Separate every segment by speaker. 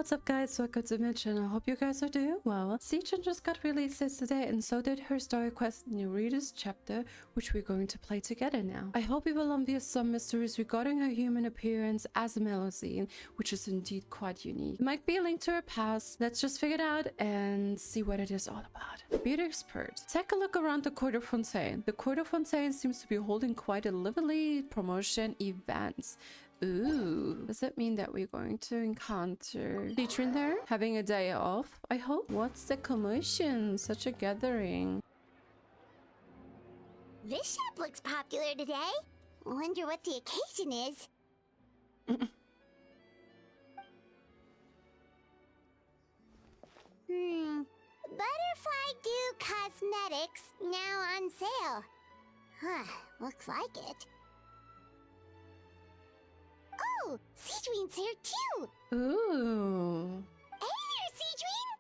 Speaker 1: What's up guys, welcome to Genshin. I hope you guys are doing well. Sigewinne just got released yesterday and so did her story quest New Reader's chapter, which we're going to play together now. I hope we will unveil some mysteries regarding her human appearance as a Melusine, which is indeed quite unique. It might be a link to her past. Let's just figure it out and see what it is all about. Beauty expert. Take a look around the Court of Fontaine. The Court of Fontaine seems to be holding quite a lively promotion event. Ooh, does that mean that we're going to encounter Sigewinne there? Having a day off, I hope? What's the commotion? Such a gathering.
Speaker 2: This shop looks popular today. Wonder what the occasion is. Butterfly Dew Cosmetics now on sale. Huh, looks like it. Oh, Sigewinne's here too!
Speaker 1: Ooh.
Speaker 2: Hey there, Sigewinne!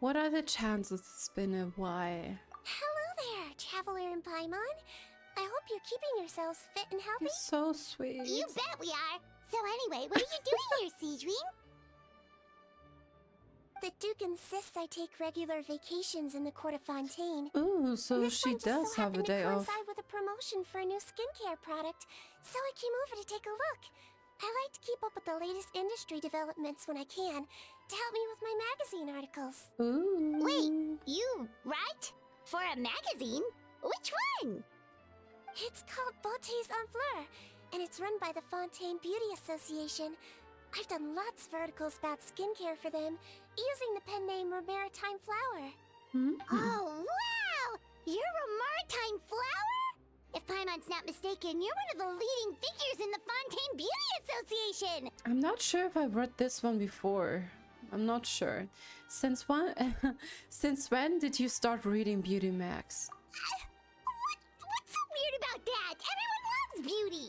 Speaker 1: What are the chances it's been a while?
Speaker 2: Hello there, Traveler and Paimon. I hope you're keeping yourselves fit and healthy.
Speaker 1: You're so sweet.
Speaker 2: You bet we are! So anyway, what are you doing here, Sigewinne? The Duke insists I take regular vacations in the Court of Fontaine.
Speaker 1: Ooh, so she does have a day off.
Speaker 2: Coincide with a promotion for a new skincare product, so I came over to take a look. I like to keep up with the latest industry developments when I can, to help me with my magazine articles.
Speaker 1: Ooh.
Speaker 2: Wait, you write? For a magazine? Which one? It's called Beautés en Fleur, and it's run by the Fontaine Beauty Association. I've done lots of articles about skincare for them, using the pen name Romaritime Flower. Oh, wow! You're Romartime Flower? If Paimon's not mistaken, you're one of the leading figures in the Fontaine Beauty Association!
Speaker 1: I'm not sure if I've read this one before. I'm not sure. Since when, since when did you start reading beauty mags?
Speaker 2: What's so weird about that? Everyone loves beauty!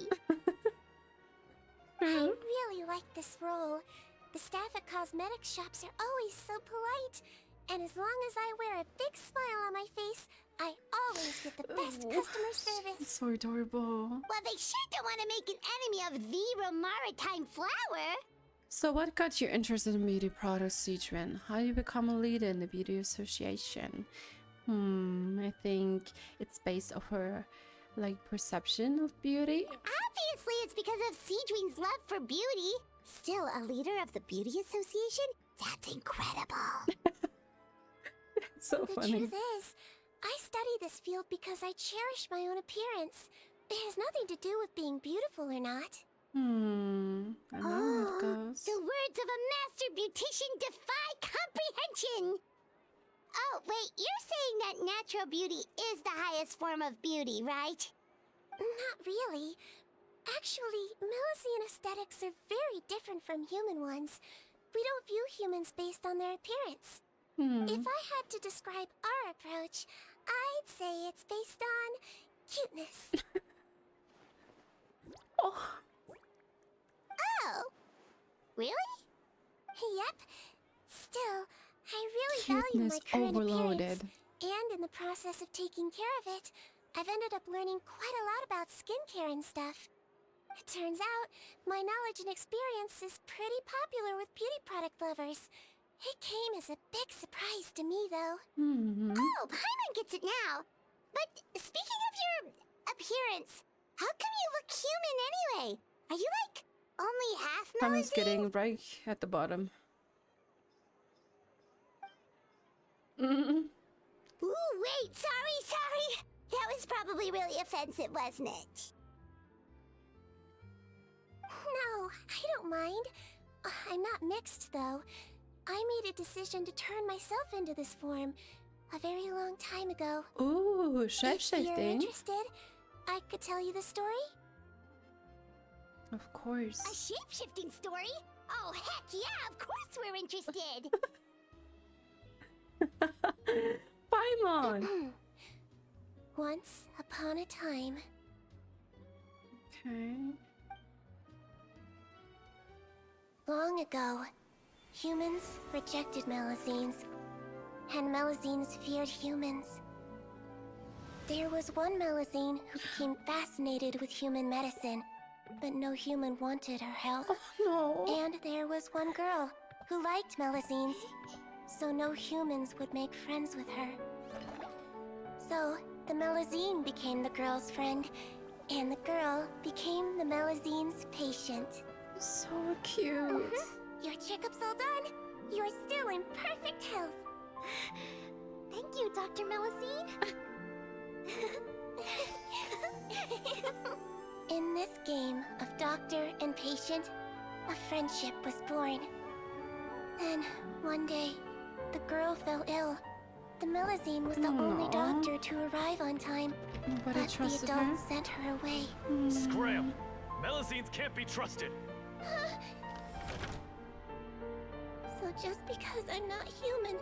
Speaker 2: I really like this role. The staff at cosmetics shops are always so polite. And as long as I wear a big smile on my face, I always get the best customer service.
Speaker 1: So adorable.
Speaker 2: Well, they sure don't want to make an enemy of the Romaritime Flower.
Speaker 1: So what got you interested in beauty products, Sigewinne? How you become a leader in the beauty association? I think it's based off her perception of beauty.
Speaker 2: Obviously, it's because of Sigewinne's love for beauty. Still a leader of the beauty association? That's incredible.
Speaker 1: So funny.
Speaker 2: The truth is, I study this field because I cherish my own appearance. It has nothing to do with being beautiful or not.
Speaker 1: I know how it goes.
Speaker 2: The words of a master beautician defy comprehension! Oh, wait, you're saying that natural beauty is the highest form of beauty, right? Not really. Actually, Melusine aesthetics are very different from human ones. We don't view humans based on their appearance. If I had to describe our approach, I'd say it's based on cuteness. Oh! Really? Yep. Still, I really value my current appearance. And in the process of taking care of it, I've ended up learning quite a lot about skincare and stuff. It turns out, my knowledge and experience is pretty popular with beauty product lovers. It came as a big surprise to me, though. Oh, Paimon gets it now. But speaking of your appearance, how come you look human anyway? Are you, only half Melusine?
Speaker 1: Paimon's getting right at the bottom.
Speaker 2: Ooh, wait, sorry. That was probably really offensive, wasn't it? No, I don't mind. I'm not mixed, though. I made a decision to turn myself into this form a very long time ago.
Speaker 1: Ooh,
Speaker 2: If you're
Speaker 1: shape-shifting.
Speaker 2: interested, I could tell you the story.
Speaker 1: Of course.
Speaker 2: A shape-shifting story? Oh, heck yeah, of course we're interested!
Speaker 1: Paimon!
Speaker 2: Once upon a time.
Speaker 1: Okay.
Speaker 2: Long ago, humans rejected Melusines, and Melusines feared humans. There was one Melusine who became fascinated with human medicine, but no human wanted her help.
Speaker 1: Oh no.
Speaker 2: And there was one girl who liked Melusines, so no humans would make friends with her. So, the Melusine became the girl's friend, and the girl became the Melusine's patient.
Speaker 1: So cute.
Speaker 2: Your checkup's all done. You are still in perfect health. Thank you, Dr. Melusine. In this game of doctor and patient, a friendship was born. Then, one day, the girl fell ill. The Melusine was the only doctor to arrive on time,
Speaker 1: Nobody
Speaker 2: but the
Speaker 1: trusted
Speaker 2: adult
Speaker 1: her.
Speaker 2: sent her away.
Speaker 3: Scram! Melusines can't be trusted!
Speaker 2: So just because I'm not human,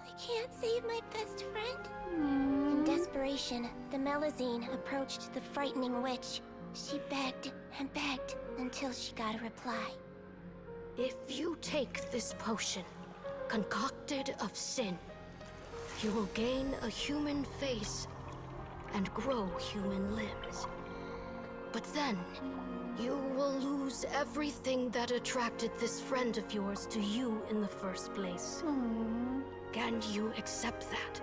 Speaker 2: I can't save my best friend? In desperation, the Melusine approached the frightening witch. She begged and begged until she got a reply.
Speaker 4: If you take this potion, concocted of sin, you will gain a human face and grow human limbs. But then, you will lose everything that attracted this friend of yours to you in the first place. Can you accept that?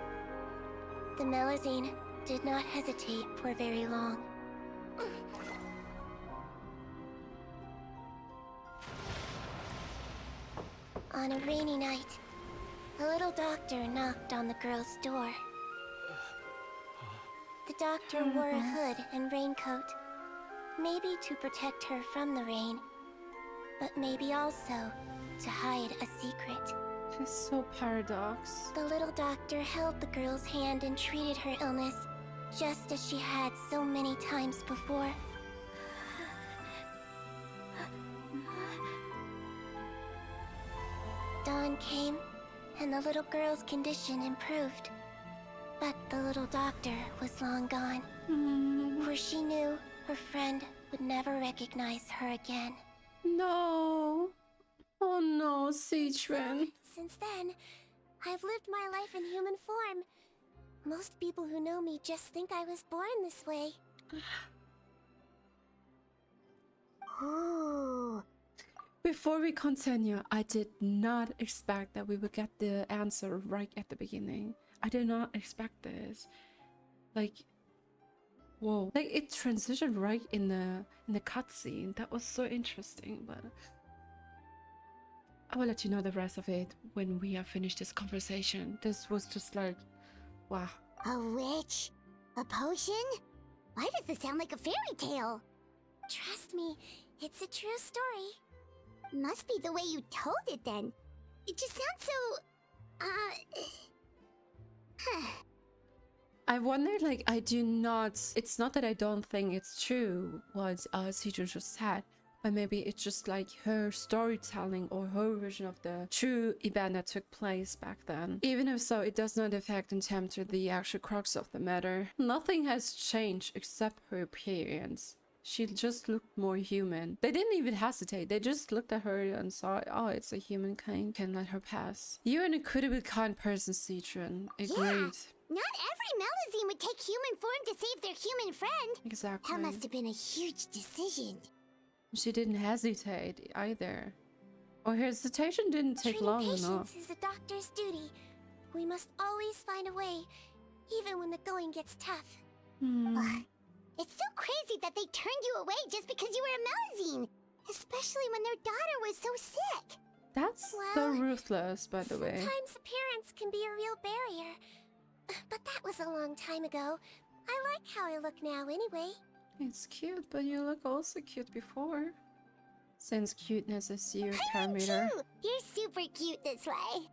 Speaker 2: The Melusine did not hesitate for very long. On a rainy night, a little doctor knocked on the girl's door. The doctor wore a hood and raincoat, maybe to protect her from the rain, but maybe also to hide a secret.
Speaker 1: She's so paradox.
Speaker 2: The little doctor held the girl's hand and treated her illness, just as she had so many times before. Dawn came, and the little girl's condition improved. But the little doctor was long gone, for she knew her friend would never recognize her again.
Speaker 1: No. Oh no, Sigewinne.
Speaker 2: Since then, I've lived my life in human form. Most people who know me just think I was born this way. Ooh.
Speaker 1: Before we continue, I did not expect that we would get the answer right at the beginning. I did not expect this. Like, whoa. Like, it transitioned right in the cutscene. That was so interesting, but I will let you know the rest of it when we have finished this conversation. This was just like, wow.
Speaker 2: A witch? A potion? Why does this sound like a fairy tale? Trust me, it's a true story. Must be the way you told it then. It just sounds so...
Speaker 1: I wonder, like, I do not... It's not that I don't think it's true what Sigewinne just said, but maybe it's just like her storytelling or her version of the true event that took place back then. Even if so, it does not affect and temper the actual crux of the matter. Nothing has changed except her appearance. She just looked more human. They didn't even hesitate. They just looked at her and saw, oh, it's a humankind. Can let her pass. You're an incredibly kind person, Sigewinne. Agreed.
Speaker 2: Yeah, not every Melusine would take human form to save their human friend.
Speaker 1: Exactly.
Speaker 2: That must have been a huge decision.
Speaker 1: She didn't hesitate either. Or her hesitation didn't take
Speaker 2: Treating
Speaker 1: long
Speaker 2: patients
Speaker 1: enough.
Speaker 2: is a doctor's duty. We must always find a way, even when the going gets tough. It's so crazy that they turned you away just because you were a Melusine, especially when their daughter was so sick.
Speaker 1: That's
Speaker 2: Well,
Speaker 1: so ruthless, by the way.
Speaker 2: Sometimes appearance can be a real barrier. But that was a long time ago. I like how I look now anyway.
Speaker 1: It's cute, but you look also cute before. Since cuteness is your parameter.
Speaker 2: Too. You're super cute this way.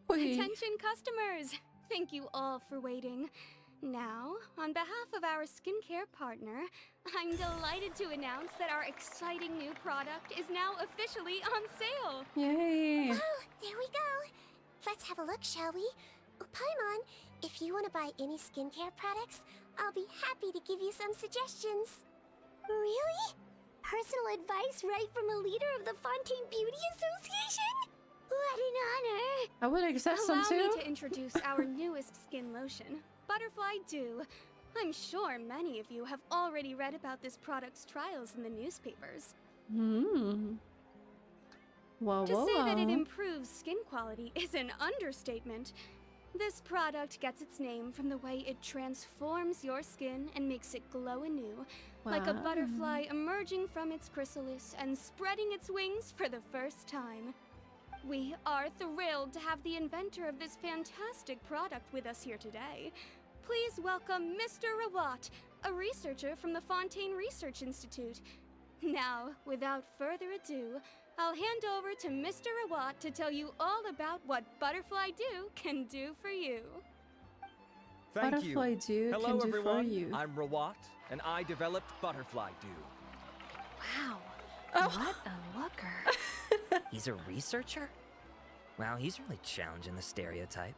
Speaker 1: Wait.
Speaker 5: Attention customers! Thank you all for waiting. Now, on behalf of our skincare partner, I'm delighted to announce that our exciting new product is now officially on sale.
Speaker 1: Yay!
Speaker 2: Oh, there we go. Let's have a look, shall we? Oh, Paimon, if you want to buy any skincare products, I'll be happy to give you some suggestions. Really? Personal advice right from a leader of the Fontaine Beauty Association? What an honor!
Speaker 1: I would accept some
Speaker 5: Allow
Speaker 1: too.
Speaker 5: me to introduce our newest skin lotion, Butterfly Dew. I'm sure many of you have already read about this product's trials in the newspapers.
Speaker 1: Whoa,
Speaker 5: To
Speaker 1: whoa,
Speaker 5: say that it
Speaker 1: whoa.
Speaker 5: improves skin quality is an understatement. This product gets its name from the way it transforms your skin and makes it glow anew, like a
Speaker 1: Wow.
Speaker 5: butterfly emerging from its chrysalis and spreading its wings for the first time. We are thrilled to have the inventor of this fantastic product with us here today. Please welcome Mr. Rawat, a researcher from the Fontaine Research Institute. Now, without further ado, I'll hand over to Mr. Rawat to tell you all about what Butterfly Dew can do for you.
Speaker 6: Thank
Speaker 1: Butterfly
Speaker 6: you.
Speaker 1: Dew
Speaker 6: Hello,
Speaker 1: can do for
Speaker 6: everyone.
Speaker 1: you.
Speaker 6: I'm Rawat, and I developed Butterfly Dew.
Speaker 7: Wow.
Speaker 1: Oh.
Speaker 7: What a looker.
Speaker 8: He's a researcher? Wow, he's really challenging the stereotype.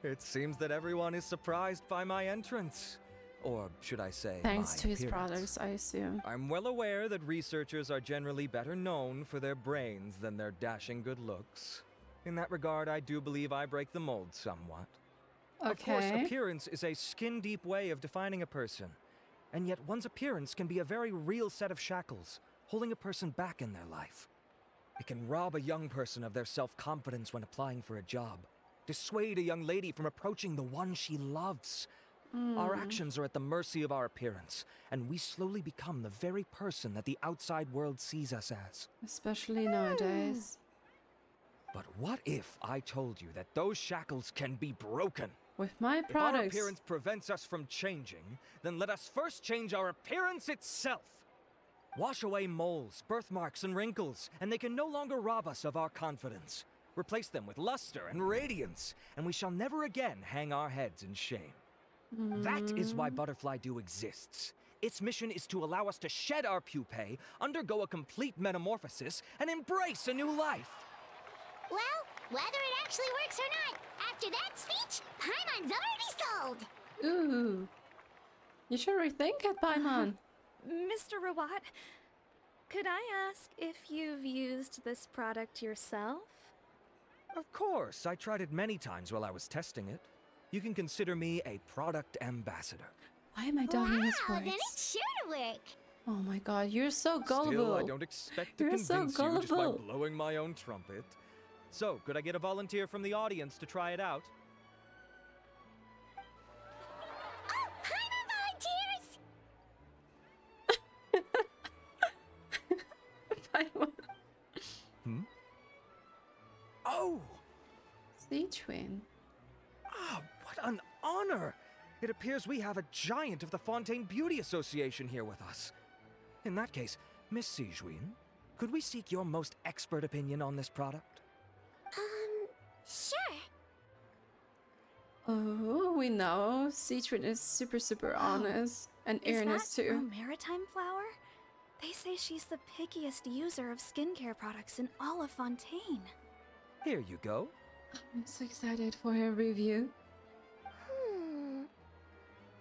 Speaker 6: It seems that everyone is surprised by my entrance. Or should I say,
Speaker 1: Thanks
Speaker 6: my
Speaker 1: to his
Speaker 6: appearance.
Speaker 1: products, I assume.
Speaker 6: I'm well aware that researchers are generally better known for their brains than their dashing good looks. In that regard, I do believe I break the mold somewhat. Of course,
Speaker 1: Okay.
Speaker 6: appearance is a skin-deep way of defining a person. And yet one's appearance can be a very real set of shackles, holding a person back in their life. It can rob a young person of their self-confidence when applying for a job, dissuade a young lady from approaching the one she loves. Our actions are at the mercy of our appearance, and we slowly become the very person that the outside world sees us as.
Speaker 1: Especially nowadays.
Speaker 6: But what if I told you that those shackles can be broken?
Speaker 1: With my
Speaker 6: If our
Speaker 1: products.
Speaker 6: appearance prevents us from changing, then let us first change our appearance itself. Wash away moles, birthmarks, and wrinkles, and they can no longer rob us of our confidence. Replace them with luster and radiance, and we shall never again hang our heads in shame. That is why Butterfly Dew exists. Its mission is to allow us to shed our pupae, undergo a complete metamorphosis, and embrace a new life.
Speaker 2: Well, whether it actually works or not, after that speech, Paimon's already sold.
Speaker 1: Ooh. You should rethink it, Paimon.
Speaker 7: Mr. Rawat, could I ask if you've used this product yourself?
Speaker 6: Of course, I tried it many times while I was testing it. You can consider me a product ambassador.
Speaker 1: Why am I doubting his
Speaker 2: Wow, then
Speaker 1: words?
Speaker 2: it's sure to work.
Speaker 1: Oh my god, you're so gullible.
Speaker 6: Still, I don't expect to
Speaker 1: You're so
Speaker 6: convince you just by
Speaker 1: gullible.
Speaker 6: blowing my own trumpet. So, could I get a volunteer from the audience to try it out?
Speaker 2: Oh, Paimon volunteers!
Speaker 1: Paimon.
Speaker 6: Oh!
Speaker 1: Sigewinne.
Speaker 6: Ah, what an honor! It appears we have a giant of the Fontaine Beauty Association here with us. In that case, Miss Sigewinne, could we seek your most expert opinion on this product?
Speaker 2: Sure.
Speaker 1: Oh, we know. Sigewinne is super honest. And earnest
Speaker 7: Is that
Speaker 1: too.
Speaker 7: Romaritime flower? They say she's the pickiest user of skincare products in all of Fontaine.
Speaker 6: Here you go.
Speaker 1: I'm so excited for her review.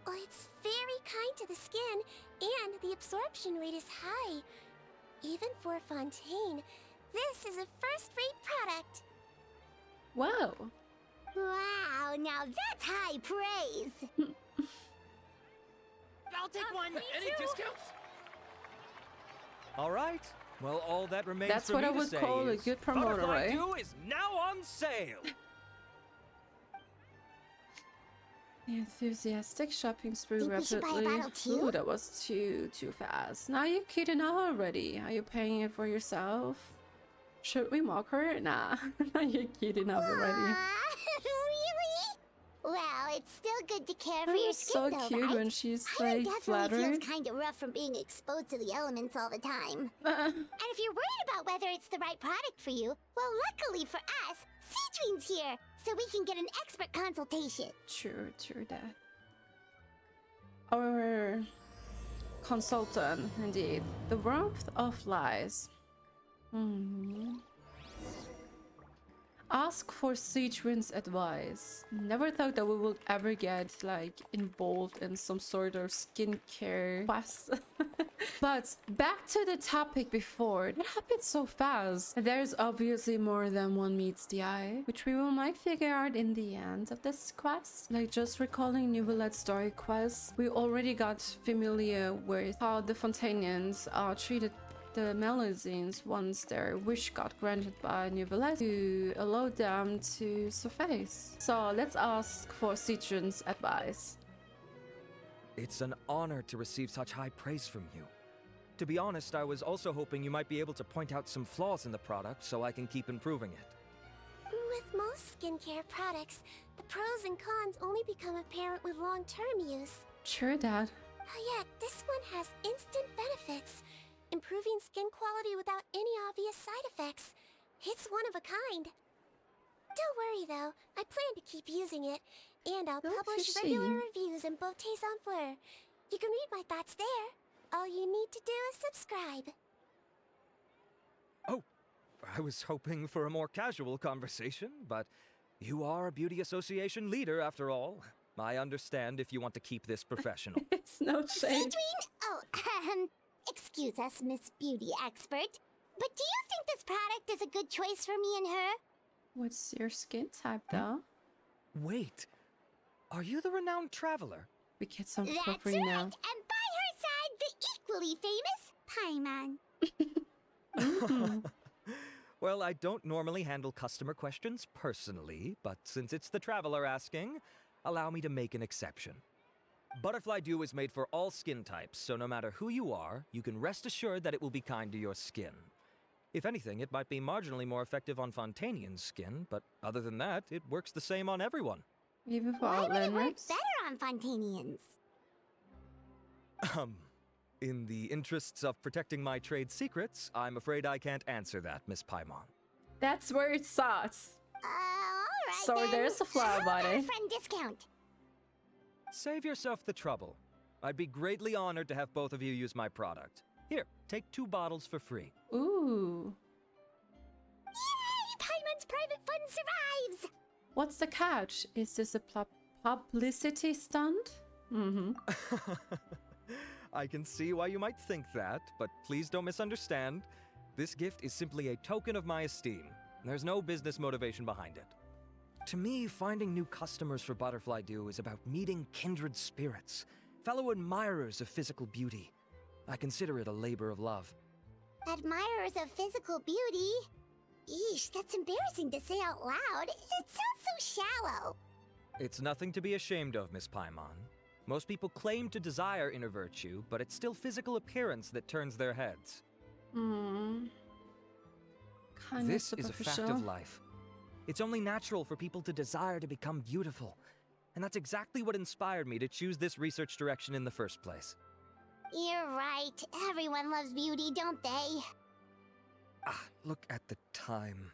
Speaker 2: Well, it's very kind to the skin, and the absorption rate is high. Even for Fontaine, this is a first-rate product.
Speaker 1: Wow.
Speaker 2: Wow, now that's high praise.
Speaker 3: I'll take one. Any discounts?
Speaker 6: All right. Well, all that remains
Speaker 1: That's
Speaker 6: for
Speaker 1: what
Speaker 6: me
Speaker 1: I
Speaker 6: to
Speaker 1: would
Speaker 6: say
Speaker 1: call a
Speaker 6: is
Speaker 1: good promoter,
Speaker 6: Butterfly
Speaker 1: right?
Speaker 6: Dew is now on sale.
Speaker 1: Enthusiastic shopping spree
Speaker 2: Think we should buy a
Speaker 1: rapidly.
Speaker 2: bottle too?
Speaker 1: Ooh, that was too fast. Now you're cute enough already. Are you paying it for yourself? Should we mock her? Nah. Now you're cute enough already.
Speaker 2: Really? Well, it's still good to care for
Speaker 1: That
Speaker 2: your
Speaker 1: was
Speaker 2: skin,
Speaker 1: so
Speaker 2: though,
Speaker 1: cute
Speaker 2: right?
Speaker 1: when she's
Speaker 2: Paimon
Speaker 1: like
Speaker 2: definitely
Speaker 1: flattered.
Speaker 2: feels kind of rough from being exposed to the elements all the time. And if you're worried about whether it's the right product for you, well, luckily for us, Sigewinne's here, so we can get an expert consultation.
Speaker 1: True that. Our consultant, indeed. The warmth of lies. Ask for Sigewinne's advice. Never thought that we would ever get like involved in some sort of skincare quest. But back to the topic before. That happened so fast. There's obviously more than one meets the eye, which we will might figure out in the end of this quest. Like just recalling Nivelette's story quest, we already got familiar with how the Fontainians are treated the Melusines once their wish got granted by New Valette to allow them to surface. So let's ask for Sigewinne's advice.
Speaker 6: It's an honor to receive such high praise from you. To be honest, I was also hoping you might be able to point out some flaws in the product so I can keep improving it.
Speaker 2: With most skincare products, the pros and cons only become apparent with long-term use.
Speaker 1: Sure, Dad.
Speaker 2: Yet, this one has instant benefits, improving skin quality without any obvious side effects. It's one of a kind. Don't worry though, I plan to keep using it, and I'll publish regular reviews in Beautés en Fleur. You can read my thoughts there. All you need to do is subscribe.
Speaker 6: Oh, I was hoping for a more casual conversation, but you are a beauty association leader after all. I understand if you want to keep this professional.
Speaker 1: It's no shame.
Speaker 2: Sigewinne? Oh, excuse us, Miss Beauty Expert. But do you think this product is a good choice for me and her?
Speaker 1: What's your skin type, though?
Speaker 6: Wait, are you the renowned traveler?
Speaker 1: We get some for
Speaker 2: That's
Speaker 1: free
Speaker 2: right,
Speaker 1: now.
Speaker 2: and by her side, the equally famous Paimon.
Speaker 6: Well, I don't normally handle customer questions personally, but since it's the traveler asking, allow me to make an exception. Butterfly Dew is made for all skin types, so no matter who you are, you can rest assured that it will be kind to your skin. If anything, it might be marginally more effective on Fontainian's skin, but other than that, it works the same on everyone.
Speaker 1: Even for
Speaker 2: Why would it work
Speaker 1: outlanders?
Speaker 2: better on Fontainians?
Speaker 6: In the interests of protecting my trade secrets, I'm afraid I can't answer that, Miss Paimon.
Speaker 1: That's where it starts.
Speaker 2: Alright
Speaker 1: So
Speaker 2: then.
Speaker 1: there's a flaw
Speaker 2: How
Speaker 1: about
Speaker 2: a
Speaker 1: it.
Speaker 2: friend discount?
Speaker 6: Save yourself the trouble. I'd be greatly honored to have both of you use my product. Here, take 2 bottles for free.
Speaker 1: Ooh.
Speaker 2: Yay! Paimon's private fund survives!
Speaker 1: What's the catch? Is this a publicity stunt? Mm-hmm.
Speaker 6: I can see why you might think that, but please don't misunderstand. This gift is simply a token of my esteem. There's no business motivation behind it. To me, finding new customers for Butterfly Dew is about meeting kindred spirits, fellow admirers of physical beauty. I consider it a labor of love.
Speaker 2: Admirers of physical beauty? Eesh, that's embarrassing to say out loud. It sounds so shallow.
Speaker 6: It's nothing to be ashamed of, Miss Paimon. Most people claim to desire inner virtue, but it's still physical appearance that turns their heads.
Speaker 1: Hmm. Kind of
Speaker 6: This is a
Speaker 1: superficial.
Speaker 6: fact of life. It's only natural for people to desire to become beautiful. And that's exactly what inspired me to choose this research direction in the first place.
Speaker 2: You're right. Everyone loves beauty, don't they?
Speaker 6: Look at the time.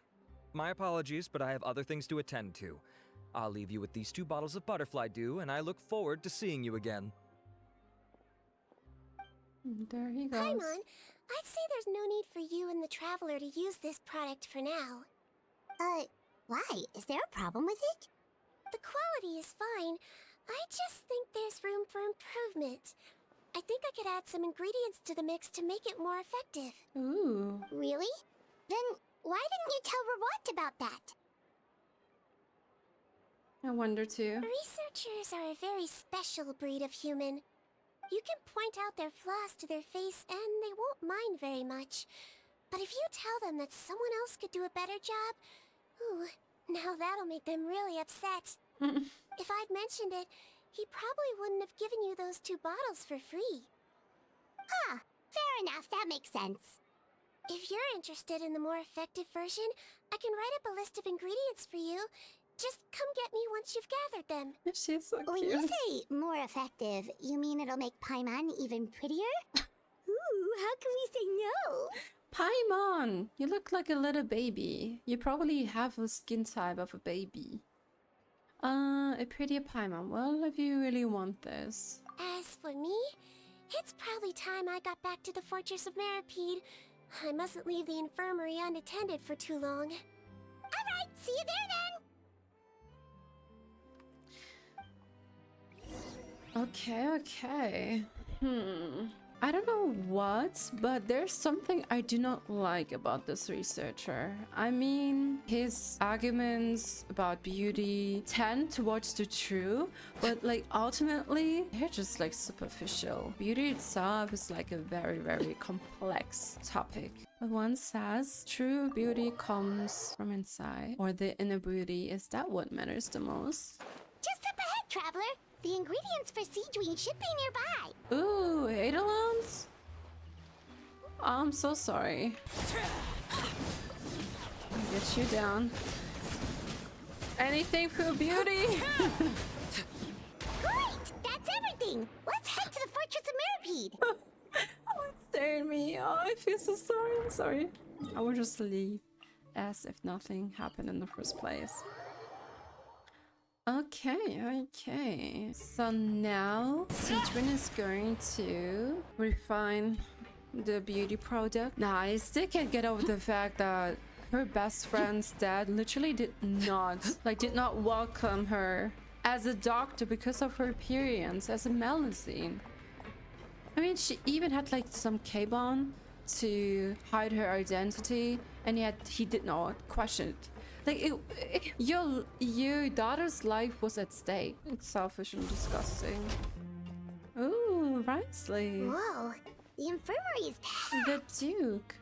Speaker 6: My apologies, but I have other things to attend to. I'll leave you with these 2 bottles of Butterfly Dew, and I look forward to seeing you again.
Speaker 1: There he goes.
Speaker 2: Paimon, I'd say there's no need for you and the Traveler to use this product for now. Why? Is there a problem with it? The quality is fine. I just think there's room for improvement. I think I could add some ingredients to the mix to make it more effective.
Speaker 1: Ooh.
Speaker 2: Really? Then why didn't you tell Rawat about that?
Speaker 1: I wonder too.
Speaker 2: Researchers are a very special breed of human. You can point out their flaws to their face and they won't mind very much. But if you tell them that someone else could do a better job, ooh, now that'll make them really upset. If I'd mentioned it, he probably wouldn't have given you those 2 bottles for free. Fair enough, that makes sense. If you're interested in the more effective version, I can write up a list of ingredients for you. Just come get me once you've gathered them.
Speaker 1: She's so
Speaker 2: When
Speaker 1: cute.
Speaker 2: you say more effective, you mean it'll make Paimon even prettier? Ooh, how can we say no?
Speaker 1: Paimon! You look like a little baby. You probably have a skin type of a baby. A prettier Paimon. Well, if you really want this.
Speaker 2: As for me, it's probably time I got back to the Fortress of Meropide. I mustn't leave the infirmary unattended for too long. Alright, see you there then!
Speaker 1: Okay. I don't know what, but there's something I do not like about this researcher. I mean, his arguments about beauty tend towards the true, but like ultimately, they're just like superficial. Beauty itself is like a very, very complex topic. But one says true beauty comes from inside, or the inner beauty. Is that what matters the most?
Speaker 2: Just up ahead, traveler. The ingredients for Sigewinne should be nearby.
Speaker 1: Ooh, Eidolons? I'm so sorry. I'll get you down. Anything for beauty?
Speaker 2: Great! That's everything! Let's head to the Fortress of Meropide!
Speaker 1: Oh, it's staring me. Oh, I feel so sorry. I'm sorry. I will just leave as if nothing happened in the first place. Okay. So now Sigewinne is going to refine the beauty product. Now, I still can't get over the fact that her best friend's dad literally did not welcome her as a doctor because of her appearance as a Melusine. I mean, she even had like some K-bond to hide her identity, and yet he did not question it. Like, your daughter's life was at stake. It's selfish and disgusting. Ooh, Risley.
Speaker 2: Whoa, the infirmary is packed.
Speaker 1: The Duke.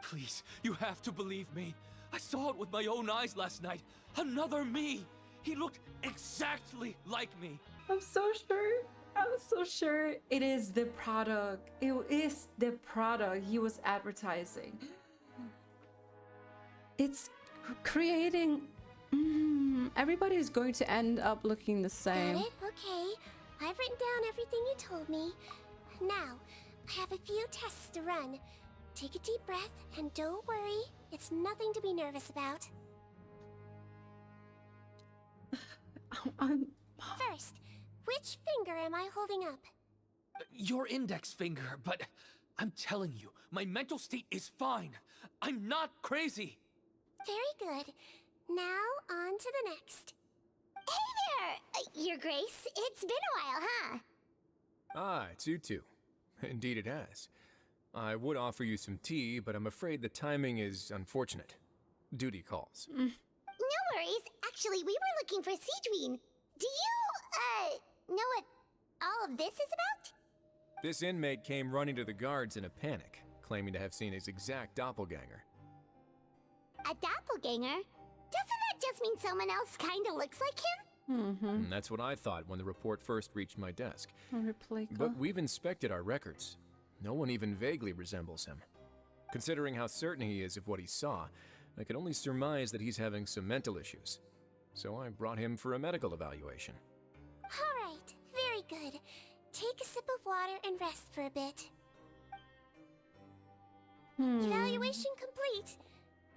Speaker 3: Please, you have to believe me. I saw it with my own eyes last night. Another me. He looked exactly like me.
Speaker 1: I'm so sure it is the product. It is the product he was advertising. It's creating... everybody is going to end up looking the same.
Speaker 2: Got it? Okay. I've written down everything you told me. Now, I have a few tests to run. Take a deep breath, and don't worry. It's nothing to be nervous about. First, which finger am I holding up?
Speaker 3: Your index finger, but I'm telling you, my mental state is fine. I'm not crazy.
Speaker 2: Very good. Now, on to the next. Hey there, Your Grace. It's been a while, huh?
Speaker 9: Ah, it's you two. Indeed it has. I would offer you some tea, but I'm afraid the timing is unfortunate. Duty calls.
Speaker 2: No worries. Actually, we were looking for Sigewinne. Do you, know what all of this is about?
Speaker 9: This inmate came running to the guards in a panic, claiming to have seen his exact doppelganger.
Speaker 2: A doppelganger? Doesn't that just mean someone else kinda looks like him?
Speaker 9: And that's what I thought when the report first reached my desk.
Speaker 1: Replica.
Speaker 9: But we've inspected our records. No one even vaguely resembles him. Considering how certain he is of what he saw, I can only surmise that he's having some mental issues. So I brought him for a medical evaluation.
Speaker 2: Alright, very good. Take a sip of water and rest for a bit. Evaluation complete.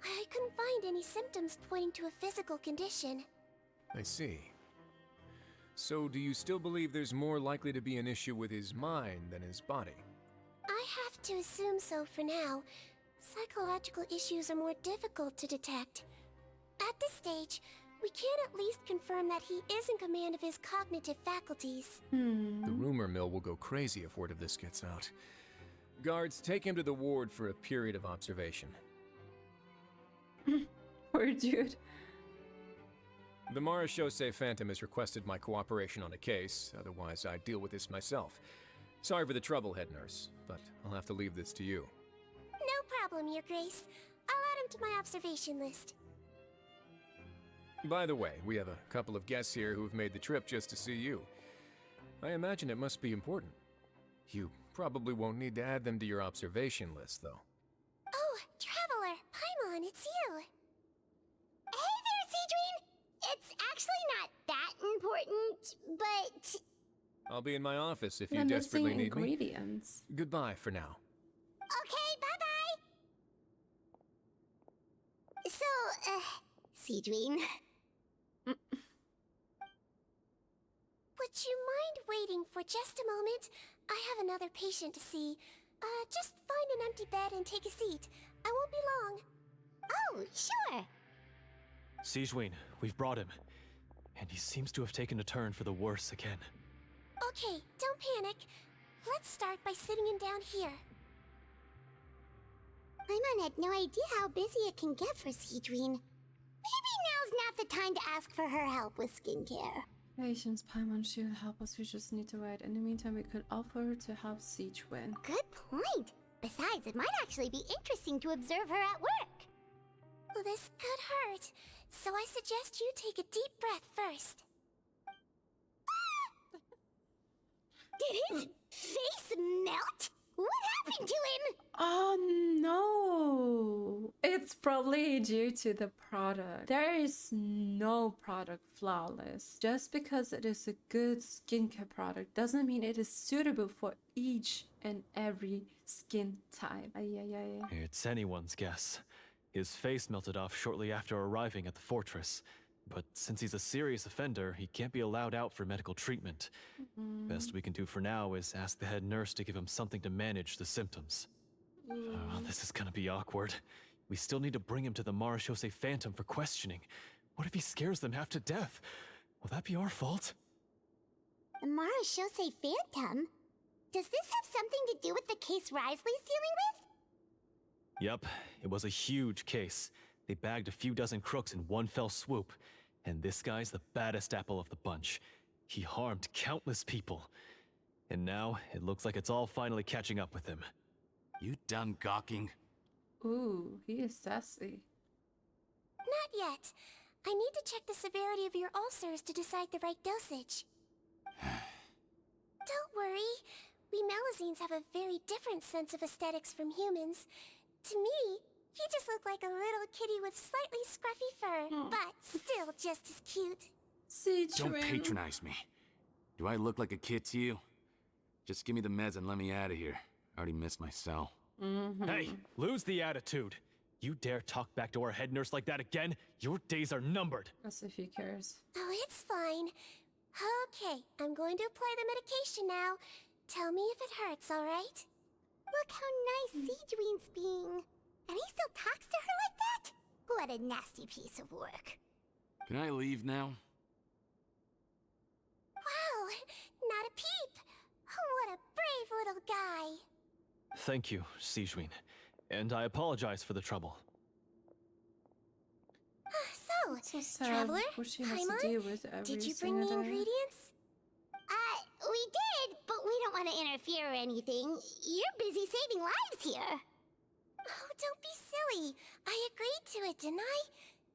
Speaker 2: I couldn't find any symptoms pointing to a physical condition.
Speaker 9: I see. So do you still believe there's more likely to be an issue with his mind than his body?
Speaker 2: I have to assume so for now. Psychological issues are more difficult to detect. At this stage, we can at least confirm that he is in command of his cognitive faculties.
Speaker 9: The rumor mill will go crazy if word of this gets out. Guards, take him to the ward for a period of observation.
Speaker 1: Poor dude.
Speaker 9: The Marechaussee Phantom has requested my cooperation on a case, otherwise I'd deal with this myself. Sorry for the trouble, head nurse, but I'll have to leave this to you.
Speaker 2: No problem, Your Grace. I'll add him to my observation list.
Speaker 9: By the way, we have a couple of guests here who've made the trip just to see you. I imagine it must be important. You probably won't need to add them to your observation list, though.
Speaker 2: Oh, Traveler, Paimon, it's you. Hey there, Sigewinne! It's actually not that important, but...
Speaker 9: I'll be in my office if you desperately need
Speaker 1: ingredients.
Speaker 9: me. Goodbye for now.
Speaker 2: Okay, bye-bye! So, Sigewinne... Would you mind waiting for just a moment? I have another patient to see. Just find an empty bed and take a seat. I won't be long. Oh, sure.
Speaker 10: Sigewinne, we've brought him. And he seems to have taken a turn for the worse again.
Speaker 2: Okay, don't panic. Let's start by sitting him down here. Paimon had no idea how busy it can get for Sigewinne. Maybe now's not the time to ask for her help with skincare.
Speaker 1: Patience, Paimon, she'll help us. We just need to wait. In the meantime, we could offer her to help Sigewinne.
Speaker 2: Good point. Besides, it might actually be interesting to observe her at work. Well, this could hurt, so I suggest you take a deep breath first. Did his face melt? What happened to him?
Speaker 1: Oh no! It's probably due to the product. There is no product flawless. Just because it is a good skincare product doesn't mean it is suitable for each and every skin type. Ay, ay, ay.
Speaker 10: It's anyone's guess. His face melted off shortly after arriving at the fortress. But since he's a serious offender, he can't be allowed out for medical treatment. Best we can do for now is ask the head nurse to give him something to manage the symptoms. Oh, this is gonna be awkward. We still need to bring him to the Marechaussee Phantom for questioning. What if he scares them half to death? Will that be our fault?
Speaker 2: The Marechaussee Phantom? Does this have something to do with the case Risley's dealing with?
Speaker 10: Yep, it was a huge case. They bagged a few dozen crooks in one fell swoop. And this guy's the baddest apple of the bunch. He harmed countless people. And now, it looks like it's all finally catching up with him.
Speaker 11: You done gawking?
Speaker 1: Ooh, he is sassy.
Speaker 2: Not yet. I need to check the severity of your ulcers to decide the right dosage. Don't worry. We Melusines have a very different sense of aesthetics from humans. To me, he just looked like a little kitty with slightly scruffy fur, but still just as cute.
Speaker 11: Don't patronize me. Do I look like a kid to you? Just give me the meds and let me out of here. I already missed my cell.
Speaker 10: Hey, lose the attitude. You dare talk back to our head nurse like that again? Your days are numbered.
Speaker 1: As if he cares.
Speaker 2: Oh, it's fine. Okay, I'm going to apply the medication now. Tell me if it hurts, alright? Look how nice Sigewinne's being. And he still talks to her like that? What a nasty piece of work.
Speaker 11: Can I leave now?
Speaker 2: Wow, not a peep. What a brave little guy.
Speaker 10: Thank you, Sigewinne. And I apologize for the trouble.
Speaker 2: So,
Speaker 1: sad
Speaker 2: Traveler,
Speaker 1: what she has
Speaker 2: Paimon,
Speaker 1: to deal with every
Speaker 2: did you bring the
Speaker 1: single day.
Speaker 2: ingredients? We did, but we don't want to interfere or anything. You're busy saving lives here. Oh, don't be silly. I agreed to it, didn't I?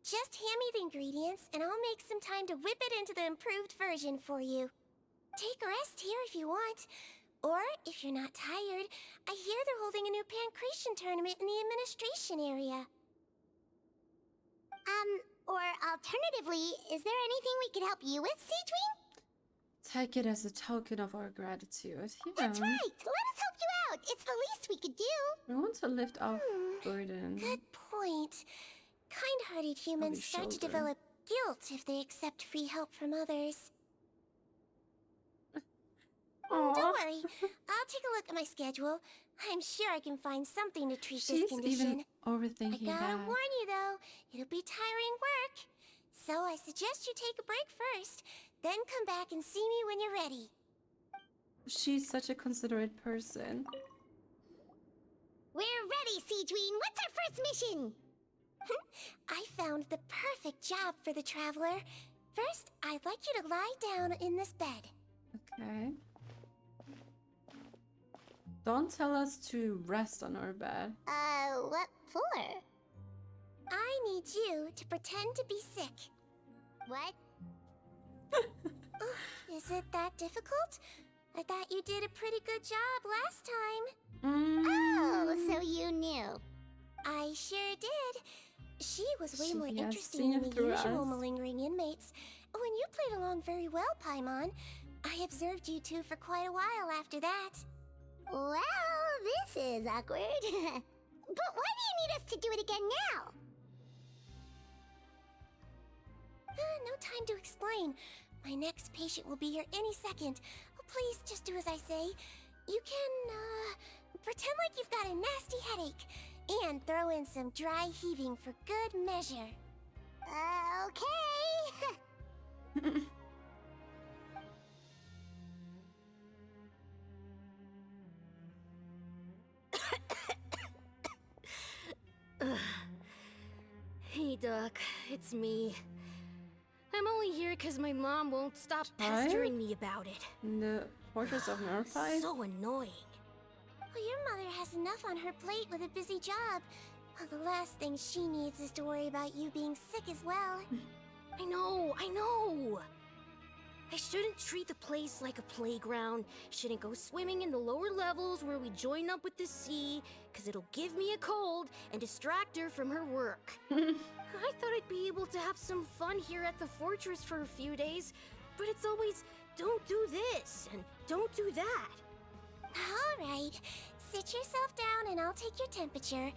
Speaker 2: Just hand me the ingredients, and I'll make some time to whip it into the improved version for you. Take a rest here if you want. Or, if you're not tired, I hear they're holding a new pancreation tournament in the administration area. Or alternatively, is there anything we could help you with, Sigewinne?
Speaker 1: Take it as a token of our gratitude. Yeah.
Speaker 2: That's right! Let us help you out! It's the least we could do!
Speaker 1: We want to lift our burden.
Speaker 2: Good point. Kind-hearted humans start to develop guilt if they accept free help from others. Don't worry. I'll take a look at my schedule. I'm sure I can find something to treat this condition.
Speaker 1: Even overthinking
Speaker 2: I gotta
Speaker 1: that.
Speaker 2: warn you though, it'll be tiring work. So I suggest you take a break first, then come back and see me when you're ready.
Speaker 1: She's such a considerate person.
Speaker 2: We're ready, Sigewinne. What's our first mission? I found the perfect job for the Traveler. First, I'd like you to lie down in this bed.
Speaker 1: Okay. Don't tell us to rest on our bed.
Speaker 2: What for? I need you to pretend to be sick. What? Is it that difficult? I thought you did a pretty good job last time. Oh, so you knew. I sure did. She was way more interesting than the usual malingering inmates. When you played along very well, Paimon, I observed you two for quite a while after that. Well, this is awkward. But why do you need us to do it again now? No time to explain. My next patient will be here any second. Please just do as I say. You can, pretend like you've got a nasty headache. And throw in some dry heaving for good measure. Okay.
Speaker 4: Duck. It's me. I'm only here because my mom won't stop pestering me about it.
Speaker 1: In the Fortress of Nerfai?
Speaker 4: So annoying.
Speaker 2: Well, your mother has enough on her plate with a busy job. Well, the last thing she needs is to worry about you being sick as well.
Speaker 4: I know. I shouldn't treat the place like a playground. Shouldn't go swimming in the lower levels where we join up with the sea, because it'll give me a cold and distract her from her work. I thought I'd be able to have some fun here at the fortress for a few days, but it's always, don't do this and don't do that.
Speaker 2: All right, sit yourself down and I'll take your temperature.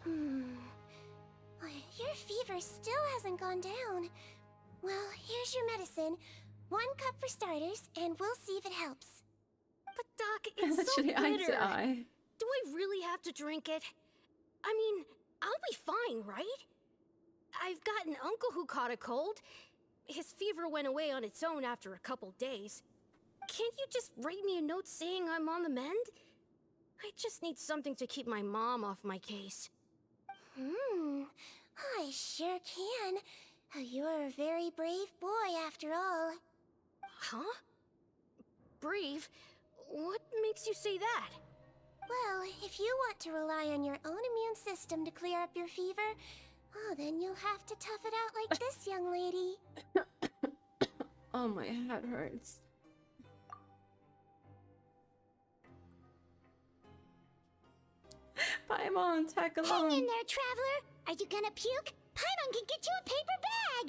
Speaker 2: Your fever still hasn't gone down. Well, here's your medicine. 1 cup for starters, and we'll see if it helps.
Speaker 4: But Doc, it's so
Speaker 1: Actually, eye
Speaker 4: bitter.
Speaker 1: to eye.
Speaker 4: Do I really have to drink it? I mean, I'll be fine, right? I've got an uncle who caught a cold. His fever went away on its own after a couple days. Can't you just write me a note saying I'm on the mend? I just need something to keep my mom off my case.
Speaker 2: I sure can. You're a very brave boy, after all.
Speaker 4: Huh? Brave? What makes you say that?
Speaker 2: Well, if you want to rely on your own immune system to clear up your fever, oh, then you'll have to tough it out like this young lady.
Speaker 1: Oh, my head hurts. Paimon, tag along.
Speaker 2: Hang in there, traveler. Are you gonna puke? Paimon can get you a paper bag.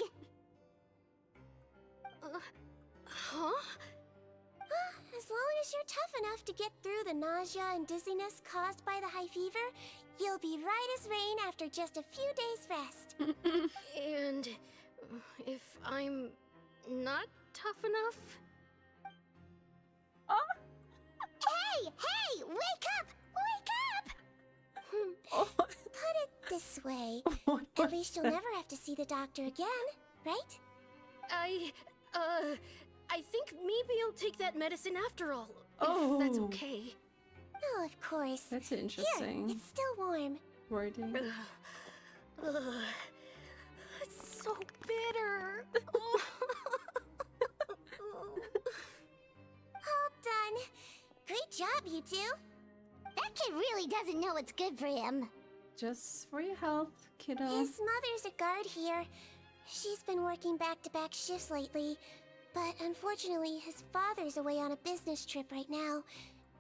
Speaker 4: Huh?
Speaker 2: As long as you're tough enough to get through the nausea and dizziness caused by the high fever, you'll be right as rain after just a few days' rest.
Speaker 4: And if I'm not tough enough?
Speaker 2: Hey! Wake up!
Speaker 1: Oh.
Speaker 2: Put it this way.
Speaker 1: What
Speaker 2: At least you'll never have to see the doctor again, right?
Speaker 4: I think maybe I'll take that medicine after all.
Speaker 1: Oh.
Speaker 4: If that's okay.
Speaker 2: Oh, of course.
Speaker 1: That's
Speaker 2: Here,
Speaker 1: interesting.
Speaker 2: it's still warm.
Speaker 1: Wording.
Speaker 4: It's so bitter.
Speaker 2: All done. Great job, you two. That kid really doesn't know what's good for him.
Speaker 1: Just for your health, kiddo.
Speaker 2: His mother's a guard here. She's been working back-to-back shifts lately, but unfortunately his father's away on a business trip right now.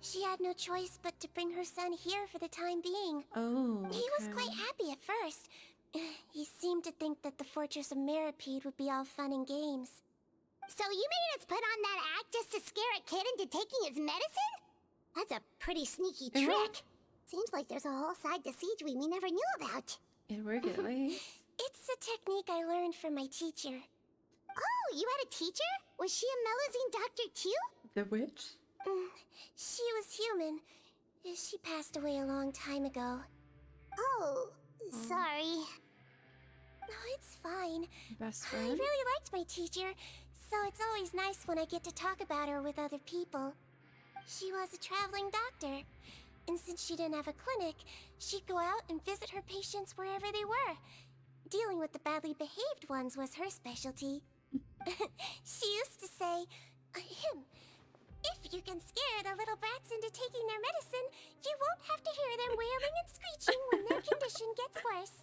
Speaker 2: She had no choice but to bring her son here for the time being.
Speaker 1: Oh, okay.
Speaker 2: He was quite happy at first. He seemed to think that the Fortress of Melusines would be all fun and games. So you made us put on that act just to scare a kid into taking his medicine? That's a pretty sneaky trick. Seems like there's a whole side to Sigewinne we never knew about.
Speaker 1: It worked at least.
Speaker 2: It's a technique I learned from my teacher. Oh, you had a teacher? Was she a Melusine doctor too?
Speaker 1: The witch?
Speaker 2: She was human. She passed away a long time ago. Oh, sorry. No, it's fine.
Speaker 1: Best
Speaker 2: I
Speaker 1: friend?
Speaker 2: really liked my teacher, so it's always nice when I get to talk about her with other people. She was a traveling doctor, and since she didn't have a clinic, she'd go out and visit her patients wherever they were. Dealing with the badly behaved ones was her specialty. She used to say, if you can scare the little brats into taking their medicine, you won't have to hear them wailing and screeching when their condition gets worse.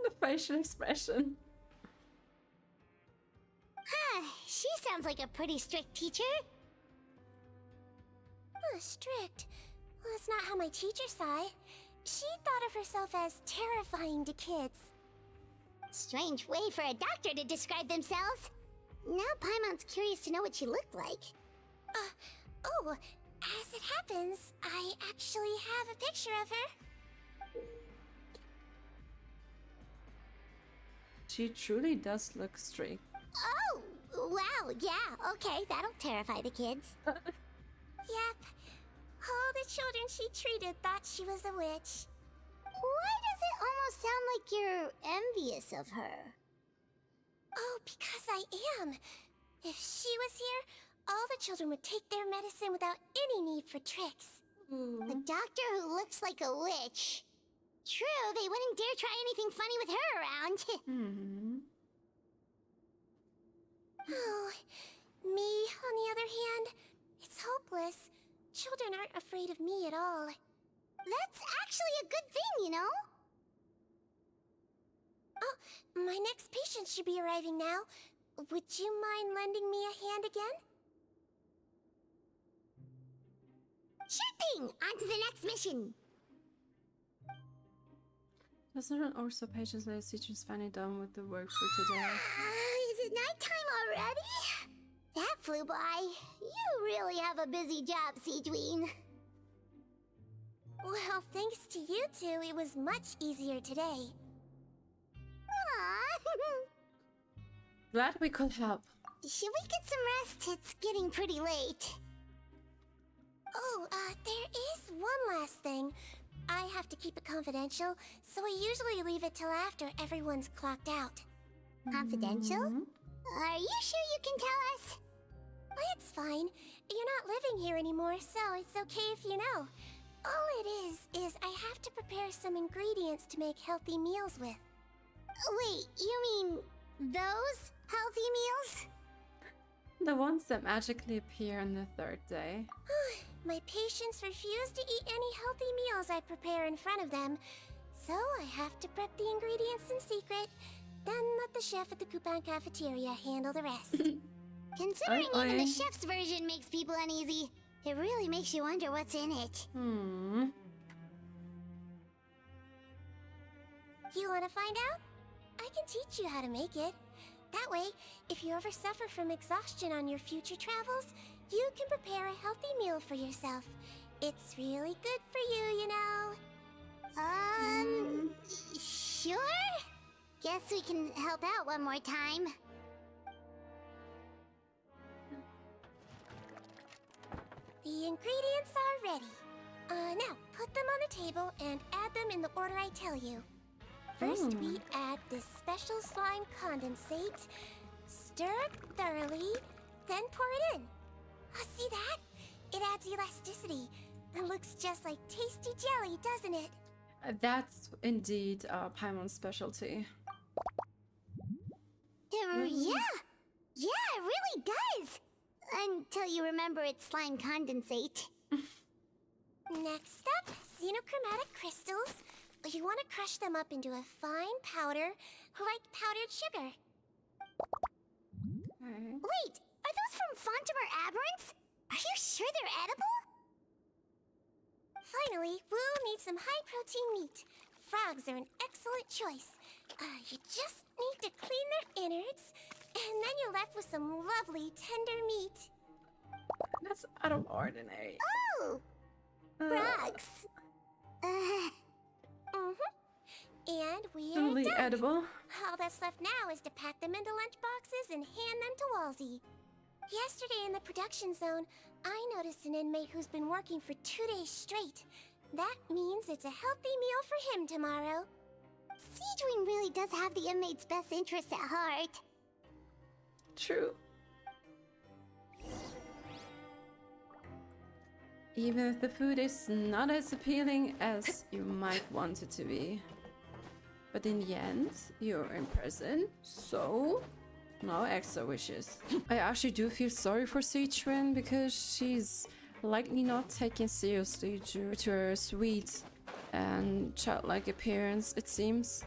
Speaker 1: The facial expression.
Speaker 2: She sounds like a pretty strict teacher. Strict? Well, that's not how my teacher saw it. She thought of herself as terrifying to kids. Strange way for a doctor to describe themselves. Now Paimon's curious to know what she looked like. As it happens, I actually have a picture of her.
Speaker 1: She truly does look strict.
Speaker 2: Oh, wow, yeah, okay, that'll terrify the kids. Yep. All the children she treated thought she was a witch. Why does it almost sound like you're envious of her? Oh, because I am. If she was here, all the children would take their medicine without any need for tricks. A doctor who looks like a witch. true, they wouldn't dare try anything funny with her around. Oh, me, on the other hand, it's hopeless. Children aren't afraid of me at all. That's actually a good thing, you know? Oh, my next patient should be arriving now. Would you mind lending me a hand again? Sure thing! On to the next mission!
Speaker 1: Doesn't an also patients let teachers finally done with the work for today?
Speaker 2: Is it nighttime already? That flew by. You really have a busy job, Sigewinne. Well, thanks to you two, it was much easier today. Aww.
Speaker 1: Glad we could help.
Speaker 2: Should we get some rest? It's getting pretty late. Oh, there is one last thing. I have to keep it confidential, so I usually leave it till after everyone's clocked out. Confidential? Are you sure you can tell us? Well, it's fine. You're not living here anymore, so it's okay if you know. All it is I have to prepare some ingredients to make healthy meals with. Wait, you mean those healthy meals?
Speaker 1: The ones that magically appear on the third day.
Speaker 2: My patients refuse to eat any healthy meals I prepare in front of them, so I have to prep the ingredients in secret, then let the chef at the coupon cafeteria handle the rest. Considering even the chef's version makes people uneasy, it really makes you wonder what's in it. You want to find out? I can teach you how to make it. That way, if you ever suffer from exhaustion on your future travels, you can prepare a healthy meal for yourself. It's really good for you, you know. Sure? Guess we can help out one more time. The ingredients are ready. Now, put them on the table and add them in the order I tell you. First, we add this special slime condensate, stir it thoroughly, then pour it in. See that? It adds elasticity. It looks just like tasty jelly, doesn't it?
Speaker 1: That's indeed Paimon's specialty.
Speaker 2: Yeah, it really does. Until you remember it's slime condensate. Next up, xenochromatic crystals. You want to crush them up into a fine powder, like powdered sugar. Wait, are those from Fontimer Aberrants? Are you sure they're edible? Finally, we'll need some high-protein meat. Frogs are an excellent choice. You just need to clean their innards, and then you're left with some lovely, tender meat.
Speaker 1: That's out of ordinary.
Speaker 2: Oh! Frogs. And we are
Speaker 1: Totally
Speaker 2: done.
Speaker 1: edible.
Speaker 2: All that's left now is to pack them into lunch boxes and hand them to Walsey. Yesterday in the production zone, I noticed an inmate who's been working for 2 days straight. That means it's a healthy meal for him tomorrow. Sigewinne really does have the inmate's best interests at heart.
Speaker 1: True. Even if the food is not as appealing as you might want it to be. But in the end, you're in prison, so no extra wishes. I actually do feel sorry for Sigewinne because she's likely not taken seriously due to her sweet and childlike appearance, it seems.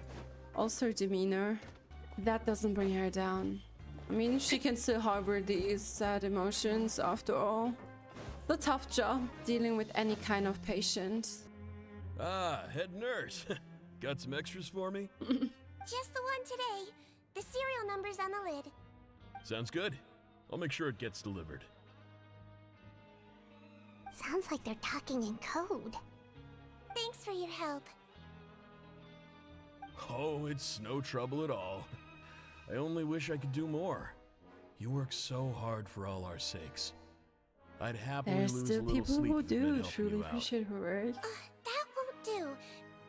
Speaker 1: Also her demeanor. That doesn't bring her down. I mean, she can still harbor these sad emotions after all. It's a tough job dealing with any kind of patient.
Speaker 12: Ah, head nurse. Got some extras for me?
Speaker 2: Just the one today. The serial number's on the lid.
Speaker 12: Sounds good. I'll make sure it gets delivered.
Speaker 2: Sounds like they're talking in code. Thanks for your help.
Speaker 12: Oh, it's no trouble at all. I only wish I could do more. You work so hard for all our sakes. I'd happily
Speaker 1: There's
Speaker 12: lose a
Speaker 1: still
Speaker 12: little
Speaker 1: people
Speaker 12: sleep
Speaker 1: who
Speaker 12: for a bit
Speaker 1: do
Speaker 12: helping
Speaker 1: truly
Speaker 12: you out.
Speaker 1: appreciate her work.
Speaker 2: That won't do.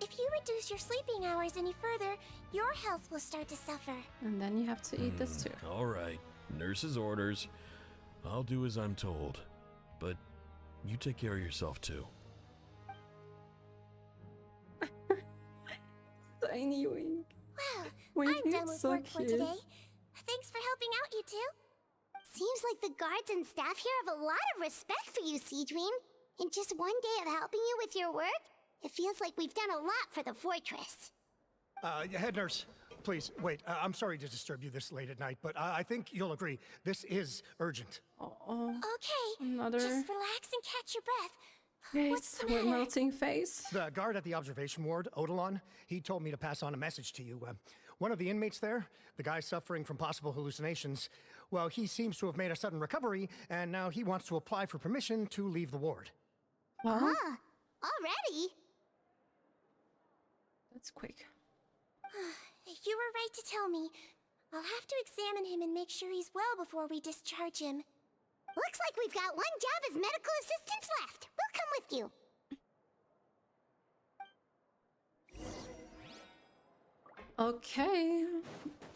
Speaker 2: If you reduce your sleeping hours any further, your health will start to suffer.
Speaker 1: And then you have to eat this too.
Speaker 12: All right, nurse's orders. I'll do as I'm told. But you take care of yourself too.
Speaker 1: tiny Wink.
Speaker 2: Well,
Speaker 1: Wink
Speaker 2: I'm done
Speaker 1: is
Speaker 2: with
Speaker 1: so
Speaker 2: work for
Speaker 1: cute.
Speaker 2: today. Thanks for helping out, you two. Seems like the guards and staff here have a lot of respect for you, Sigewinne. In just one day of helping you with your work, it feels like we've done a lot for the fortress.
Speaker 13: Head nurse, please, wait. I'm sorry to disturb you this late at night, but I think you'll agree, this is urgent.
Speaker 1: Oh,
Speaker 2: Okay,
Speaker 1: another
Speaker 2: just relax and catch your breath. What's
Speaker 1: face
Speaker 2: the
Speaker 1: with
Speaker 2: matter?
Speaker 1: melting face.
Speaker 13: The guard at the observation ward, Odilon, he told me to pass on a message to you. One of the inmates there, the guy suffering from possible hallucinations, well, he seems to have made a sudden recovery, and now he wants to apply for permission to leave the ward.
Speaker 1: Huh?
Speaker 2: Ah, already?
Speaker 1: That's quick.
Speaker 2: You were right to tell me. I'll have to examine him and make sure he's well before we discharge him. Looks like we've got one job as medical assistants left. We'll come with you.
Speaker 1: Okay.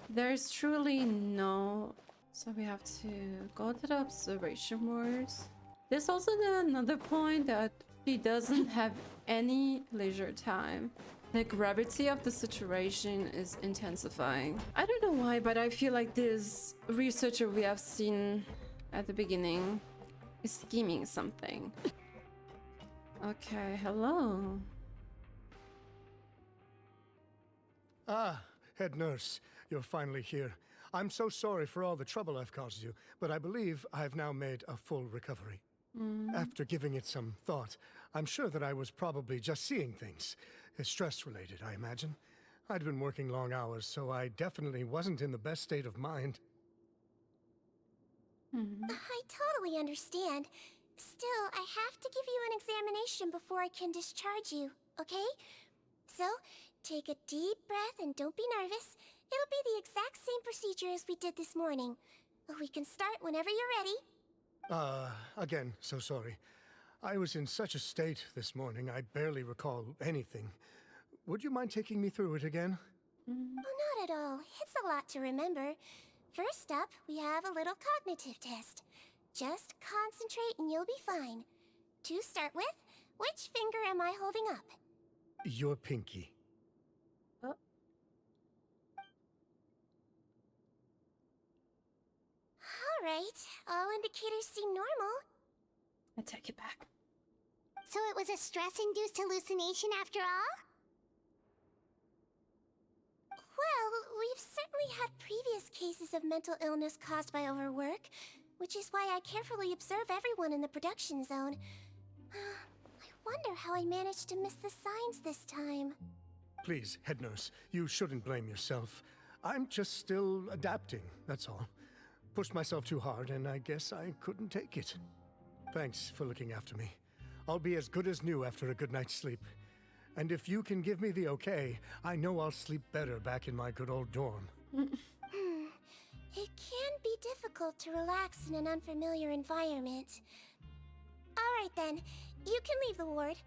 Speaker 1: There's truly no... So we have to go to the observation wards. There's also another point that he doesn't have any leisure time. The gravity of the situation is intensifying. I don't know why, but I feel like this researcher we have seen at the beginning is scheming something. Okay, hello.
Speaker 13: Ah, head nurse, you're finally here. I'm so sorry for all the trouble I've caused you, but I believe I've now made a full recovery. After giving it some thought, I'm sure that I was probably just seeing things. Stress-related, I imagine. I'd been working long hours, so I definitely wasn't in the best state of mind.
Speaker 2: I totally understand. Still, I have to give you an examination before I can discharge you, okay? So, take a deep breath and don't be nervous. It'll be the exact same procedure as we did this morning. We can start whenever you're ready.
Speaker 13: Again, so sorry. I was in such a state this morning, I barely recall anything. Would you mind taking me through it again?
Speaker 2: Oh, not at all. It's a lot to remember. First up, we have a little cognitive test. Just concentrate and you'll be fine. To start with, which finger am I holding up?
Speaker 13: Your pinky.
Speaker 2: Alright, all indicators seem normal.
Speaker 1: I take it back.
Speaker 2: So it was a stress-induced hallucination after all? Well, we've certainly had previous cases of mental illness caused by overwork, which is why I carefully observe everyone in the production zone. I wonder how I managed to miss the signs this time.
Speaker 13: Please, head nurse, you shouldn't blame yourself. I'm just still adapting, that's all. Pushed myself too hard, and I guess I couldn't take it. Thanks for looking after me. I'll be as good as new after a good night's sleep. And if you can give me the okay, I know I'll sleep better back in my good old dorm.
Speaker 2: It can be difficult to relax in an unfamiliar environment. Alright then, you can leave the ward.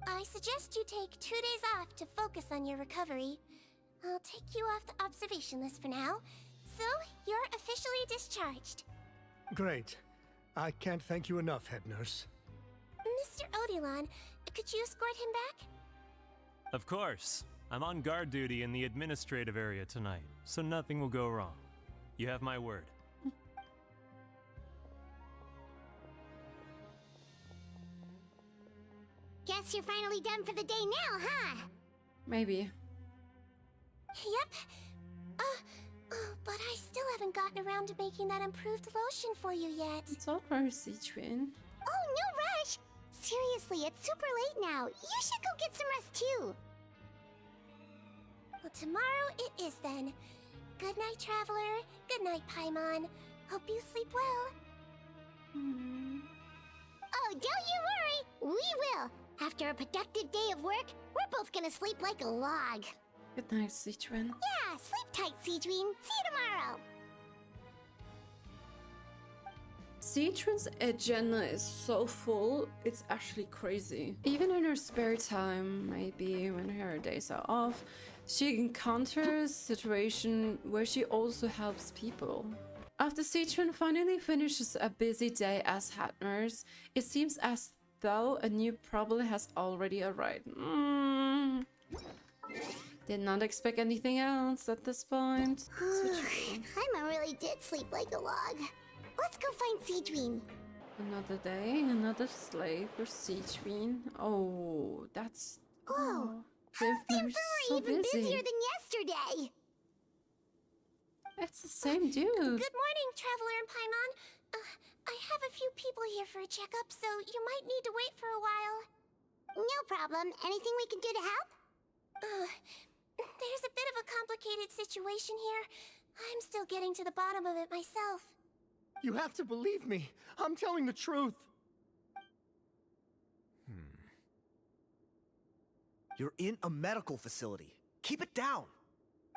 Speaker 2: I suggest you take 2 days off to focus on your recovery. I'll take you off the observation list for now. So, you're officially discharged.
Speaker 13: Great. I can't thank you enough, head nurse.
Speaker 2: Mr. Odilon, could you escort him back?
Speaker 14: Of course. I'm on guard duty in the administrative area tonight, so nothing will go wrong. You have my word.
Speaker 2: Guess you're finally done for the day now, huh?
Speaker 1: Maybe.
Speaker 2: Yep. But I still haven't gotten around to making that improved lotion for you yet.
Speaker 1: It's over, Sigewinne.
Speaker 2: Oh, no rush! Seriously, it's super late now. You should go get some rest too. Well, tomorrow it is then. Good night, Traveler. Good night, Paimon. Hope you sleep well. Oh, don't you worry. We will. After a productive day of work, we're both gonna sleep like a log.
Speaker 1: Good night, Sigewinne.
Speaker 2: Yeah, sleep tight, Sigewinne. See you tomorrow.
Speaker 1: Sigewinne's agenda is so full, it's actually crazy. Even in her spare time, maybe when her days are off, she encounters situations where she also helps people. After Sigewinne finally finishes a busy day as head nurse, it seems as though a new problem has already arrived. Did not expect anything else at this point.
Speaker 2: Paimon really did sleep like a log. Let's go find Sigewinne.
Speaker 1: Another day, another slave for Sigewinne. Oh, that's...
Speaker 2: Whoa!
Speaker 1: How's the infirmary so
Speaker 2: even
Speaker 1: busy.
Speaker 2: busier than yesterday?
Speaker 1: It's the same dude.
Speaker 2: Good morning, Traveler and Paimon. I have a few people here for a checkup, so you might need to wait for a while. No problem. Anything we can do to help? There's a bit of a complicated situation here. I'm still getting to the bottom of it myself.
Speaker 13: You have to believe me. I'm telling the truth.
Speaker 15: You're in a medical facility. Keep it down.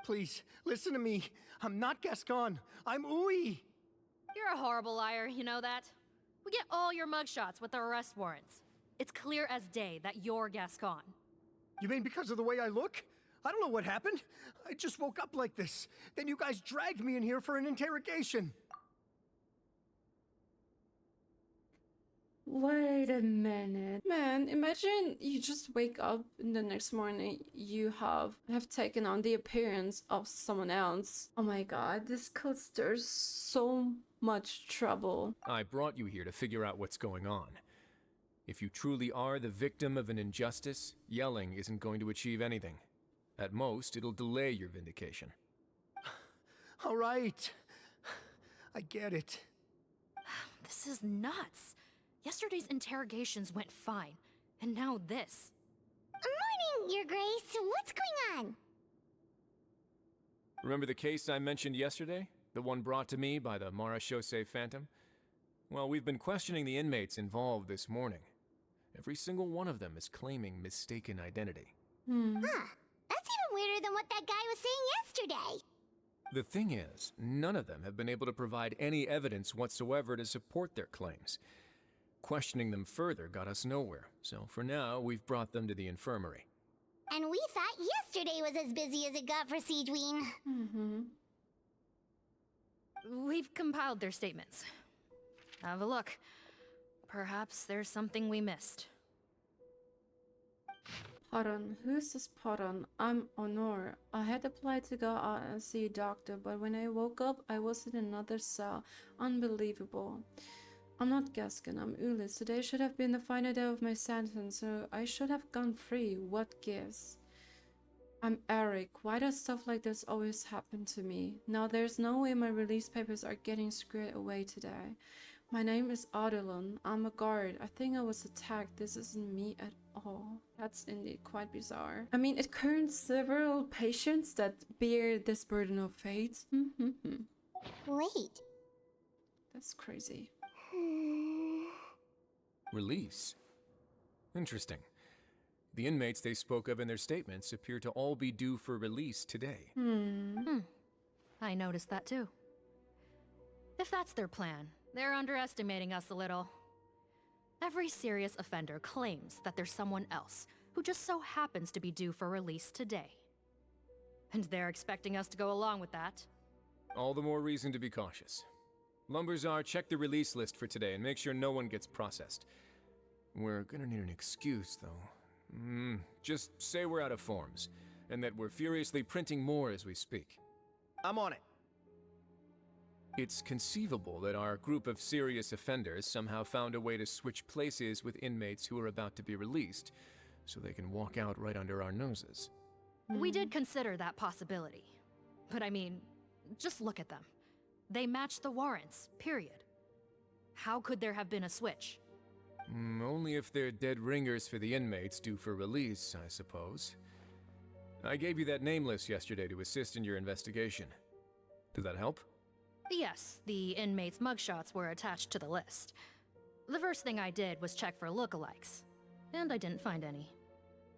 Speaker 13: Please, listen to me. I'm not Gascon. I'm Uy.
Speaker 16: You're a horrible liar, you know that? We get all your mugshots with the arrest warrants. It's clear as day that you're Gascon.
Speaker 13: You mean because of the way I look? I don't know what happened. I just woke up like this. Then you guys dragged me in here for an interrogation.
Speaker 1: Wait a minute. Man, imagine you just wake up and the next morning you have taken on the appearance of someone else. Oh my god, this could stir so much trouble.
Speaker 9: I brought you here to figure out what's going on. If you truly are the victim of an injustice, yelling isn't going to achieve anything. At most, it'll delay your vindication.
Speaker 13: All right. I get it.
Speaker 16: This is nuts. Yesterday's interrogations went fine, and now this.
Speaker 2: Morning, Your Grace. What's going on?
Speaker 9: Remember the case I mentioned yesterday? The one brought to me by the Marechaussee Phantom? Well, we've been questioning the inmates involved this morning. Every single one of them is claiming mistaken identity.
Speaker 2: Huh. That's even weirder than what that guy was saying yesterday.
Speaker 9: The thing is, none of them have been able to provide any evidence whatsoever to support their claims. Questioning them further got us nowhere, so for now, we've brought them to the infirmary.
Speaker 2: And we thought yesterday was as busy as it got for Sigewinne.
Speaker 16: We've compiled their statements. Have a look. Perhaps there's something we missed.
Speaker 1: Pardon, who's this pardon? I'm Honor. I had applied to go out and see a doctor, but when I woke up, I was in another cell. Unbelievable. I'm not Gascon, I'm Ulyss. Today should have been the final day of my sentence, so I should have gone free. What gives? I'm Eric. Why does stuff like this always happen to me? Now there's no way my release papers are getting squared away today. My name is Adelon. I'm a guard. I think I was attacked. This isn't me at all. That's indeed quite bizarre. I mean, it currents several patients that bear this burden of fate.
Speaker 2: Wait.
Speaker 1: That's crazy.
Speaker 9: Release? Interesting. The inmates they spoke of in their statements appear to all be due for release today.
Speaker 16: I noticed that too. If that's their plan, they're underestimating us a little. Every serious offender claims that there's someone else who just so happens to be due for release today. And they're expecting us to go along with that.
Speaker 9: All the more reason to be cautious. Lumberzar, check the release list for today and make sure no one gets processed. We're gonna need an excuse, though. Just say we're out of forms, and that we're furiously printing more as we speak.
Speaker 15: I'm on it.
Speaker 9: It's conceivable that our group of serious offenders somehow found a way to switch places with inmates who are about to be released, so they can walk out right under our noses.
Speaker 16: We did consider that possibility. But I mean, just look at them. They match the warrants, period. How could there have been a switch?
Speaker 9: Only if they're dead ringers for the inmates due for release, I suppose. I gave you that name list yesterday to assist in your investigation. Did that help?
Speaker 16: Yes, the inmates' mugshots were attached to the list. The first thing I did was check for lookalikes, and I didn't find any.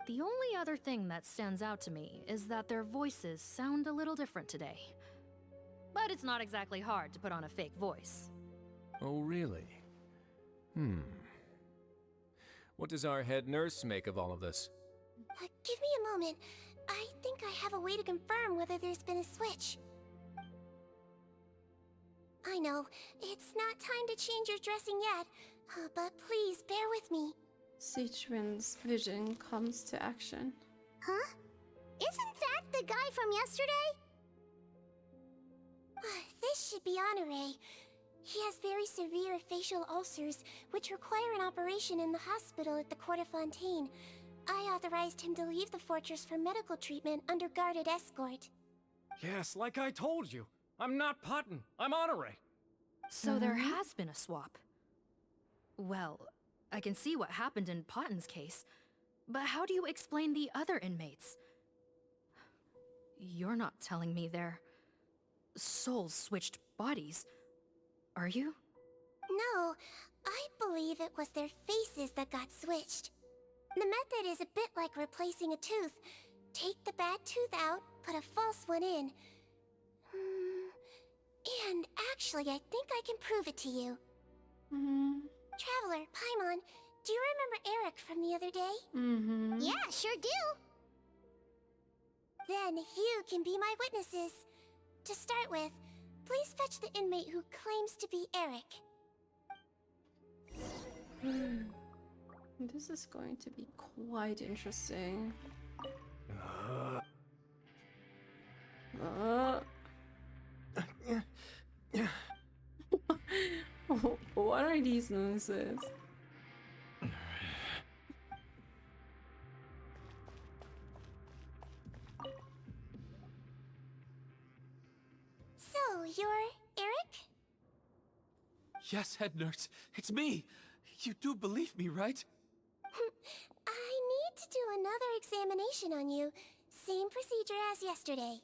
Speaker 16: The only other thing that stands out to me is that their voices sound a little different today. But it's not exactly hard to put on a fake voice.
Speaker 9: Oh, really? What does our head nurse make of all of this?
Speaker 2: Give me a moment. I think I have a way to confirm whether there's been a switch. I know, it's not time to change your dressing yet, but please bear with me.
Speaker 1: Sigewinne's vision comes to action.
Speaker 2: Huh? Isn't that the guy from yesterday? This should be Honore. He has very severe facial ulcers, which require an operation in the hospital at the Court of Fontaine. I authorized him to leave the fortress for medical treatment under guarded escort.
Speaker 6: Yes, like I told you. I'm not Potton. I'm Honore.
Speaker 16: So there has been a swap. Well, I can see what happened in Potton's case, but how do you explain the other inmates? You're not telling me their souls switched bodies, are you?
Speaker 2: No, I believe it was their faces that got switched. The method is a bit like replacing a tooth. Take the bad tooth out, put a false one in. And actually, I think I can prove it to you. Traveler, Paimon, do you remember Eric from the other day? Yeah, sure do. Then you can be my witnesses. To start with, please fetch the inmate who claims to be Eric.
Speaker 1: This is going to be quite interesting. What are these noises?
Speaker 2: So, you're Eric?
Speaker 3: Yes, head nurse. It's me. You do believe me, right?
Speaker 2: I need to do another examination on you. Same procedure as yesterday.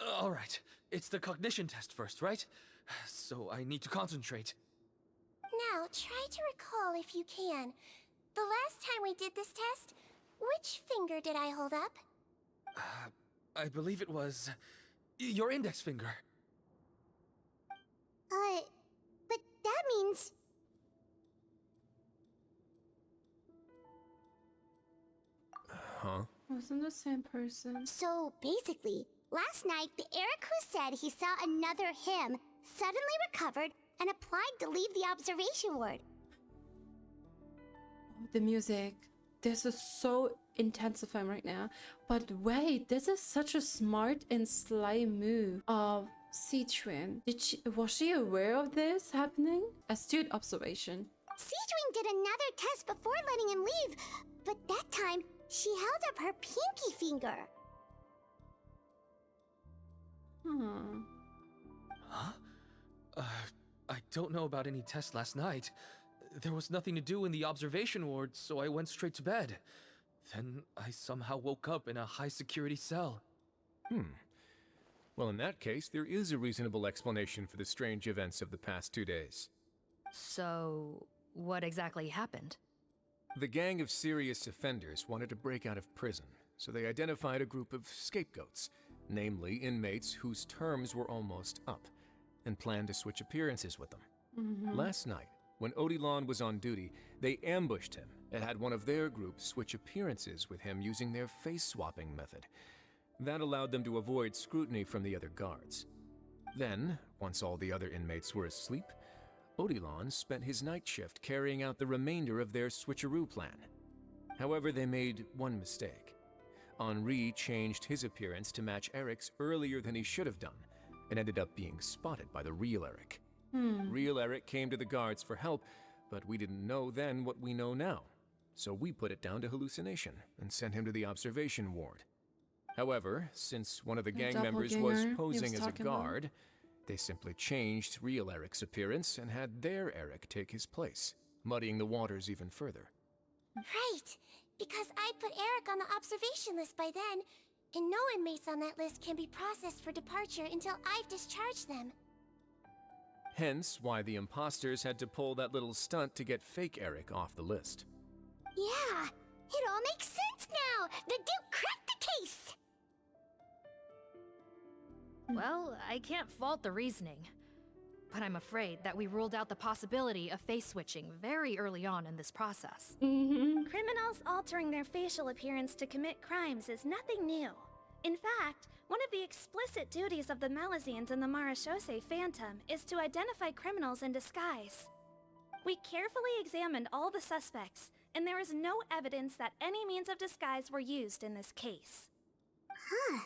Speaker 3: All right. It's the cognition test first, right? So I need to concentrate.
Speaker 2: Now, try to recall if you can. The last time we did this test, which finger did I hold up?
Speaker 3: I believe it was your index finger.
Speaker 2: But that means...
Speaker 9: Huh?
Speaker 1: Wasn't the same person.
Speaker 2: So, basically, last night, the Eric who said he saw another him suddenly recovered and applied to leave the observation ward.
Speaker 1: The music. This is so intensifying right now. But wait, this is such a smart and sly move of Sigewinne. Was she aware of this happening? Astute observation.
Speaker 2: Sigewinne did another test before letting him leave, but that time, she held up her pinky finger.
Speaker 3: Huh? I don't know about any test last night. There was nothing to do in the observation ward, so I went straight to bed. Then I somehow woke up in a high-security cell.
Speaker 9: Well, in that case, there is a reasonable explanation for the strange events of the past 2 days.
Speaker 16: So, what exactly happened?
Speaker 9: The gang of serious offenders wanted to break out of prison, so they identified a group of scapegoats, namely inmates whose terms were almost up, and planned to switch appearances with them. Last night, when Odilon was on duty, they ambushed him and had one of their groups switch appearances with him using their face-swapping method. That allowed them to avoid scrutiny from the other guards. Then, once all the other inmates were asleep, Odilon spent his night shift carrying out the remainder of their switcheroo plan. However, they made one mistake. Henri changed his appearance to match Eric's earlier than he should have done, and ended up being spotted by the real Eric. Real Eric came to the guards for help, but we didn't know then what we know now. So we put it down to hallucination and sent him to the observation ward. However, since one of the gang members was posing as a guard, they simply changed real Eric's appearance and had their Eric take his place, muddying the waters even further.
Speaker 2: Right, because I put Eric on the observation list by then, and no inmates on that list can be processed for departure until I've discharged them.
Speaker 9: Hence why the imposters had to pull that little stunt to get fake Eric off the list.
Speaker 2: Yeah, it all makes sense now! The Duke cracked the case!
Speaker 16: Well, I can't fault the reasoning. But I'm afraid that we ruled out the possibility of face switching very early on in this process.
Speaker 7: Criminals altering their facial appearance to commit crimes is nothing new. In fact, one of the explicit duties of the Melusines and the Marechaussee Phantom is to identify criminals in disguise. We carefully examined all the suspects, and there is no evidence that any means of disguise were used in this case.
Speaker 2: Huh.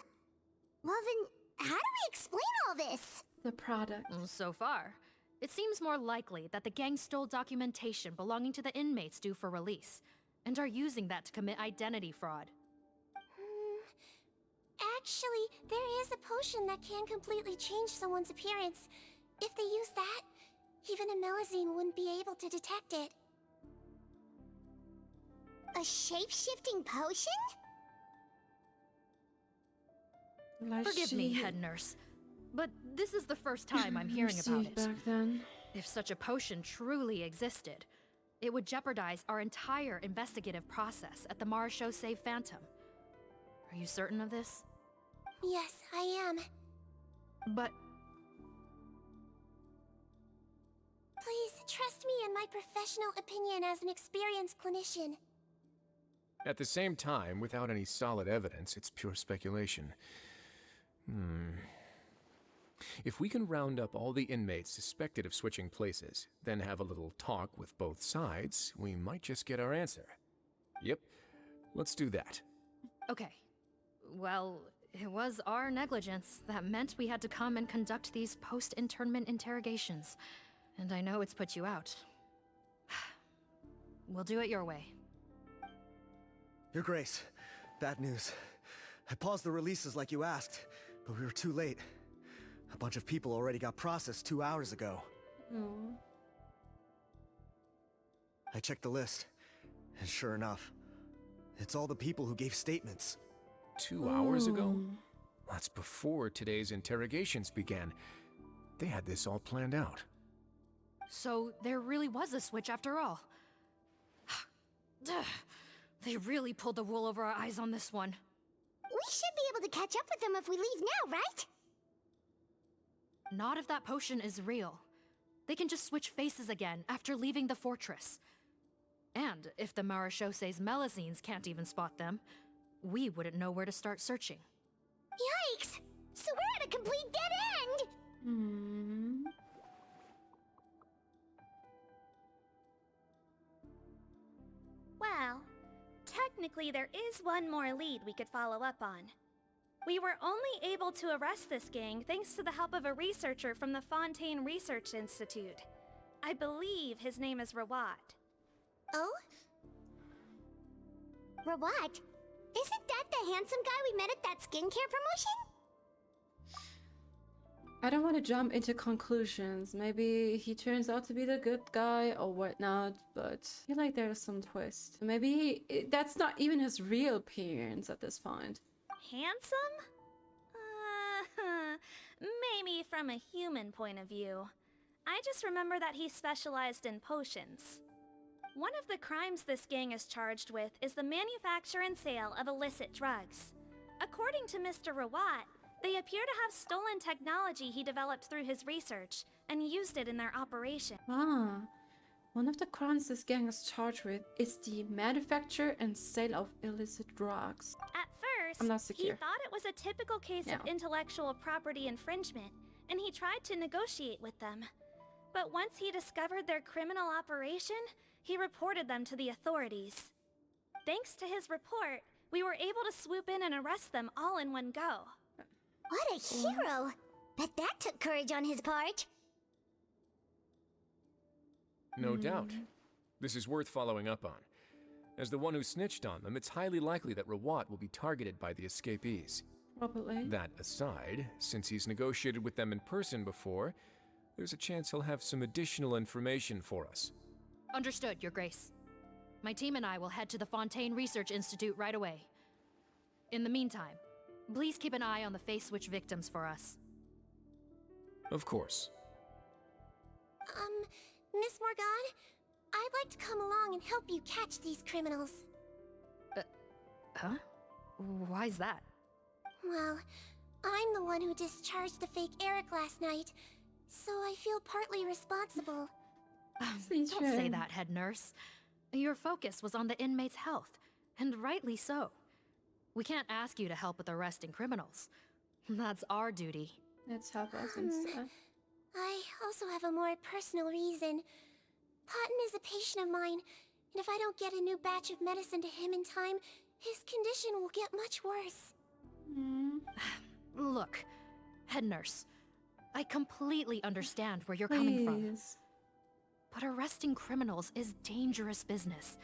Speaker 2: Well then, how do we explain all this?
Speaker 1: The product.
Speaker 16: So far, it seems more likely that the gang stole documentation belonging to the inmates due for release, and are using that to commit identity fraud.
Speaker 2: Actually, there is a potion that can completely change someone's appearance. If they use that, even a Melusine wouldn't be able to detect it. A shape-shifting potion?
Speaker 1: Like
Speaker 16: Forgive me, head nurse, but this is the first time I'm hearing about it.
Speaker 1: Back then.
Speaker 16: If such a potion truly existed, it would jeopardize our entire investigative process at the Marachose Phantom. Are you certain of this?
Speaker 2: Yes, I am.
Speaker 16: But...
Speaker 2: Please, trust me in my professional opinion as an experienced clinician.
Speaker 9: At the same time, without any solid evidence, it's pure speculation. If we can round up all the inmates suspected of switching places, then have a little talk with both sides, we might just get our answer. Yep, let's do that.
Speaker 16: Okay. Well, it was our negligence that meant we had to come and conduct these post-internment interrogations. And I know it's put you out. We'll do it your way.
Speaker 15: Your Grace, bad news. I paused the releases like you asked, but we were too late. A bunch of people already got processed 2 hours ago. I checked the list, and sure enough, it's all the people who gave statements.
Speaker 9: 2 hours ago? That's before today's interrogations began. They had this all planned out.
Speaker 16: So there really was a switch after all. They really pulled the wool over our eyes on this one.
Speaker 2: We should be able to catch up with them if we leave now, right?
Speaker 16: Not if that potion is real. They can just switch faces again after leaving the fortress. And if the Marachose's Melusines can't even spot them, we wouldn't know where to start searching.
Speaker 2: Yikes! So we're at a complete dead end!
Speaker 7: Well, technically there is one more lead we could follow up on. We were only able to arrest this gang thanks to the help of a researcher from the Fontaine Research Institute. I believe his name is Rawat.
Speaker 2: Oh? Rawat? Isn't that the handsome guy we met at that skincare promotion?
Speaker 1: I don't want to jump into conclusions. Maybe he turns out to be the good guy or whatnot, but I feel like there's some twist. Maybe that's not even his real appearance at this point.
Speaker 7: Handsome? Maybe from a human point of view. I just remember that he specialized in potions. One of the crimes this gang is charged with is the manufacture and sale of illicit drugs. According to Mr. Rawat, they appear to have stolen technology he developed through his research and used it in their operation.
Speaker 1: One of the crimes this gang is charged with is the manufacture and sale of illicit drugs.
Speaker 7: At first,
Speaker 1: I'm not
Speaker 7: he
Speaker 1: secure.
Speaker 7: thought it was a typical case of intellectual property infringement, and he tried to negotiate with them. But once he discovered their criminal operation, he reported them to the authorities. Thanks to his report, we were able to swoop in and arrest them all in one go.
Speaker 2: What a hero! Bet that took courage on his part.
Speaker 9: No doubt. This is worth following up on. As the one who snitched on them, it's highly likely that Rawat will be targeted by the escapees.
Speaker 1: Probably.
Speaker 9: That aside, since he's negotiated with them in person before, there's a chance he'll have some additional information for us.
Speaker 16: Understood, Your Grace. My team and I will head to the Fontaine Research Institute right away. In the meantime, please keep an eye on the face switch victims for us.
Speaker 9: Of course.
Speaker 2: Miss Morgan, I'd like to come along and help you catch these criminals.
Speaker 16: Huh? Why's that?
Speaker 2: Well, I'm the one who discharged the fake Eric last night, so I feel partly responsible.
Speaker 16: Don't say that, head nurse. Your focus was on the inmates' health, and rightly so. We can't ask you to help with arresting criminals. That's our duty.
Speaker 1: Let's help us instead.
Speaker 2: I also have a more personal reason. Cotton is a patient of mine, and if I don't get a new batch of medicine to him in time, his condition will get much worse.
Speaker 16: Look, head nurse, I completely understand where you're coming from.
Speaker 1: Please.
Speaker 16: But arresting criminals is dangerous business.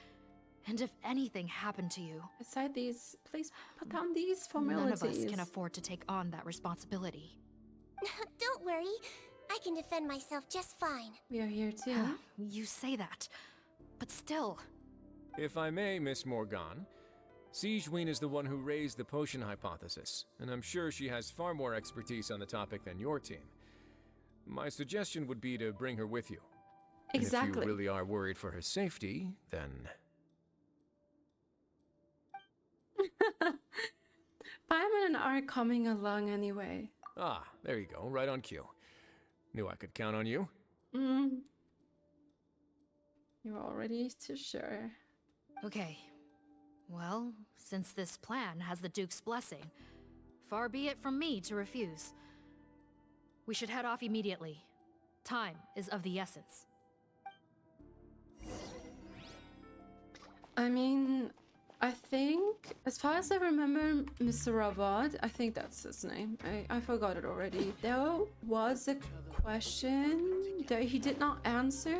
Speaker 16: And if anything happened to you...
Speaker 1: Beside these, please put down these formalities.
Speaker 16: None of us can afford to take on that responsibility.
Speaker 2: Don't worry. I can defend myself just fine.
Speaker 1: We are here too.
Speaker 16: You say that, but still...
Speaker 9: If I may, Miss Morgan, Sigewinne is the one who raised the potion hypothesis, and I'm sure she has far more expertise on the topic than your team. My suggestion would be to bring her with you.
Speaker 1: Exactly.
Speaker 9: And if you really are worried for her safety, then...
Speaker 1: Paimon are coming along anyway.
Speaker 9: Ah, there you go, right on cue. Knew I could count on you.
Speaker 1: You're already too sure.
Speaker 16: Okay. Well, since this plan has the Duke's blessing, far be it from me to refuse. We should head off immediately. Time is of the essence.
Speaker 1: I mean, I think, as far as I remember, Mr.Rawat, I think that's his name. I forgot it already. There was a question that he did not answer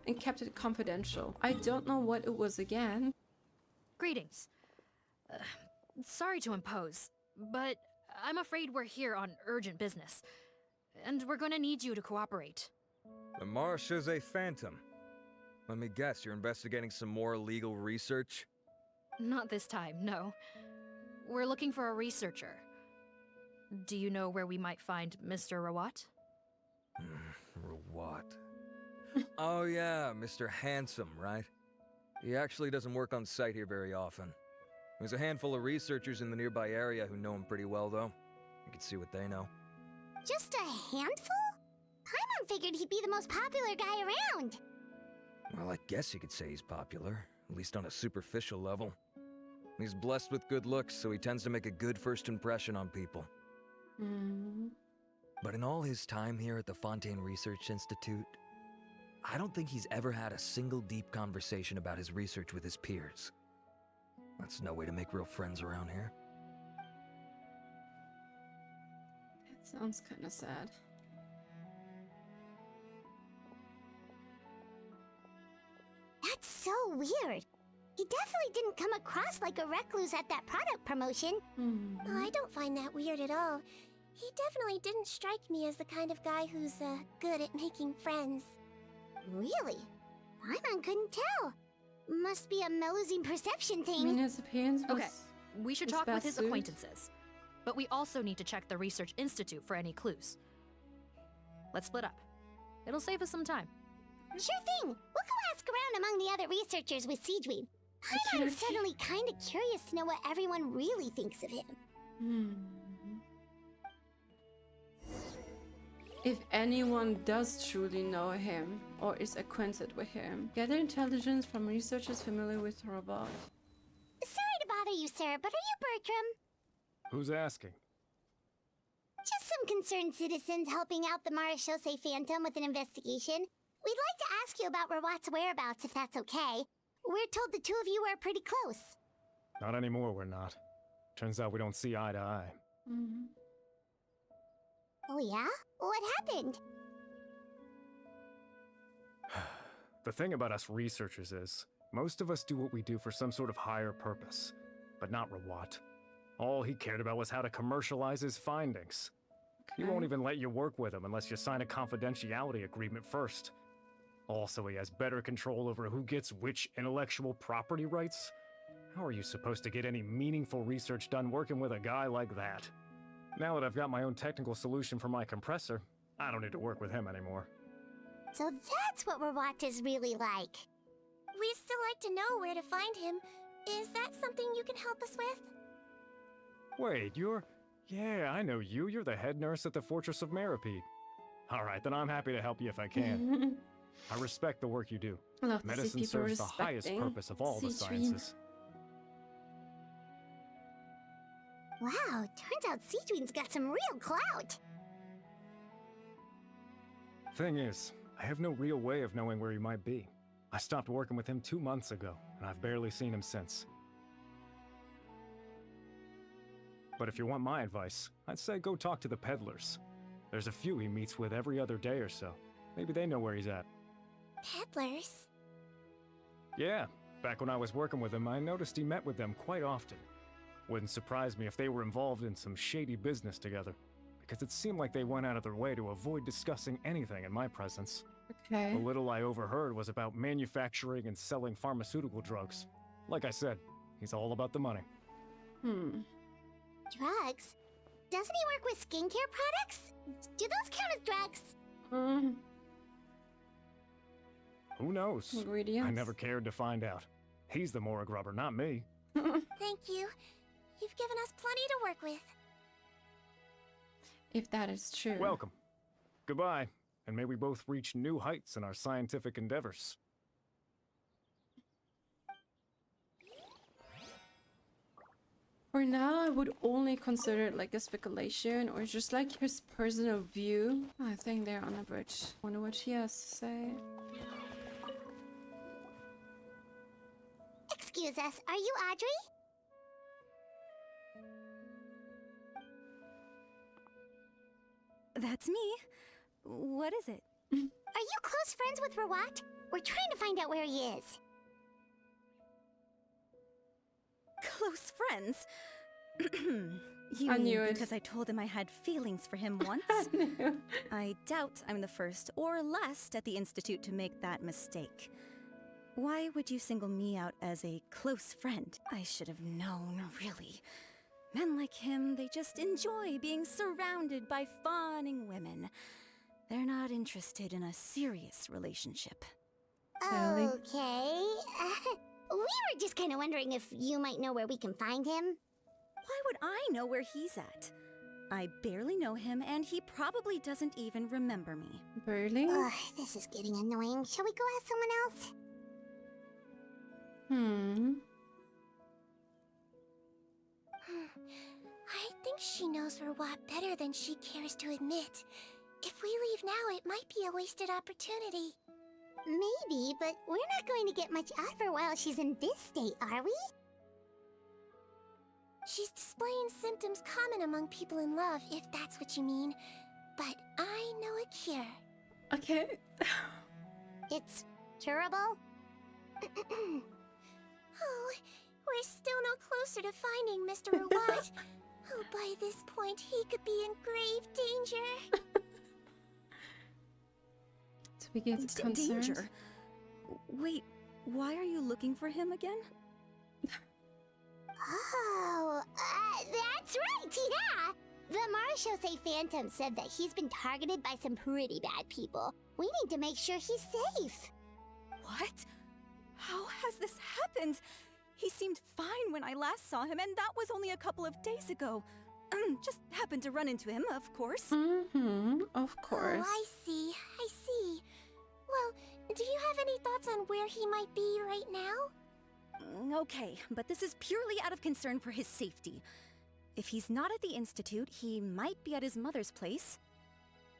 Speaker 1: and kept it confidential. I don't know what it was again.
Speaker 16: Greetings. Sorry to impose, but I'm afraid we're here on urgent business. And we're gonna need you to cooperate.
Speaker 6: The Marechaussee Phantom. Let me guess, you're investigating some more illegal research?
Speaker 16: Not this time, no. We're looking for a researcher. Do you know where we might find Mr. Rawat?
Speaker 6: Rawat. Oh yeah, Mr. Handsome, right? He actually doesn't work on site here very often. There's a handful of researchers in the nearby area who know him pretty well, though. You can see what they know.
Speaker 2: Just a handful? Paimon figured he'd be the most popular guy around.
Speaker 6: Well, I guess you could say he's popular, at least on a superficial level. He's blessed with good looks, so he tends to make a good first impression on people. But in all his time here at the Fontaine Research Institute, I don't think he's ever had a single deep conversation about his research with his peers. That's no way to make real friends around here.
Speaker 1: That sounds kind of sad.
Speaker 2: That's so weird. He definitely didn't come across like a recluse at that product promotion. I don't find that weird at all. He definitely didn't strike me as the kind of guy who's good at making friends. Really? Paimon couldn't tell. Must be a Melusine perception thing.
Speaker 1: I mean, his appearance was...
Speaker 16: Okay, we should talk with his acquaintances. But we also need to check the Research Institute for any clues. Let's split up. It'll save us some time.
Speaker 2: Sure thing. We'll go ask around among the other researchers with Sigewinne. I'm suddenly kind of curious to know what everyone really thinks of him.
Speaker 1: If anyone does truly know him or is acquainted with him, gather intelligence from researchers familiar with Rawat.
Speaker 2: Sorry to bother you, sir, but are you Bertram?
Speaker 9: Who's asking?
Speaker 2: Just some concerned citizens helping out the Marechaussee Phantom with an investigation. We'd like to ask you about Rawat's whereabouts, if that's okay. We're told the two of you are pretty close.
Speaker 17: Not anymore, we're not. Turns out we don't see eye to eye.
Speaker 2: Oh yeah? What happened?
Speaker 17: The thing about us researchers is, most of us do what we do for some sort of higher purpose. But not Rawat. All he cared about was how to commercialize his findings. He won't even let you work with him unless you sign a confidentiality agreement first. Also, he has better control over who gets which intellectual property rights. How are you supposed to get any meaningful research done working with a guy like that? Now that I've got my own technical solution for my compressor, I don't need to work with him anymore.
Speaker 2: So that's what Rawat is really like. We'd still like to know where to find him. Is that something you can help us with?
Speaker 17: Wait, you're... Yeah, I know you. You're the head nurse at the Fortress of Meropide. Alright, then I'm happy to help you if I can. I respect the work you do. Medicine serves the highest purpose of all the sciences.
Speaker 2: Wow, turns out Sigewinne's got some real clout.
Speaker 17: Thing is, I have no real way of knowing where he might be. I stopped working with him 2 months ago, and I've barely seen him since. But if you want my advice, I'd say go talk to the peddlers. There's a few he meets with every other day or so. Maybe they know where he's at.
Speaker 2: Peddlers?
Speaker 17: Yeah, back when I was working with him, I noticed he met with them quite often. Wouldn't surprise me if they were involved in some shady business together, because it seemed like they went out of their way to avoid discussing anything in my presence.
Speaker 1: Okay.
Speaker 17: The little I overheard was about manufacturing and selling pharmaceutical drugs. Like I said, he's all about the money.
Speaker 2: Drugs? Doesn't he work with skincare products? Do those count as drugs?
Speaker 17: Who knows?
Speaker 1: Ingredients?
Speaker 17: I never cared to find out. He's the Morag rubber, not me.
Speaker 2: Thank you. You've given us plenty to work with.
Speaker 1: If that is true.
Speaker 17: Welcome. Goodbye, and may we both reach new heights in our scientific endeavors.
Speaker 1: For now, I would only consider it like a speculation or just like his personal view. I think they're on the bridge. Wonder what she has to say.
Speaker 2: Excuse us, are you Audrey?
Speaker 18: That's me. What is it?
Speaker 2: Are you close friends with Rawat? We're trying to find out where he is.
Speaker 18: Close friends? You
Speaker 1: I
Speaker 18: mean
Speaker 1: knew it.
Speaker 18: because I told him I had feelings for him once? I doubt I'm the first or last at the Institute to make that mistake. Why would you single me out as a close friend? I should have known, really. Men like him, they just enjoy being surrounded by fawning women. They're not interested in a serious relationship.
Speaker 2: Okay. We were just kind of wondering if you might know where we can find him.
Speaker 18: Why would I know where he's at? I barely know him, and he probably doesn't even remember me.
Speaker 1: Barely?
Speaker 2: Ugh, this is getting annoying. Shall we go ask someone else? I think she knows Rawat better than she cares to admit. If we leave now, it might be a wasted opportunity. Maybe, but we're not going to get much out of her while she's in this state, are we? She's displaying symptoms common among people in love, if that's what you mean. But I know a cure.
Speaker 1: Okay.
Speaker 2: It's curable? Oh, we're still no closer to finding Mr. Rawat. Oh, by this point, he could be in grave danger.
Speaker 1: So we get concerned.
Speaker 18: Danger? Wait, why are you looking for him again?
Speaker 2: Oh, that's right, yeah! The Marechaussee Phantom said that he's been targeted by some pretty bad people. We need to make sure he's safe.
Speaker 18: What? How has this happened? He seemed fine when I last saw him, and that was only a couple of days ago. Just happened to run into him, of course.
Speaker 1: Of course.
Speaker 2: Oh, I see. Well, do you have any thoughts on where he might be right now?
Speaker 18: Okay, but this is purely out of concern for his safety. If he's not at the Institute, he might be at his mother's place.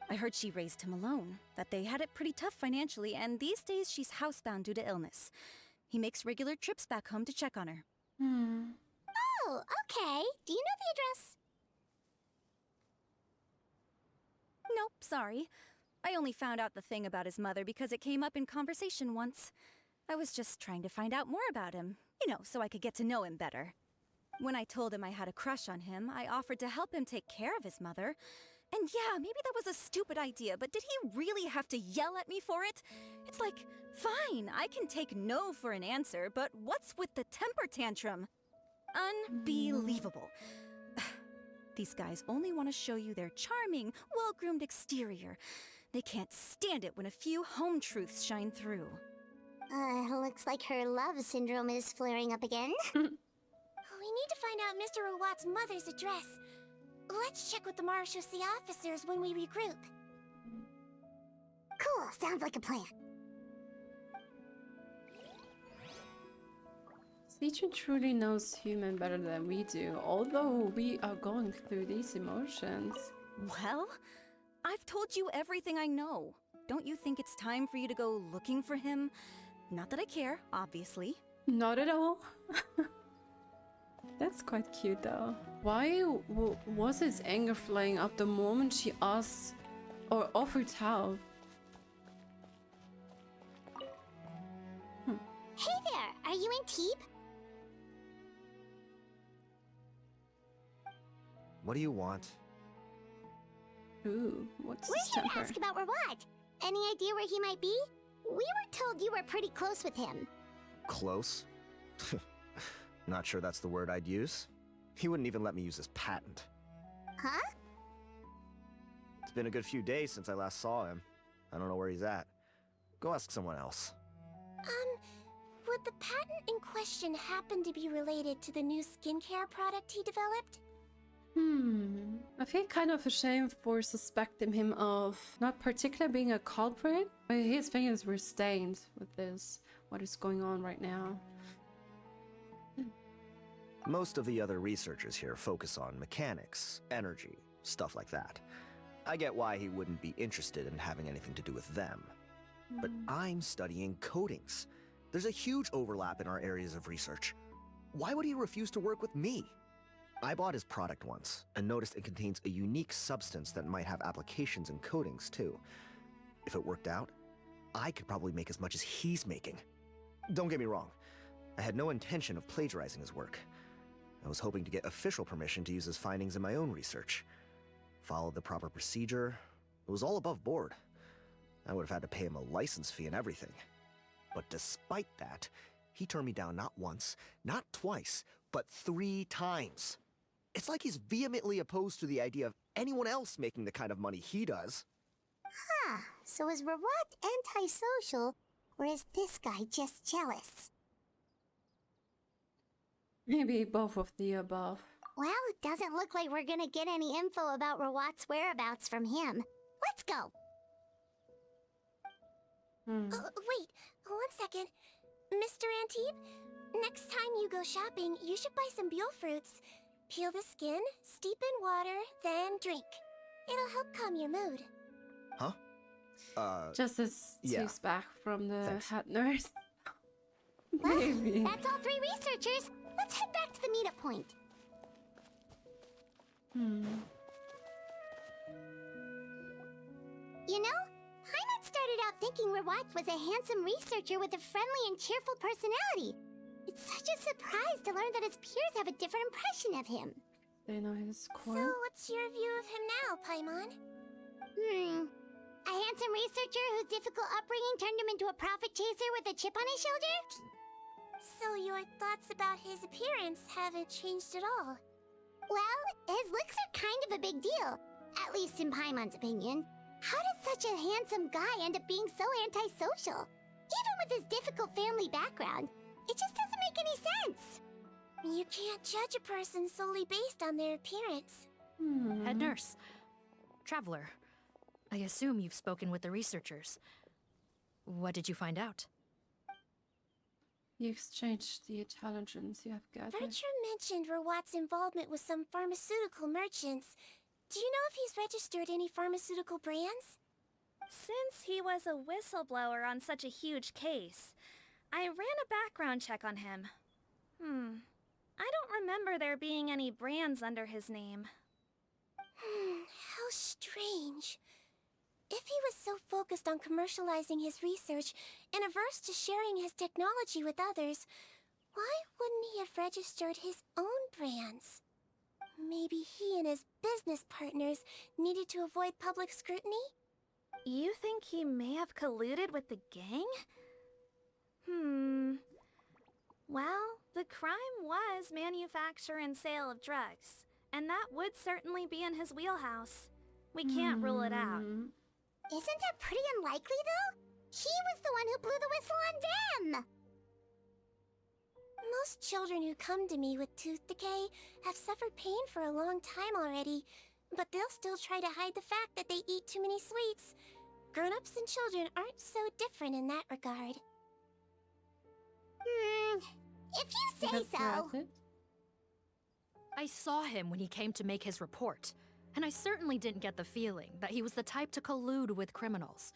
Speaker 18: I heard she raised him alone, that they had it pretty tough financially, and these days she's housebound due to illness. He makes regular trips back home to check on her.
Speaker 2: Oh, okay. Do you know the address?
Speaker 18: Nope, sorry. I only found out the thing about his mother because it came up in conversation once. I was just trying to find out more about him, so I could get to know him better. When I told him I had a crush on him, I offered to help him take care of his mother. And yeah, maybe that was a stupid idea, but did he really have to yell at me for it? It's like, fine, I can take no for an answer, but what's with the temper tantrum? Unbelievable. These guys only want to show you their charming, well-groomed exterior. They can't stand it when a few home truths shine through.
Speaker 2: Looks like her love syndrome is flaring up again. We need to find out Mr. Rawat's mother's address. Let's check with the Marechaussee officers when we regroup. Cool, sounds like a plan.
Speaker 1: Sigewinne truly knows human better than we do, although we are going through these emotions.
Speaker 18: Well, I've told you everything I know. Don't you think it's time for you to go looking for him? Not that I care, obviously.
Speaker 1: Not at all. That's quite cute though. Why was his anger flaring up the moment she asked or offered help?
Speaker 2: Hey there, are you in Teep?
Speaker 15: What do you want?
Speaker 1: Ooh, what's
Speaker 2: We're
Speaker 1: his
Speaker 2: here
Speaker 1: temper?
Speaker 2: to ask about Rawat. Any idea where he might be? We were told you were pretty close with him.
Speaker 15: Close? Not sure that's the word I'd use. He wouldn't even let me use his patent.
Speaker 2: Huh?
Speaker 15: It's been a good few days since I last saw him. I don't know where he's at. Go ask someone else.
Speaker 2: Would the patent in question happen to be related to the new skincare product he developed?
Speaker 1: I feel kind of ashamed for suspecting him of not particularly being a culprit, but his fingers were stained with this. What is going on right now?
Speaker 15: Most of the other researchers here focus on mechanics, energy, stuff like that. I get why he wouldn't be interested in having anything to do with them. But I'm studying coatings. There's a huge overlap in our areas of research. Why would he refuse to work with me? I bought his product once and noticed it contains a unique substance that might have applications in coatings too. If it worked out, I could probably make as much as he's making. Don't get me wrong, I had no intention of plagiarizing his work. I was hoping to get official permission to use his findings in my own research. Followed the proper procedure. It was all above board. I would have had to pay him a license fee and everything. But despite that, he turned me down not once, not twice, but 3 times. It's like he's vehemently opposed to the idea of anyone else making the kind of money he does.
Speaker 2: Huh, so is Rawat antisocial, or is this guy just jealous?
Speaker 1: Maybe both of the above.
Speaker 2: Well, it doesn't look like we're gonna get any info about Rawat's whereabouts from him. Let's go! Wait, 1 second. Mr. Antibes, next time you go shopping, you should buy some Buell fruits. Peel the skin, steep in water, then drink. It'll help calm your mood.
Speaker 15: Huh?
Speaker 1: Just as
Speaker 15: yeah.
Speaker 1: she's back from the
Speaker 15: Thanks.
Speaker 1: head nurse.
Speaker 2: Well,
Speaker 1: Maybe.
Speaker 2: that's all 3 researchers. Let's head back to the meetup point. You know, Paimon started out thinking Rawat was a handsome researcher with a friendly and cheerful personality. It's such a surprise to learn that his peers have a different impression of him.
Speaker 1: They know his
Speaker 2: So,
Speaker 1: core.
Speaker 2: what's your view of him now, Paimon? A handsome researcher whose difficult upbringing turned him into a profit chaser with a chip on his shoulder? So your thoughts about his appearance haven't changed at all? Well, his looks are kind of a big deal, at least in Paimon's opinion. How does such a handsome guy end up being so antisocial? Even with his difficult family background, it just doesn't make any sense. You can't judge a person solely based on their appearance.
Speaker 16: Head nurse. Traveler. I assume you've spoken with the researchers. What did you find out?
Speaker 1: You exchanged the intelligence you have gathered.
Speaker 2: Vacher mentioned Rawat's involvement with some pharmaceutical merchants. Do you know if he's registered any pharmaceutical brands?
Speaker 7: Since he was a whistleblower on such a huge case, I ran a background check on him. I don't remember there being any brands under his name.
Speaker 2: How strange. If he was so focused on commercializing his research and averse to sharing his technology with others, why wouldn't he have registered his own brands? Maybe he and his business partners needed to avoid public scrutiny?
Speaker 7: You think he may have colluded with the gang? Well, the crime was manufacture and sale of drugs, and that would certainly be in his wheelhouse. We can't rule it out.
Speaker 2: Isn't that pretty unlikely, though? He was the one who blew the whistle on them! Most children who come to me with tooth decay have suffered pain for a long time already, but they'll still try to hide the fact that they eat too many sweets. Grown-ups and children aren't so different in that regard. If you say so.
Speaker 16: I saw him when he came to make his report, and I certainly didn't get the feeling that he was the type to collude with criminals.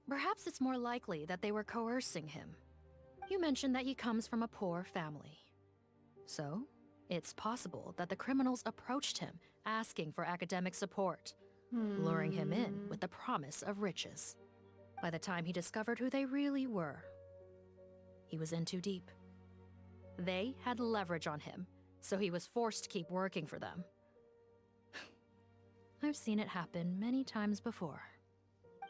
Speaker 16: Perhaps it's more likely that they were coercing him. You mentioned that he comes from a poor family. So, It's possible that the criminals approached him, asking for academic support, luring him in with the promise of riches. By the time he discovered who they really were, he was in too deep. They had leverage on him, so he was forced to keep working for them. I've seen it happen many times before.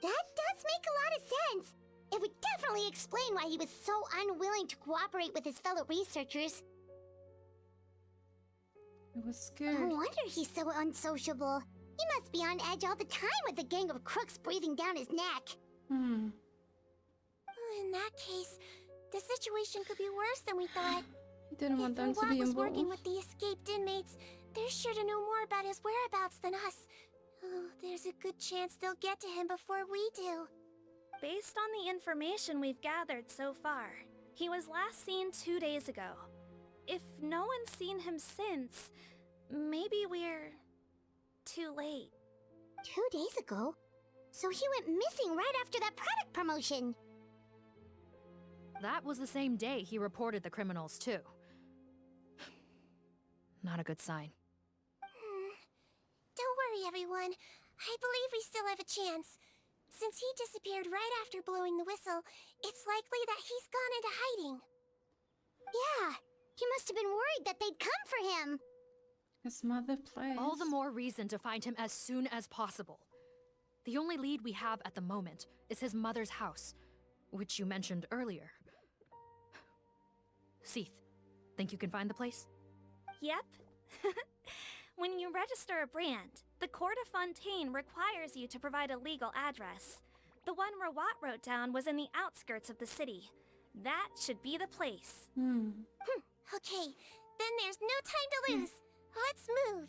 Speaker 2: That does make a lot of sense. It would definitely explain why he was so unwilling to cooperate with his fellow researchers.
Speaker 1: I was scared.
Speaker 2: No wonder he's so unsociable. He must be on edge all the time with a gang of crooks breathing down his neck. In that case, the situation could be worse than we thought.
Speaker 1: He didn't want them to
Speaker 2: If
Speaker 1: be
Speaker 2: Rawat was
Speaker 1: involved.
Speaker 2: working with the escaped inmates, they're sure to know more about his whereabouts than us. Oh, there's a good chance they'll get to him before we do.
Speaker 7: Based on the information we've gathered so far, he was last seen 2 days ago. If no one's seen him since, maybe we're too late.
Speaker 2: 2 days ago? So he went missing right after that product promotion.
Speaker 16: That was the same day he reported the criminals, too. Not a good sign.
Speaker 2: Don't worry, everyone. I believe we still have a chance. Since he disappeared right after blowing the whistle, it's likely that he's gone into hiding. Yeah, he must have been worried that they'd come for him.
Speaker 1: His mother plays.
Speaker 16: All the more reason to find him as soon as possible. The only lead we have at the moment is his mother's house, which you mentioned earlier. Sinthe, think you can find the place?
Speaker 7: Yep. When you register a brand, the Court of Fontaine requires you to provide a legal address. The one Rawat wrote down was in the outskirts of the city. That should be the place.
Speaker 2: Okay, then there's no time to lose. Let's move.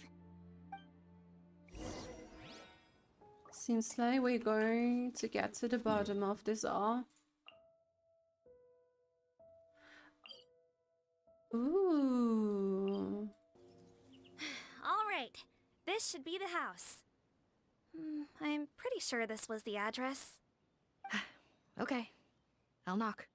Speaker 1: Seems like we're going to get to the bottom of this all. Ooh.
Speaker 7: All right, this should be the house. I'm pretty sure this was the address.
Speaker 16: Okay, I'll knock.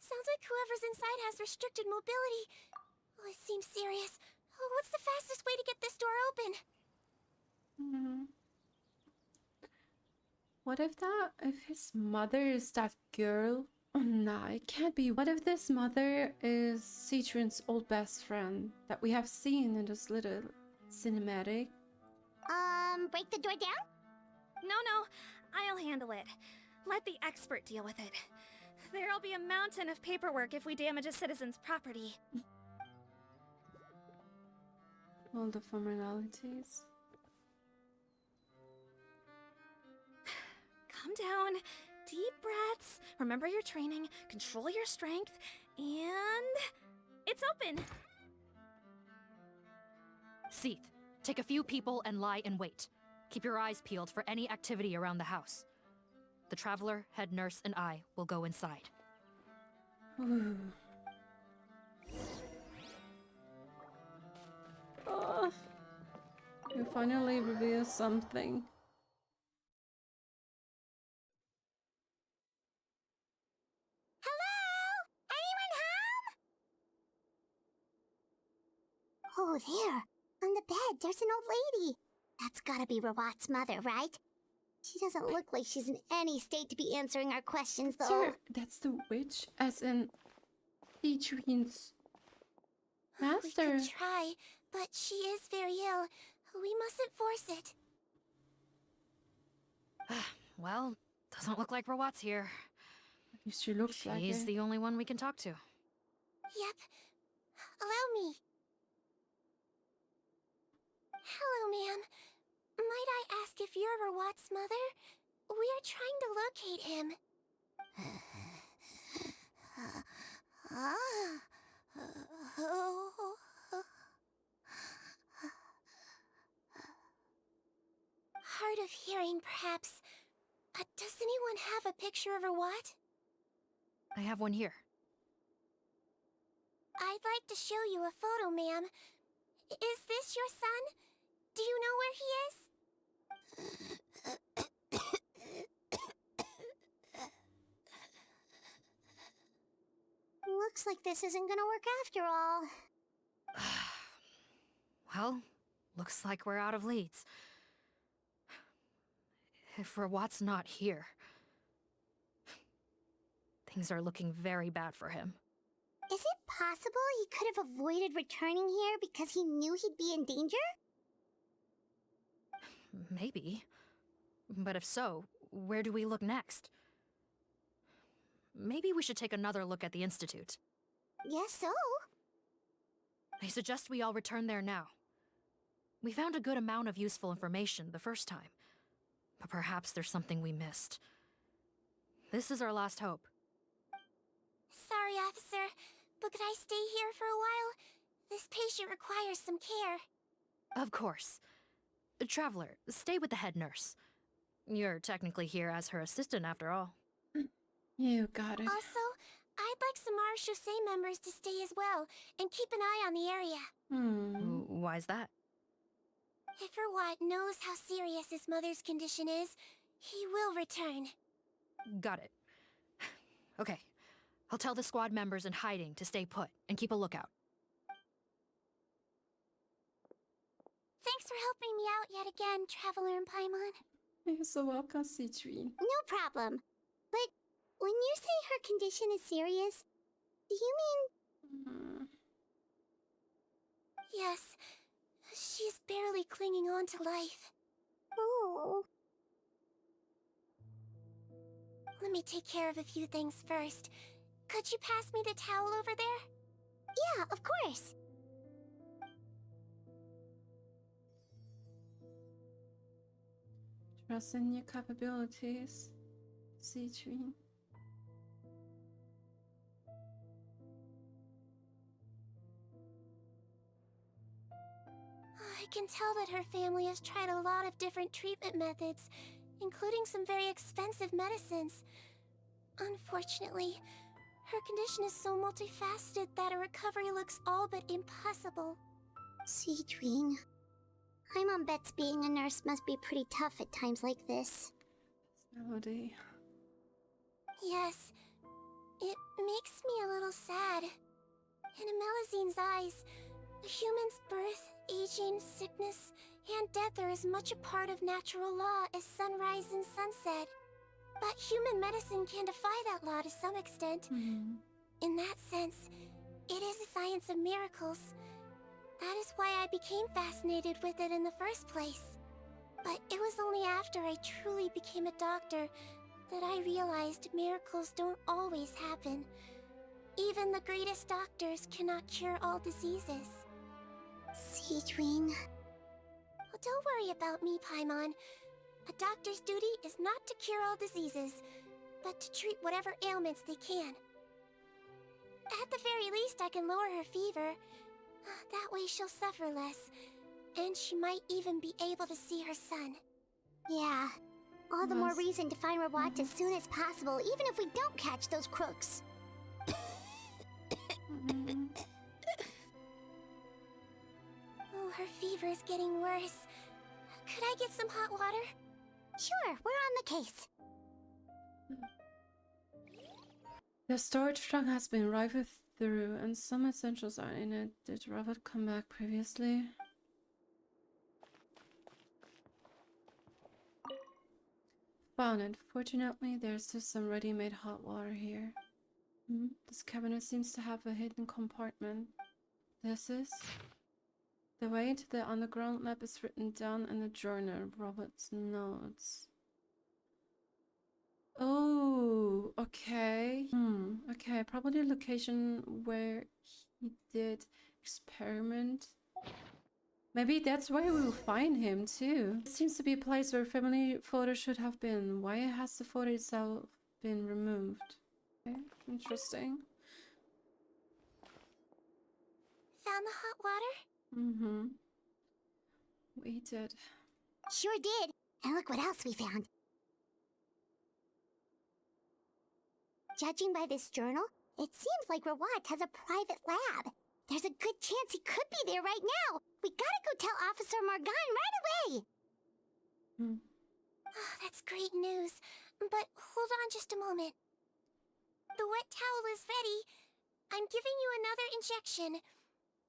Speaker 2: Sounds like whoever's inside has restricted mobility. Oh, it seems serious. Oh, what's the fastest way to get this door open?
Speaker 1: What if his mother is that girl? Oh, nah, it can't be. What if this mother is Sigewinne's old best friend that we have seen in this little cinematic?
Speaker 2: Break the door down?
Speaker 7: No, I'll handle it. Let the expert deal with it. There'll be a mountain of paperwork if we damage a citizen's property.
Speaker 1: All the formalities.
Speaker 7: Calm down. Deep breaths. Remember your training. Control your strength. And... it's open!
Speaker 16: Sinthe, take a few people and lie in wait. Keep your eyes peeled for any activity around the house. The Traveler, head nurse, and I will go inside.
Speaker 1: You finally reveal something.
Speaker 2: Oh, there. On the bed, there's an old lady. That's gotta be Rawat's mother, right? She doesn't look like she's in any state to be answering our questions, though.
Speaker 1: Sir, that's the witch, as in Sigewinne's master.
Speaker 2: We could try, but she is very ill. We mustn't force it.
Speaker 16: Well, doesn't look like Rawat's here.
Speaker 1: At least she looks like
Speaker 16: He's
Speaker 1: it.
Speaker 16: the only one we can talk to.
Speaker 2: Yep. Allow me. Hello, ma'am. Might I ask if you're Rawat's mother? We are trying to locate him. Hard of hearing, perhaps. Does anyone have a picture of Rawat?
Speaker 16: I have one here.
Speaker 2: I'd like to show you a photo, ma'am. Is this your son? Do you know where he is? Looks like this isn't gonna work after all.
Speaker 16: Well, looks like we're out of leads. If Rawat's not here, things are looking very bad for him.
Speaker 2: Is it possible he could have avoided returning here because he knew he'd be in danger?
Speaker 16: Maybe. But if so, where do we look next? Maybe we should take another look at the Institute.
Speaker 2: Yes, so.
Speaker 16: I suggest we all return there now. We found a good amount of useful information the first time, but perhaps there's something we missed. This is our last hope.
Speaker 2: Sorry, officer, but could I stay here for a while? This patient requires some care.
Speaker 16: Of course. Traveler, stay with the head nurse. You're technically here as her assistant after all.
Speaker 1: You got it.
Speaker 2: Also, I'd like some Marechaussee members to stay as well, and keep an eye on the area.
Speaker 16: Why's that?
Speaker 2: If Rawat knows how serious his mother's condition is, he will return.
Speaker 16: Got it. Okay. I'll tell the squad members in hiding to stay put and keep a lookout.
Speaker 2: Thanks for helping me out yet again, Traveler and Paimon.
Speaker 1: You're so welcome, Sigewinne.
Speaker 2: No problem. But when you say her condition is serious, do you mean... Yes. She's barely clinging on to life. Oh. Let me take care of a few things first. Could you pass me the towel over there? Yeah, of course.
Speaker 1: Trust in your capabilities, Sigewinne.
Speaker 2: I can tell that her family has tried a lot of different treatment methods, including some very expensive medicines. Unfortunately, her condition is so multifaceted that a recovery looks all but impossible. Sigewinne, Paimon bets being a nurse must be pretty tough at times like this.
Speaker 1: Melody.
Speaker 2: Yes, it makes me a little sad. In a Melusine's eyes, a human's birth, aging, sickness, and death are as much a part of natural law as sunrise and sunset. But human medicine can defy that law to some extent. In that sense, it is a science of miracles. That is why I became fascinated with it in the first place. But it was only after I truly became a doctor that I realized miracles don't always happen. Even the greatest doctors cannot cure all diseases. Sigewinne. Oh, don't worry about me, Paimon. A doctor's duty is not to cure all diseases, but to treat whatever ailments they can. At the very least, I can lower her fever. That way she'll suffer less, and she might even be able to see her son. Yeah, all the more reason to find Rawat as soon as possible, even if we don't catch those crooks. Oh, her fever is getting worse. Could I get some hot water? Sure, we're on the case.
Speaker 1: The storage trunk has been rifled through, and some essentials are in it. Did Rawat come back previously? Found it. Fortunately, there's just some ready-made hot water here. This cabinet seems to have a hidden compartment. This is... The way into the underground lab is written down in the journal, Robert's notes. Oh, okay. Okay, probably the location where he did experiment. Maybe that's where we will find him too. It seems to be a place where family photos should have been. Why has the photo itself been removed? Okay, interesting.
Speaker 2: Found the hot water?
Speaker 1: We did.
Speaker 2: Sure did. And look what else we found. Judging by this journal, it seems like Rawat has a private lab. There's a good chance he could be there right now. We gotta go tell Officer Morgan right away. Oh, that's great news. But hold on just a moment. The wet towel is ready. I'm giving you another injection.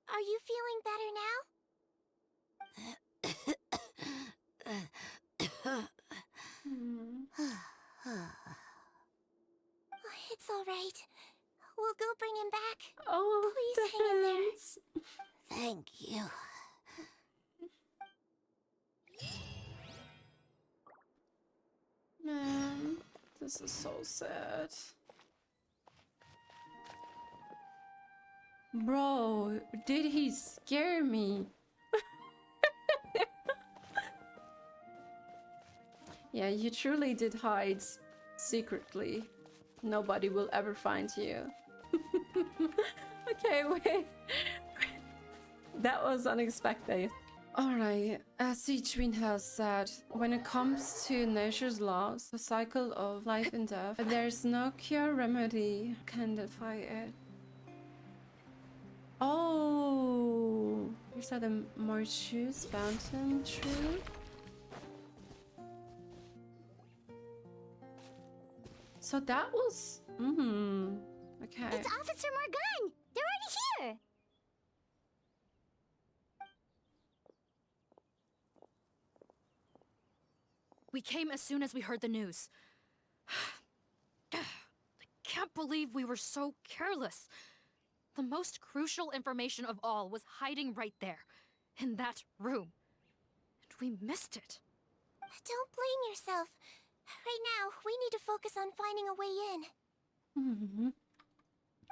Speaker 2: Are you feeling better now? It's all right. We'll go bring him back.
Speaker 1: Oh,
Speaker 2: please hang in there. Thank you.
Speaker 1: Man, this is so sad. Bro, did he scare me? Yeah, you truly did hide secretly. Nobody will ever find you. Okay, wait. That was unexpected. Alright, as Sigewinne has said, when it comes to nature's laws, the cycle of life and death, there's no cure remedy can defy it. Oh, is that a Marchus Fountain true? So that was... okay.
Speaker 2: It's Officer Morgan! They're already here!
Speaker 16: We came as soon as we heard the news. I can't believe we were so careless. The most crucial information of all was hiding right there, in that room. And we missed it.
Speaker 2: Don't blame yourself. Right now, we need to focus on finding a way in.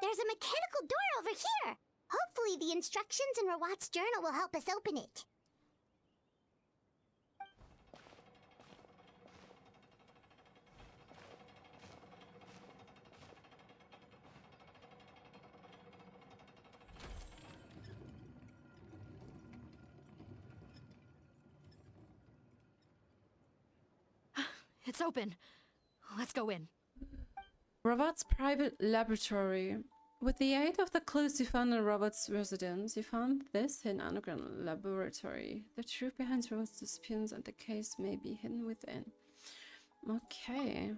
Speaker 2: There's a mechanical door over here. Hopefully the instructions in Rawat's journal will help us open it.
Speaker 16: It's open. Let's go in.
Speaker 1: Rawat's private laboratory. With the aid of the clues you found in Rawat's residence, you found this hidden underground laboratory. The truth behind Rawat's disputes and the case may be hidden within. Okay.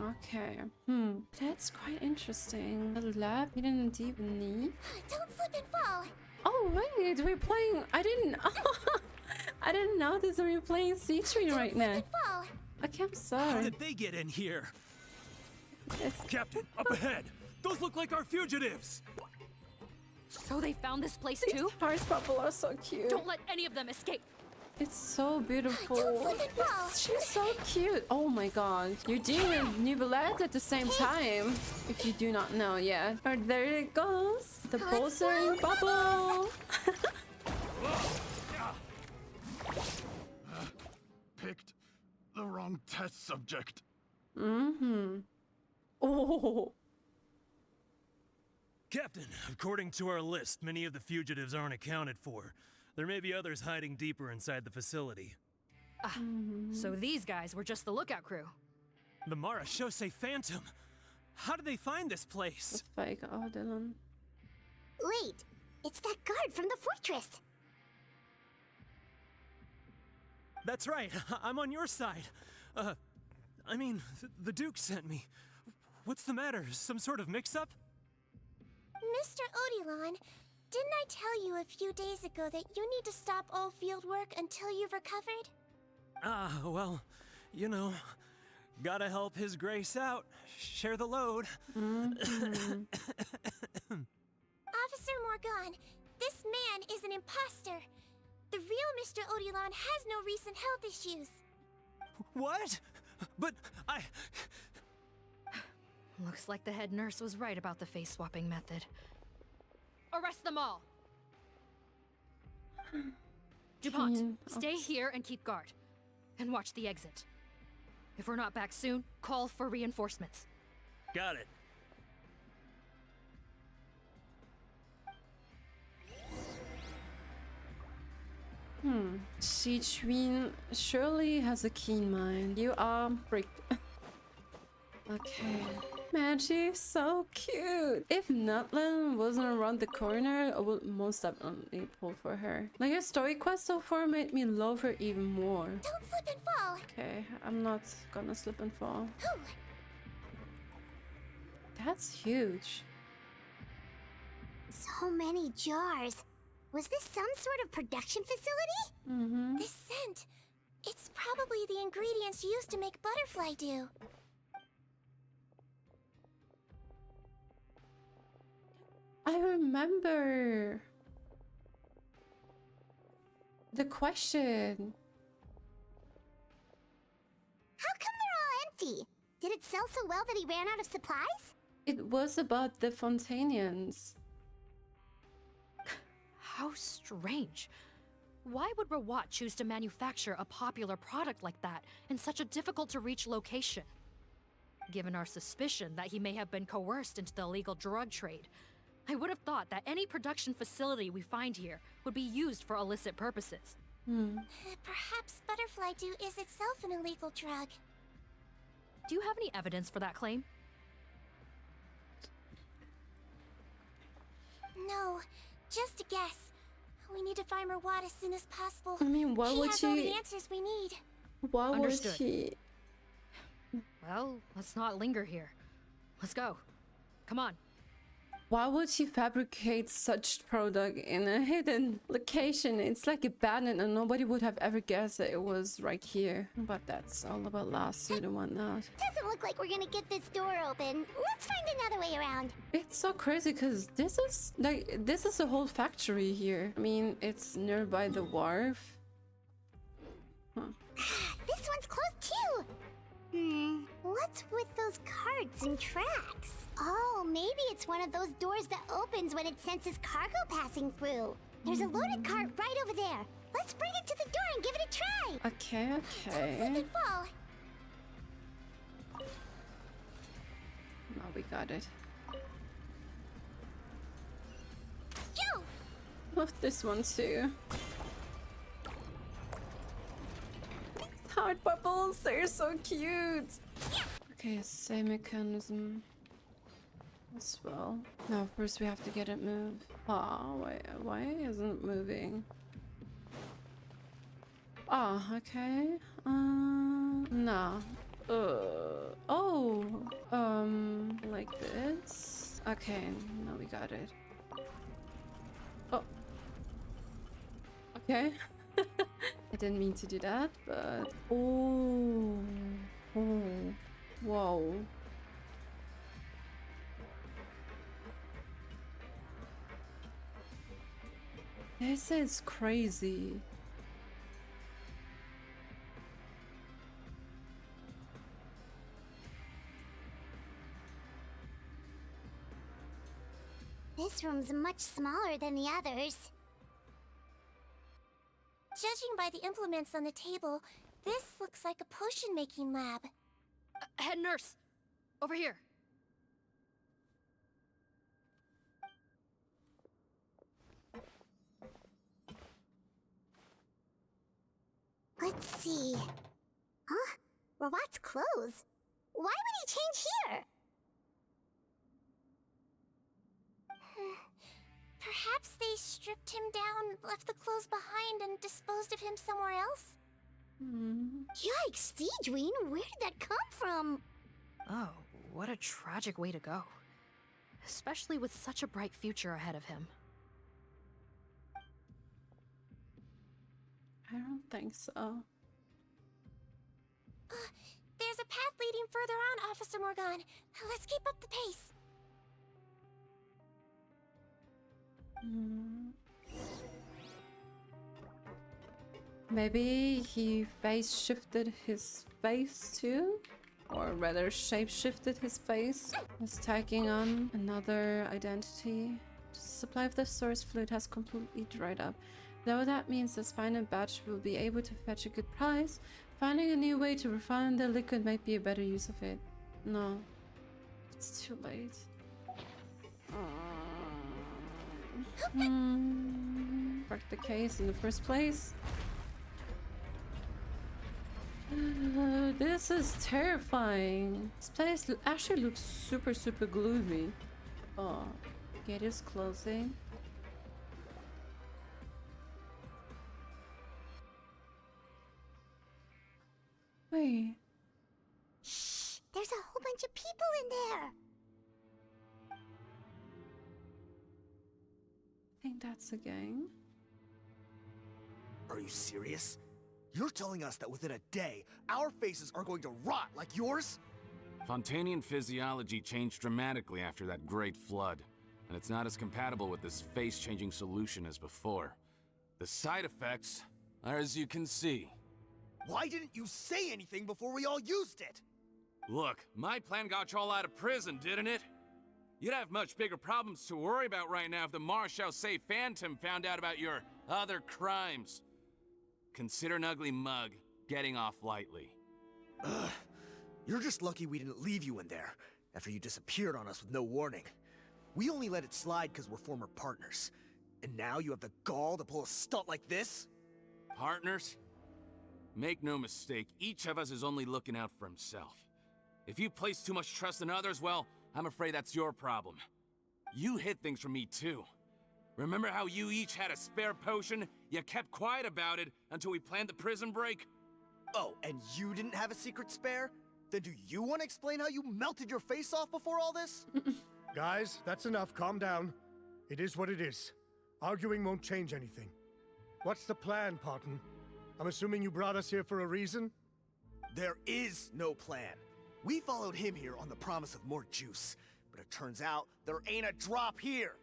Speaker 1: Okay. That's quite interesting. The lab hidden deep beneath.
Speaker 2: Don't slip and fall.
Speaker 1: Oh wait, we're playing. I didn't notice we were playing Sigewinne right now. Okay, I'm sorry.
Speaker 14: How did they get in here? Captain, up ahead! Those look like our fugitives!
Speaker 16: So they found this place
Speaker 1: These
Speaker 16: too?
Speaker 1: Hearts bubble are so cute.
Speaker 16: Don't let any of them escape.
Speaker 1: It's so beautiful.
Speaker 2: Don't slip and fall.
Speaker 1: She's so cute. Oh my god. You're dealing with Nouvellette at the same time. If you do not know yet. Oh, there it goes. The bolstering bubble.
Speaker 19: Picked the wrong test subject.
Speaker 1: Oh.
Speaker 14: Captain, according to our list, many of the fugitives aren't accounted for. There may be others hiding deeper inside the facility.
Speaker 16: So these guys were just the lookout crew.
Speaker 14: The Marachose Phantom! How did they find this place?
Speaker 1: Fake Dylan.
Speaker 2: Wait, it's that guard from the fortress.
Speaker 14: That's right, I'm on your side. I mean, the Duke sent me. What's the matter? Some sort of mix-up?
Speaker 2: Mr. Odilon, didn't I tell you a few days ago that you need to stop all field work until you've recovered?
Speaker 14: Well, you know, gotta help His Grace out. Share the load.
Speaker 2: Officer Morgan, this man is an imposter. The real Mr. Odilon has no recent health issues.
Speaker 14: What? But I...
Speaker 16: Looks like the head nurse was right about the face-swapping method. Arrest them all! DuPont, stay here and keep guard. And watch the exit. If we're not back soon, call for reinforcements.
Speaker 14: Got it.
Speaker 1: Sigewinne surely has a keen mind. You are freaked. Okay. Man, she's so cute. If Nutland wasn't around the corner, I would most definitely pull for her. Like, her story quest so far made me love her even more.
Speaker 2: Don't slip and fall.
Speaker 1: Okay, I'm not gonna slip and fall. That's huge.
Speaker 2: So many jars. Was this some sort of production facility?
Speaker 1: Mm-hmm.
Speaker 2: This scent. It's probably the ingredients used to make butterfly dew.
Speaker 1: I remember the question.
Speaker 2: How come they're all empty? Did it sell so well that he ran out of supplies?
Speaker 1: It was about the Fontanians.
Speaker 16: How strange. Why would Rawat choose to manufacture a popular product like that in such a difficult-to-reach location? Given our suspicion that he may have been coerced into the illegal drug trade, I would have thought that any production facility we find here would be used for illicit purposes.
Speaker 2: Perhaps butterfly dew is itself an illegal drug.
Speaker 16: Do you have any evidence for that claim?
Speaker 2: No, just a guess. We need to find Rawat as soon as possible.
Speaker 1: I mean, why would
Speaker 2: he has all the answers we need.
Speaker 1: Why would
Speaker 16: Understood.
Speaker 1: he?
Speaker 16: Well, let's not linger here. Let's go. Come on.
Speaker 1: Why would he fabricate such product in a hidden location? It's like abandoned and nobody would have ever guessed that it was right here. But that's all about lawsuit and whatnot.
Speaker 2: Doesn't look like we're gonna get this door open. Let's find another way around.
Speaker 1: It's so crazy because this is a whole factory here. I mean, it's nearby the wharf.
Speaker 2: This one's closed too. What's with those carts and tracks? Oh, maybe it's one of those doors that opens when it senses cargo passing through. There's a loaded cart right over there. Let's bring it to the door and give it a try.
Speaker 1: Okay,
Speaker 2: Don't slip and fall.
Speaker 1: Oh, we got it.
Speaker 2: Yo!
Speaker 1: Love this one too. Heart bubbles, they're so cute. Okay, same mechanism as well. Now first we have to get it moved. Oh, why isn't it moving? Oh, okay. No. Like this. Okay, now we got it. Oh. Okay. I didn't mean to do that, but oh, whoa. This is crazy.
Speaker 2: This room's much smaller than the others. Judging by the implements on the table, this looks like a potion-making lab.
Speaker 16: Head nurse! Over here!
Speaker 2: Let's see. Huh? Rawat's clothes? Why would he change here? Perhaps they stripped him down, left the clothes behind, and disposed of him somewhere else? Yikes, Sigewinne, where did that come from?
Speaker 16: Oh, what a tragic way to go. Especially with such a bright future ahead of him.
Speaker 1: I don't think so.
Speaker 2: There's a path leading further on, Officer Morgan. Let's keep up the pace.
Speaker 1: Maybe he face shifted his face too? Or rather shape-shifted his face. He's taking on another identity. The supply of the source fluid has completely dried up. Though that means this final batch will be able to fetch a good price, finding a new way to refine the liquid might be a better use of it. No. It's too late. Crack the case in the first place. This is terrifying. This place actually looks super gloomy. Oh, gate is closing. Wait.
Speaker 2: Shh! There's a whole bunch of people in there!
Speaker 1: think that's a gang.
Speaker 15: Are you serious? You're telling us that within a day, our faces are going to rot like yours?
Speaker 11: Fontanian physiology changed dramatically after that great flood, and it's not as compatible with this face-changing solution as before. The side effects are as you can see.
Speaker 15: Why didn't you say anything before we all used it?
Speaker 11: Look, my plan got you all out of prison, didn't it? You'd have much bigger problems to worry about right now if the Marechaussee Phantom found out about your other crimes. Consider an ugly mug getting off lightly.
Speaker 15: Ugh. You're just lucky we didn't leave you in there after you disappeared on us with no warning. We only let it slide because we're former partners. And now you have the gall to pull a stunt like this?
Speaker 11: Partners? Make no mistake, each of us is only looking out for himself. If you place too much trust in others, well, I'm afraid that's your problem. You hid things from me too. Remember how you each had a spare potion? You kept quiet about it until we planned the prison break?
Speaker 15: Oh, and you didn't have a secret spare? Then do you want to explain how you melted your face off before all this?
Speaker 13: Guys, that's enough. Calm down. It is what it is. Arguing won't change anything. What's the plan, Parton? I'm assuming you brought us here for a reason?
Speaker 15: There is no plan. We followed him here on the promise of more juice, but it turns out there ain't a drop here.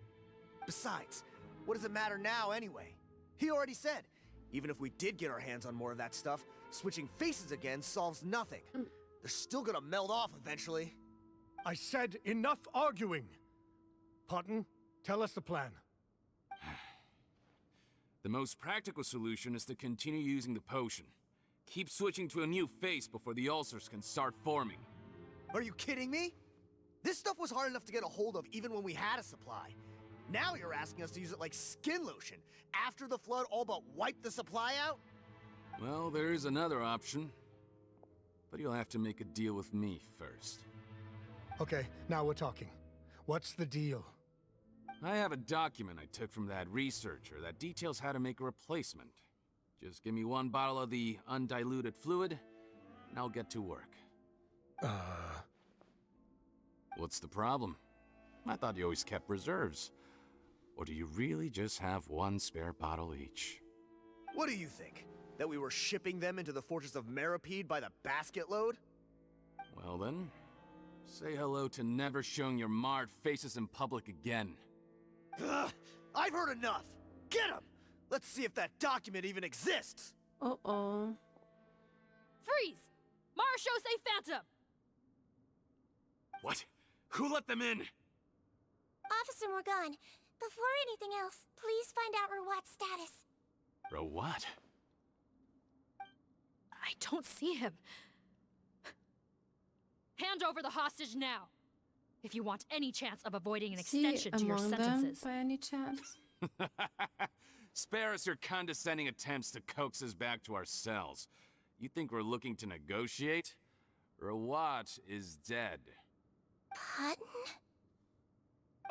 Speaker 15: Besides, what does it matter now anyway? He already said, even if we did get our hands on more of that stuff, switching faces again solves nothing. They're still gonna melt off eventually.
Speaker 13: I said enough arguing! Parton, tell us the plan.
Speaker 11: The most practical solution is to continue using the potion. Keep switching to a new face before the ulcers can start forming.
Speaker 15: Are you kidding me? This stuff was hard enough to get a hold of even when we had a supply. Now you're asking us to use it like skin lotion, after the flood all but wiped the supply out?
Speaker 11: Well, there is another option. But you'll have to make a deal with me first.
Speaker 13: Okay, now we're talking. What's the deal?
Speaker 11: I have a document I took from that researcher that details how to make a replacement. Just give me one bottle of the undiluted fluid, and I'll get to work. What's the problem? I thought you always kept reserves. Or do you really just have one spare bottle each?
Speaker 15: What do you think? That we were shipping them into the fortress of Meropide by the basket load?
Speaker 11: Well then, say hello to never showing your marred faces in public again.
Speaker 15: Ugh, I've heard enough! Get him! Let's see if that document even exists!
Speaker 1: Uh-oh.
Speaker 16: Freeze! Marechaussee Phantom!
Speaker 11: What? Who let them in?
Speaker 2: Officer Morgan, before anything else, please find out Rawat's status.
Speaker 11: Rawat?
Speaker 16: I don't see him. Hand over the hostage now, if you want any chance of avoiding an extension to your sentences.
Speaker 1: By any chance?
Speaker 11: Spare us your condescending attempts to coax us back to our cells. You think we're looking to negotiate? Rawat is dead.
Speaker 2: Parton?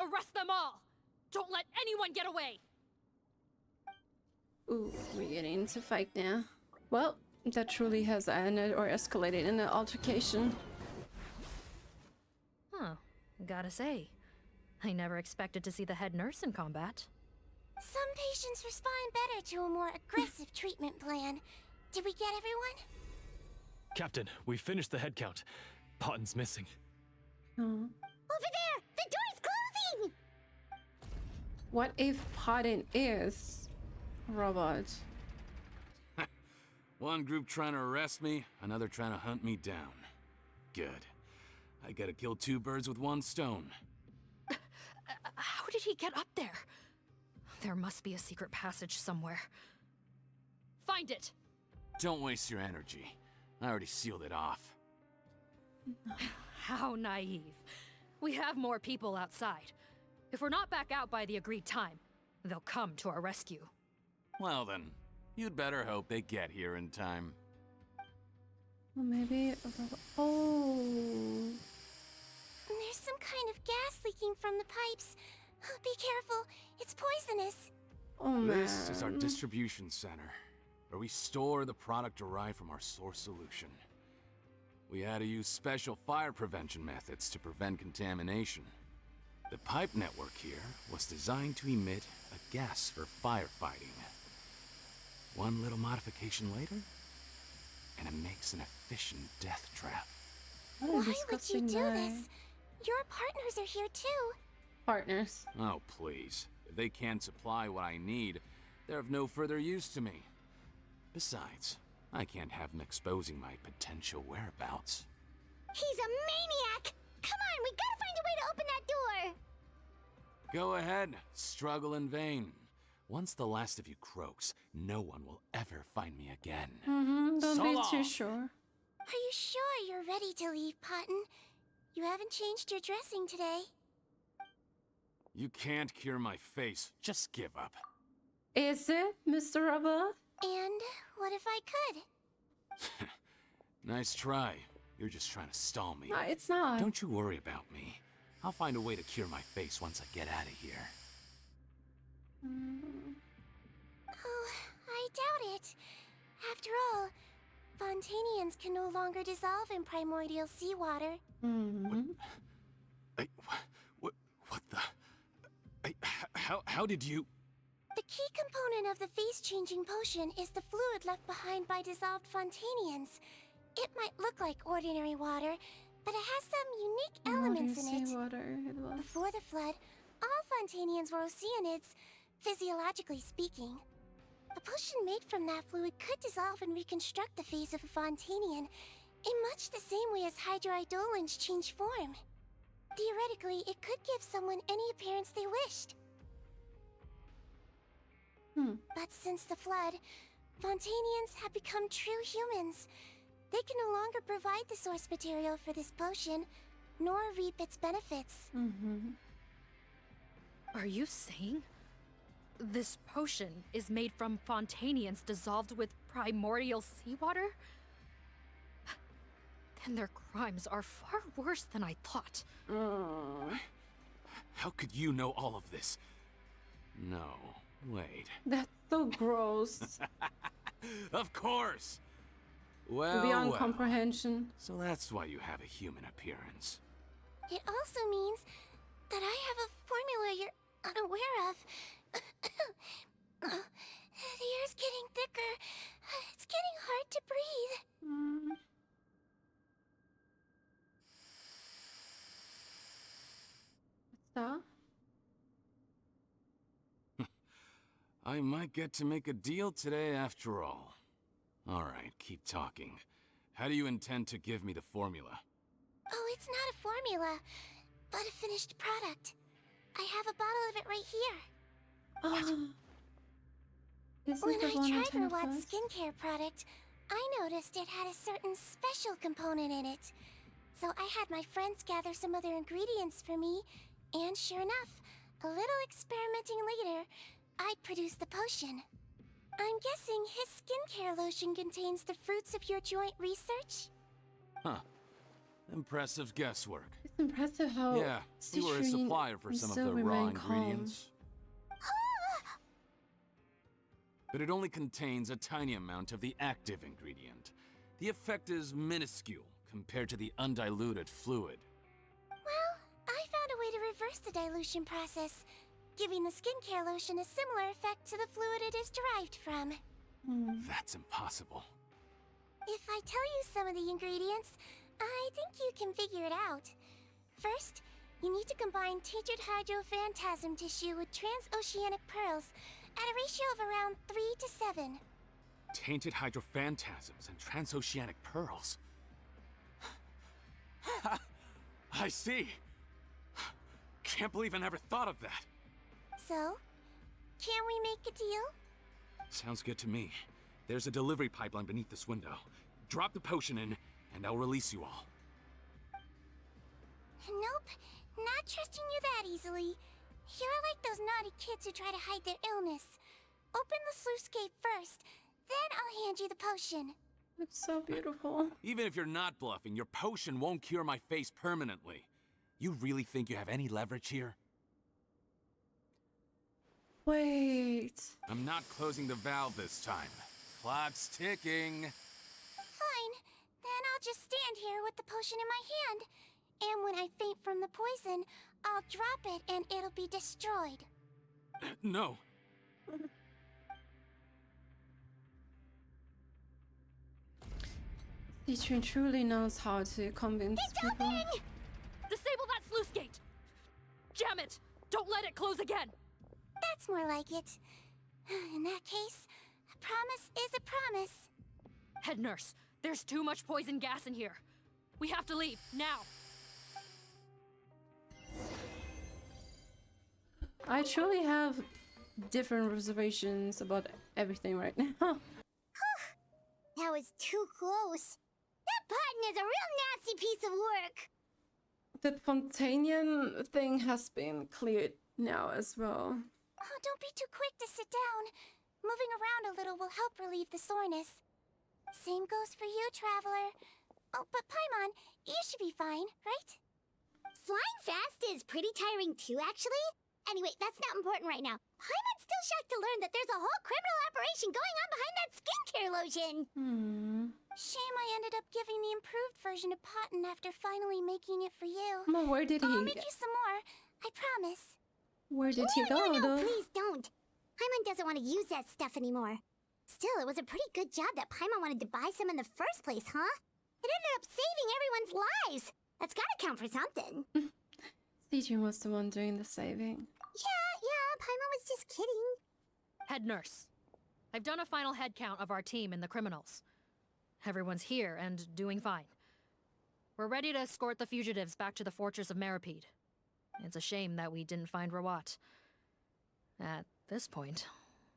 Speaker 16: Arrest them all! Don't let anyone get away!
Speaker 1: Ooh, we're getting into fight now. Well, that truly has ended or escalated in an altercation.
Speaker 16: Huh. Gotta say, I never expected to see the head nurse in combat.
Speaker 2: Some patients respond better to a more aggressive treatment plan. Did we get everyone?
Speaker 10: Captain, we finished the head count. Potten's missing.
Speaker 1: Oh.
Speaker 2: Over there! The door's closing!
Speaker 1: What if Potten is Robot?
Speaker 11: One group trying to arrest me, another trying to hunt me down. Good. I gotta kill two birds with one stone.
Speaker 16: How did he get up there? There must be a secret passage somewhere. Find it!
Speaker 11: Don't waste your energy. I already sealed it off.
Speaker 16: How naive. We have more people outside. If we're not back out by the agreed time, they'll come to our rescue.
Speaker 11: Well then, you'd better hope they get here in time.
Speaker 1: Well, maybe... Oh...
Speaker 2: There's some kind of gas leaking from the pipes. Be careful, it's poisonous.
Speaker 1: Oh man.
Speaker 11: This is our distribution center, where we store the product derived from our source solution. We had to use special fire prevention methods to prevent contamination. The pipe network here was designed to emit a gas for firefighting. One little modification later, and it makes an efficient death trap.
Speaker 2: Why would you do this? Your partners are here too.
Speaker 1: Partners.
Speaker 11: Oh, please. If they can't supply what I need, they're of no further use to me. Besides, I can't have them exposing my potential whereabouts.
Speaker 2: He's a maniac! Come on, we gotta find a way to open that door!
Speaker 11: Go ahead, struggle in vain. Once the last of you croaks, no one will ever find me again.
Speaker 1: Don't
Speaker 11: So
Speaker 1: be
Speaker 11: long.
Speaker 1: too sure.
Speaker 2: Are you sure you're ready to leave, Potton? You haven't changed your dressing today.
Speaker 11: You can't cure my face. Just give up.
Speaker 1: Is it, Mr. Rawat?
Speaker 2: And what if I could?
Speaker 11: Nice try. You're just trying to stall me.
Speaker 1: No, it's not.
Speaker 11: Don't you worry about me. I'll find a way to cure my face once I get out of here.
Speaker 2: Oh, I doubt it. After all, Fontanians can no longer dissolve in primordial seawater.
Speaker 11: What the? How did you?
Speaker 2: The key component of the face-changing potion is the fluid left behind by dissolved Fontanians. It might look like ordinary water, but it has some unique elements in it. Before the flood, all Fontanians were oceanids, physiologically speaking. A potion made from that fluid could dissolve and reconstruct the face of a Fontanian in much the same way as hydroidolins change form. Theoretically, it could give someone any appearance they wished. But since the flood, Fontanians have become true humans. They can no longer provide the source material for this potion, nor reap its benefits.
Speaker 16: Are you saying this potion is made from Fontanians dissolved with primordial seawater? Then their crimes are far worse than I thought.
Speaker 11: How could you know all of this? No, wait.
Speaker 1: That's so gross.
Speaker 11: Of course! Well,
Speaker 1: Beyond comprehension.
Speaker 11: So that's why you have a human appearance.
Speaker 2: It also means that I have a formula you're unaware of. The air's getting thicker. It's getting hard to breathe.
Speaker 1: What's that?
Speaker 11: I might get to make a deal today after all. Alright, keep talking. How do you intend to give me the formula?
Speaker 2: Oh, it's not a formula, but a finished product. I have a bottle of it right here. When I tried Rawat's skincare product, I noticed it had a certain special component in it. So I had my friends gather some other ingredients for me, and sure enough, a little experimenting later, I'd produced the potion. I'm guessing his skincare lotion contains the fruits of your joint research?
Speaker 11: Huh. Impressive guesswork.
Speaker 1: It's impressive how
Speaker 11: Yeah, we were a supplier for some of the raw ingredients. But it only contains a tiny amount of the active ingredient. The effect is minuscule compared to the undiluted fluid.
Speaker 2: Well, I found a way to reverse the dilution process, giving the skincare lotion a similar effect to the fluid it is derived from.
Speaker 11: That's impossible.
Speaker 2: If I tell you some of the ingredients, I think you can figure it out. First, you need to combine tainted hydrophantasm tissue with transoceanic pearls at a ratio of around 3 to 7.
Speaker 11: Tainted hydrophantasms and transoceanic pearls. I see. Can't believe I never thought of that.
Speaker 2: So, can we make a deal?
Speaker 11: Sounds good to me. There's a delivery pipeline beneath this window. Drop the potion in, and I'll release you all.
Speaker 2: Nope, not trusting you that easily. You're like those naughty kids who try to hide their illness. Open the sluice gate first, then I'll hand you the potion.
Speaker 1: It's so beautiful.
Speaker 11: Even if you're not bluffing, your potion won't cure my face permanently. You really think you have any leverage here?
Speaker 1: Wait.
Speaker 11: I'm not closing the valve this time. Clock's ticking.
Speaker 2: Fine, then I'll just stand here with the potion in my hand. And when I faint from the the poison, I'll drop it and it'll be destroyed.
Speaker 11: No.
Speaker 1: Sigewinne truly knows how to convince people.
Speaker 16: Disable that sluice gate! Jam it! Don't let it close again!
Speaker 2: That's more like it. In that case, a promise is a promise.
Speaker 16: Head nurse, there's too much poison gas in here. We have to leave, now!
Speaker 1: I truly have different reservations about everything right now.
Speaker 2: That was too close. That button is a real nasty piece of work.
Speaker 1: The Fontanian thing has been cleared now as well.
Speaker 2: Oh, don't be too quick to sit down. Moving around a little will help relieve the soreness. Same goes for you, Traveler. Oh, but Paimon, you should be fine, right?
Speaker 20: Flying fast is pretty tiring too, actually. Anyway, that's not important right now. Paimon's still shocked to learn that there's a whole criminal operation going on behind that skincare lotion.
Speaker 2: Shame I ended up giving the improved version to Potten after finally making it for you.
Speaker 1: Well, where did
Speaker 2: I'll
Speaker 1: he...
Speaker 2: make you some more, I promise.
Speaker 1: Where did he go,
Speaker 20: No,
Speaker 1: though?
Speaker 20: please don't. Paimon doesn't want to use that stuff anymore. Still, it was a pretty good job that Paimon wanted to buy some in the first place, huh? It ended up saving everyone's lives. That's gotta count for something.
Speaker 1: Sigewinne was the one doing the saving.
Speaker 20: Yeah, Paimon was just kidding.
Speaker 16: Head nurse, I've done a final head count of our team and the criminals. Everyone's here and doing fine. We're ready to escort the fugitives back to the fortress of Meropide. It's a shame that we didn't find Rawat. At this point,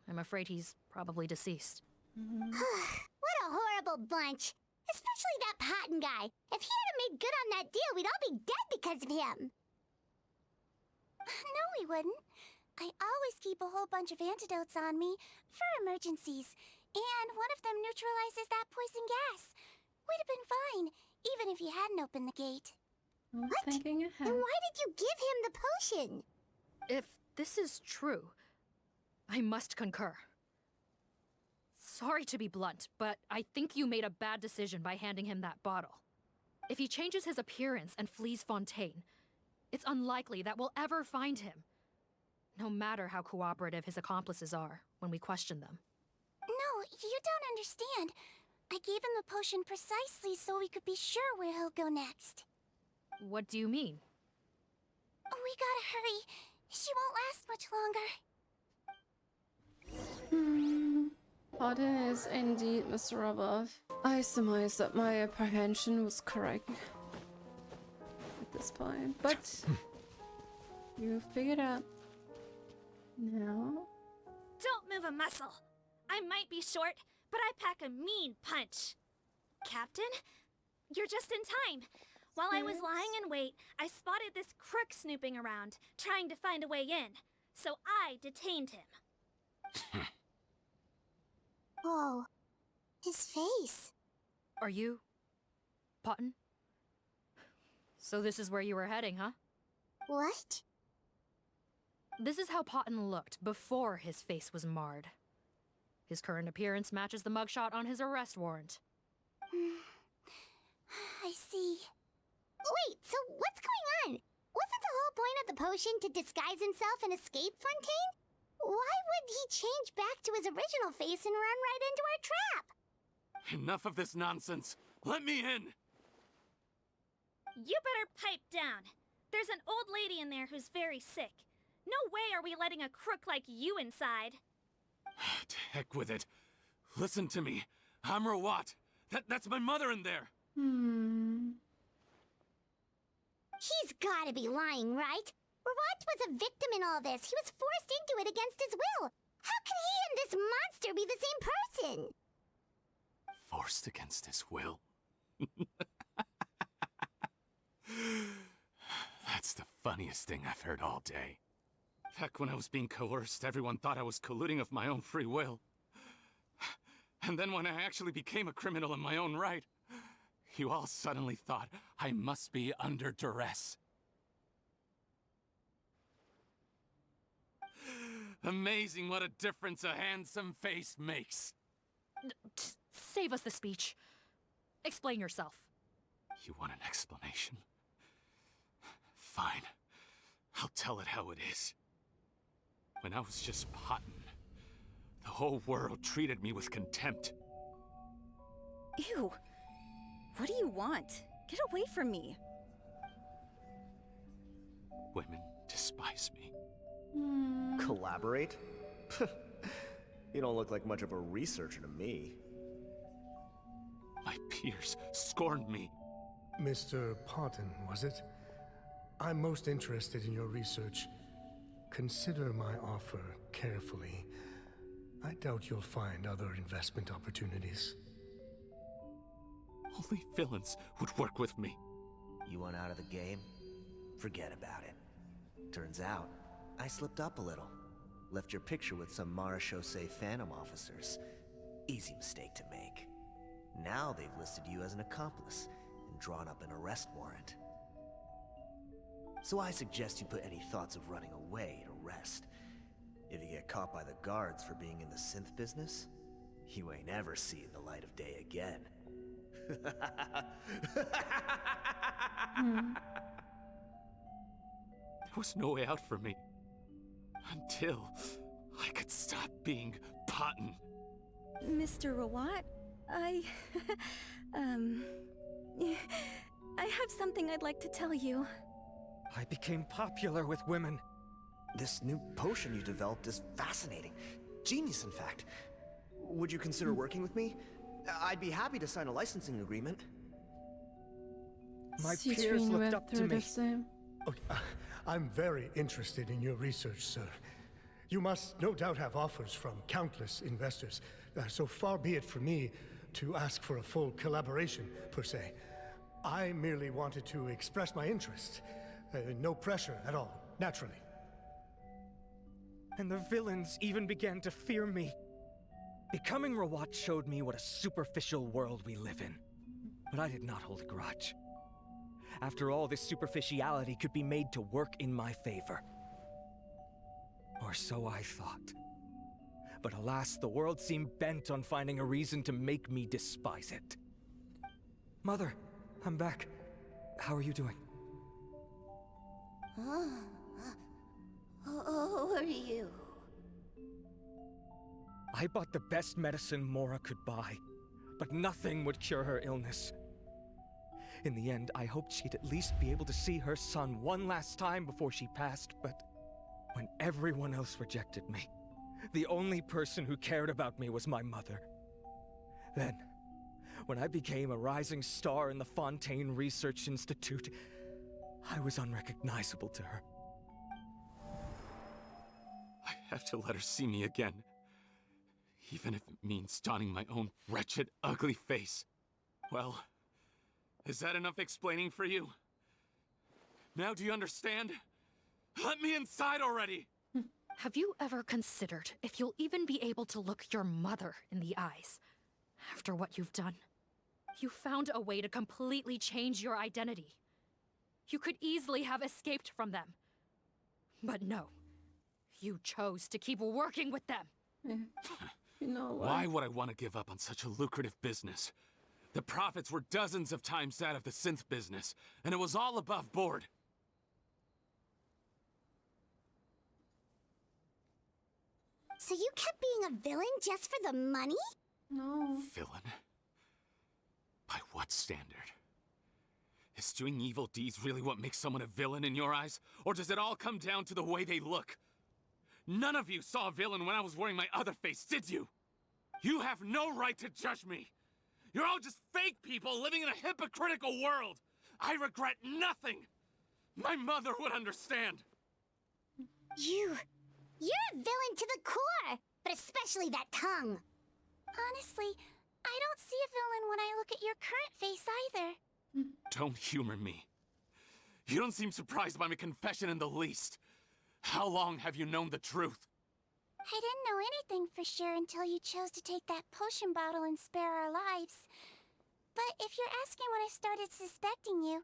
Speaker 16: I'm afraid he's probably deceased.
Speaker 20: What a horrible bunch. Especially that Potten guy. If he hadn't made good on that deal, we'd all be dead because of him.
Speaker 2: No, we wouldn't. I always keep a whole bunch of antidotes on me for emergencies, and one of them neutralizes that poison gas. We'd have been fine, even if you hadn't opened the gate.
Speaker 1: What? Thinking ahead.
Speaker 20: Then why did you give him the potion?
Speaker 16: If this is true, I must concur. Sorry to be blunt, but I think you made a bad decision by handing him that bottle. If he changes his appearance and flees Fontaine, it's unlikely that we'll ever find him. No matter how cooperative his accomplices are when we question them.
Speaker 2: No, you don't understand. I gave him the potion precisely so we could be sure where he'll go next.
Speaker 16: What do you mean?
Speaker 2: We gotta hurry. She won't last much longer.
Speaker 1: Potten is indeed Mr. Rawat. I surmise that my apprehension was correct at this point, but you figured out. Now?
Speaker 7: Don't move a muscle. I might be short, but I pack a mean punch. Captain, you're just in time. While I was lying in wait, I spotted this crook snooping around, trying to find a way in. So I detained him.
Speaker 20: Whoa. His face.
Speaker 16: Are you... Potten? So this is where you were heading, huh?
Speaker 20: What?
Speaker 16: This is how Potten looked before his face was marred. His current appearance matches the mugshot on his arrest warrant.
Speaker 2: I see.
Speaker 20: Wait, so what's going on? Wasn't the whole point of the potion to disguise himself and escape Fontaine? Why would he change back to his original face and run right into our trap?
Speaker 11: Enough of this nonsense. Let me in.
Speaker 7: You better pipe down. There's an old lady in there who's very sick. No way are we letting a crook like you inside.
Speaker 11: To heck with it. Listen to me. I'm Rawat. That's my mother in there.
Speaker 20: He's gotta be lying, right? Rawat was a victim in all this. He was forced into it against his will. How can he and this monster be the same person?
Speaker 11: Forced against his will? That's the funniest thing I've heard all day. Back when I was being coerced, everyone thought I was colluding of my own free will. And then when I actually became a criminal in my own right, you all suddenly thought I must be under duress. Amazing what a difference a handsome face makes.
Speaker 16: Save us the speech. Explain yourself.
Speaker 11: You want an explanation? Fine. I'll tell it how it is. When I was just potting, the whole world treated me with contempt.
Speaker 18: Ew. What do you want? Get away from me.
Speaker 11: Women despise me.
Speaker 15: Collaborate? You don't look like much of a researcher to me.
Speaker 11: My peers scorned me.
Speaker 13: Mr. Potten, was it? I'm most interested in your research. Consider my offer carefully. I doubt you'll find other investment opportunities.
Speaker 11: Only villains would work with me.
Speaker 15: You want out of the game? Forget about it. Turns out, I slipped up a little. Left your picture with some Marechaussee Phantom officers. Easy mistake to make. Now they've listed you as an accomplice and drawn up an arrest warrant. So I suggest you put any thoughts of running away to rest. If you get caught by the guards for being in the Sinthe business, you ain't ever seen the light of day again.
Speaker 11: There was no way out for me. Until I could stop being Potten.
Speaker 18: Mr. Rawat, I have something I'd like to tell you.
Speaker 6: I became popular with women.
Speaker 15: This new potion you developed is fascinating. Genius, in fact. Would you consider working with me? I'd be happy to sign a licensing agreement.
Speaker 6: My peers looked up to me.
Speaker 13: Okay, I'm very interested in your research, sir. You must no doubt have offers from countless investors, so far be it for me to ask for a full collaboration, per se. I merely wanted to express my interest. No pressure at all, naturally.
Speaker 6: And the villains even began to fear me. Becoming Rawat showed me what a superficial world we live in. But I did not hold a grudge. After all, this superficiality could be made to work in my favor. Or so I thought. But alas, the world seemed bent on finding a reason to make me despise it. Mother, I'm back. How are you doing?
Speaker 20: Who are you?
Speaker 6: I bought the best medicine Mora could buy, but nothing would cure her illness. In the end, I hoped she'd at least be able to see her son one last time before she passed, but when everyone else rejected me, the only person who cared about me was my mother. Then, when I became a rising star in the Fontaine Research Institute, I was unrecognizable to her.
Speaker 11: I have to let her see me again. Even if it means donning my own wretched, ugly face. Well, is that enough explaining for you? Now do you understand? Let me inside already!
Speaker 16: Have you ever considered if you'll even be able to look your mother in the eyes after what you've done? You found a way to completely change your identity. You could easily have escaped from them. But no, you chose to keep working with them.
Speaker 1: You know what?
Speaker 11: Why would I want to give up on such a lucrative business? The profits were dozens of times that of the Sinthe business, and it was all above board.
Speaker 20: So you kept being a villain just for the money?
Speaker 1: No.
Speaker 11: Villain? By what standard? Is doing evil deeds really what makes someone a villain in your eyes? Or does it all come down to the way they look? None of you saw a villain when I was wearing my other face, did you? You have no right to judge me! You're all just fake people living in a hypocritical world! I regret nothing! My mother would understand!
Speaker 20: You're a villain to the core! But especially that tongue!
Speaker 2: Honestly, I don't see a villain when I look at your current face either.
Speaker 11: Don't humor me. You don't seem surprised by my confession in the least. How long have you known the truth?
Speaker 2: I didn't know anything for sure until you chose to take that potion bottle and spare our lives. But if you're asking when I started suspecting you,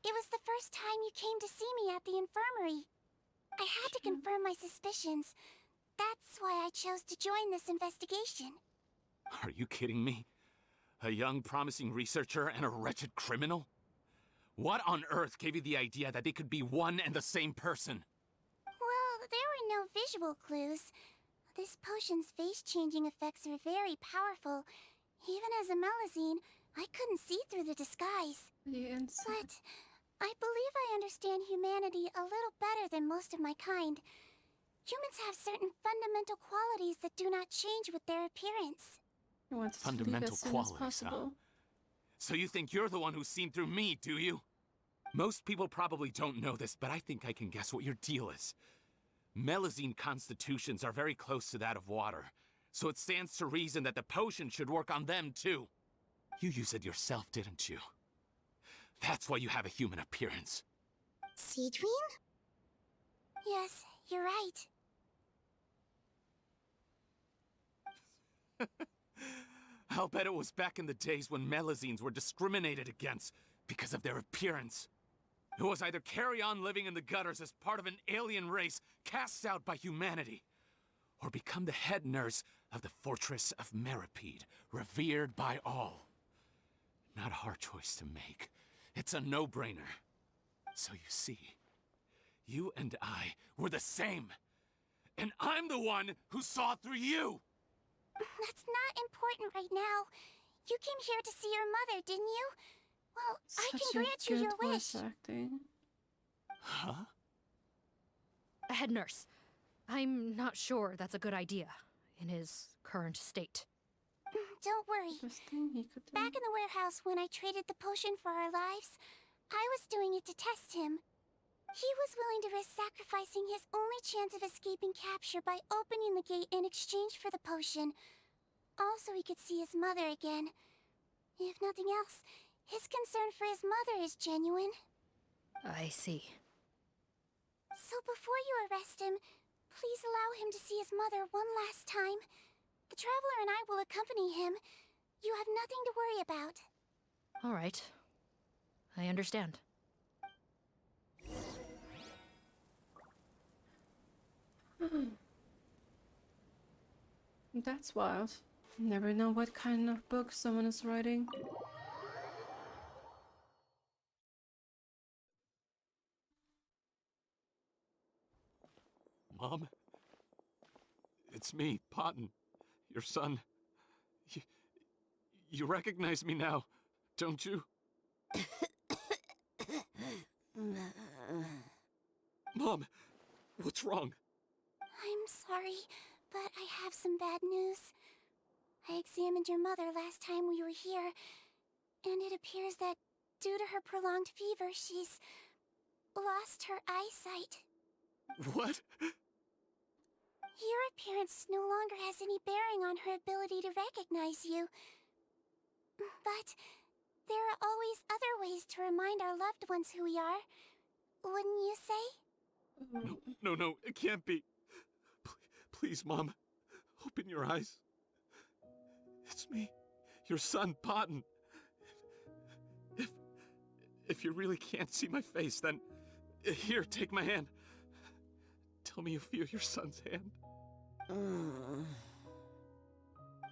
Speaker 2: it was the first time you came to see me at the infirmary. I had to confirm my suspicions. That's why I chose to join this investigation.
Speaker 11: Are you kidding me? A young, promising researcher and a wretched criminal? What on earth gave you the idea that they could be one and the same person?
Speaker 20: Well, there were no visual clues. This potion's face-changing effects are very powerful. Even as a Melusine, I couldn't see through the disguise. But I believe I understand humanity a little better than most of my kind. Humans have certain fundamental qualities that do not change with their appearance.
Speaker 11: Fundamental qualities, huh? So you think you're the one who's seen through me, do you? Most people probably don't know this, but I think I can guess what your deal is. Melusine constitutions are very close to that of water, so it stands to reason that the potion should work on them too. You used it yourself, didn't you? That's why you have a human appearance.
Speaker 20: Sigewinne? Yes, you're right.
Speaker 11: I'll bet it was back in the days when Melusines were discriminated against because of their appearance. It was either carry on living in the gutters as part of an alien race cast out by humanity, or become the head nurse of the fortress of Meropide, revered by all. Not a hard choice to make. It's a no-brainer. So you see, you and I were the same. And I'm the one who saw through you!
Speaker 20: That's not important right now. You came here to see your mother, didn't you? Well, I can grant you your wish.
Speaker 11: Huh?
Speaker 16: Head nurse, I'm not sure that's a good idea in his current state.
Speaker 20: Don't worry. Back in the warehouse when I traded the potion for our lives, I was doing it to test him. He was willing to risk sacrificing his only chance of escaping capture by opening the gate in exchange for the potion. Also, he could see his mother again. If nothing else, his concern for his mother is genuine.
Speaker 16: I see.
Speaker 20: So before you arrest him, please allow him to see his mother one last time. The Traveler and I will accompany him. You have nothing to worry about.
Speaker 16: All right. I understand.
Speaker 1: That's wild. Never know what kind of book someone is writing.
Speaker 11: Mom? It's me, Potton. Your son. You recognize me now, don't you? Mom, what's wrong?
Speaker 20: I'm sorry, but I have some bad news. I examined your mother last time we were here, and it appears that due to her prolonged fever, she's lost her eyesight.
Speaker 11: What?
Speaker 20: Your appearance no longer has any bearing on her ability to recognize you. But there are always other ways to remind our loved ones who we are. Wouldn't you say?
Speaker 11: No, it can't be. Please, Mom, open your eyes. It's me, your son, Potton. If you really can't see my face, then here, take my hand. Tell me you feel your son's hand.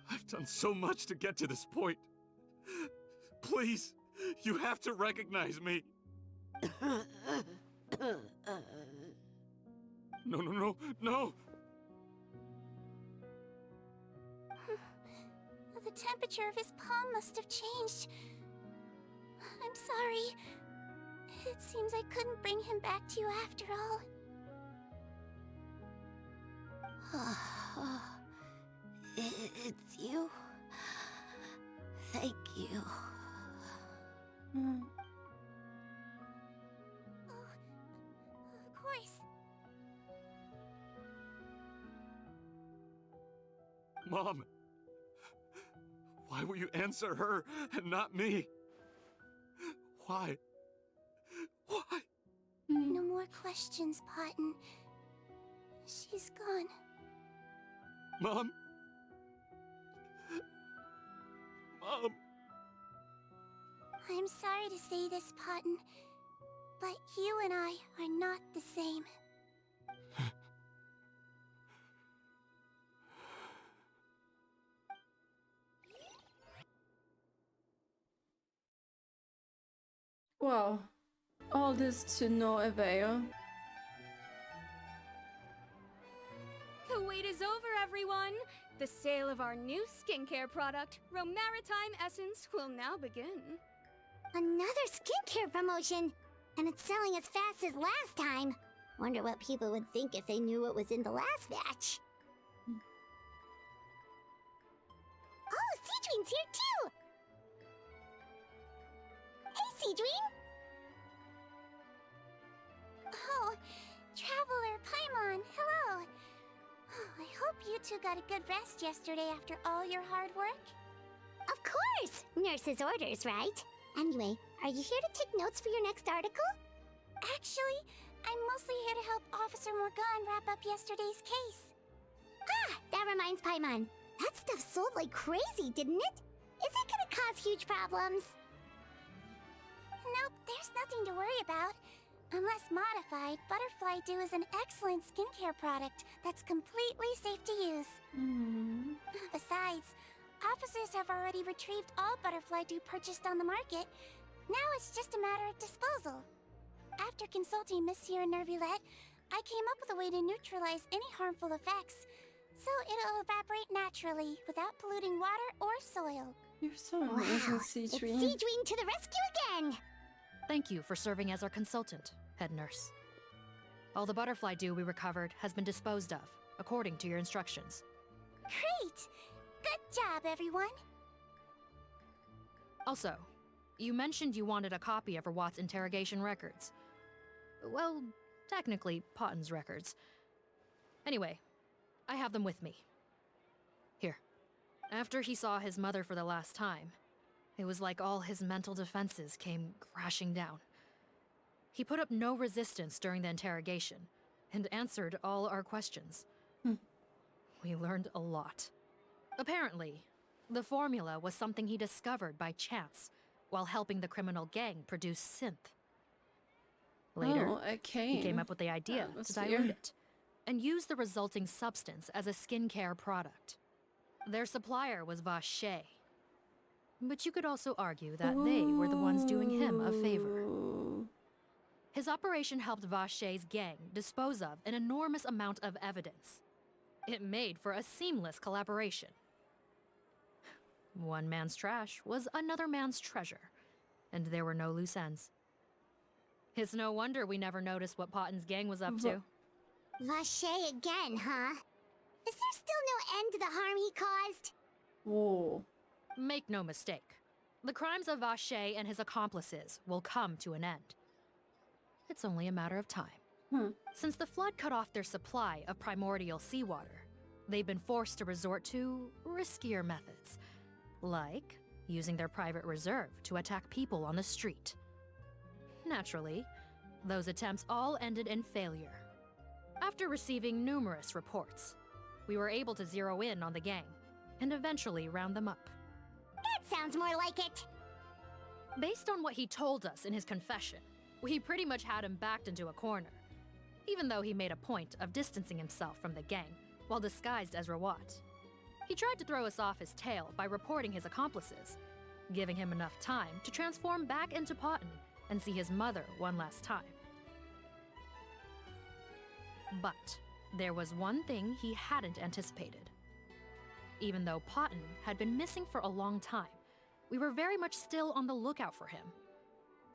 Speaker 11: I've done so much to get to this point. Please, you have to recognize me. No.
Speaker 20: The temperature of his palm must have changed. I'm sorry. It seems I couldn't bring him back to you after all.
Speaker 2: It's you. Thank you.
Speaker 20: Of course.
Speaker 11: Mom, why will you answer her and not me? Why?
Speaker 20: No more questions, Potton. She's gone.
Speaker 11: Mom?
Speaker 20: I'm sorry to say this, Potton, but you and I are not the same.
Speaker 1: Well, All this to no avail.
Speaker 5: The wait is over, everyone! The sale of our new skincare product, Romaritime Essence, will now begin.
Speaker 2: Another skincare promotion! And it's selling as fast as last time. Wonder what people would think if they knew what was in the last batch. Oh, Sigewinne's here too! Hey, Sigewinne! Oh, Traveler Paimon, hello! I hope you two got a good rest yesterday after all your hard work. Of course! Nurse's orders, right? Anyway, are you here to take notes for your next article? Actually, I'm mostly here to help Officer Morgan wrap up yesterday's case. Ah, that reminds Paimon. That stuff sold like crazy, didn't it? Is it gonna cause huge problems? Nope, there's nothing to worry about. Unless modified, Butterfly Dew is an excellent skincare product that's completely safe to use. Besides, officers have already retrieved all Butterfly Dew purchased on the market. Now it's just a matter of disposal. After consulting Monsieur and Nervulette, I came up with a way to neutralize any harmful effects, so it'll evaporate naturally without polluting water or soil.
Speaker 1: You're so amazing, Sigewinne.
Speaker 2: It's Sigewinne to the rescue again!
Speaker 16: Thank you for serving as our consultant, head nurse. All the butterfly dew we recovered has been disposed of, according to your instructions.
Speaker 2: Great! Good job, everyone!
Speaker 16: Also, you mentioned you wanted a copy of Rawat's interrogation records. Well, technically, Potten's records. Anyway, I have them with me. Here. After he saw his mother for the last time, it was like all his mental defenses came crashing down. He put up no resistance during the interrogation, and answered all our questions. We learned a lot. Apparently, the formula was something he discovered by chance, while helping the criminal gang produce Sinthe. Later, he came up with the idea to dilute it, and use the resulting substance as a skincare product. Their supplier was Vacher. But you could also argue that they were the ones doing him a favor. His operation helped Vacher's gang dispose of an enormous amount of evidence. It made for a seamless collaboration. One man's trash was another man's treasure, and there were no loose ends. It's no wonder we never noticed what Potten's gang was up to.
Speaker 2: Vacher again, huh? Is there still no end to the harm he caused?
Speaker 1: Whoa.
Speaker 16: Make no mistake. The crimes of Vacher and his accomplices will come to an end. It's only a matter of time. Since the flood cut off their supply of primordial seawater, they've been forced to resort to riskier methods, like using their private reserve to attack people on the street. Naturally, those attempts all ended in failure. After receiving numerous reports, we were able to zero in on the gang, and eventually round them up.
Speaker 2: That sounds more like it!
Speaker 16: Based on what he told us in his confession, we pretty much had him backed into a corner, even though he made a point of distancing himself from the gang while disguised as Rawat. He tried to throw us off his tail by reporting his accomplices, giving him enough time to transform back into Potten and see his mother one last time. But there was one thing he hadn't anticipated. Even though Potten had been missing for a long time, we were very much still on the lookout for him.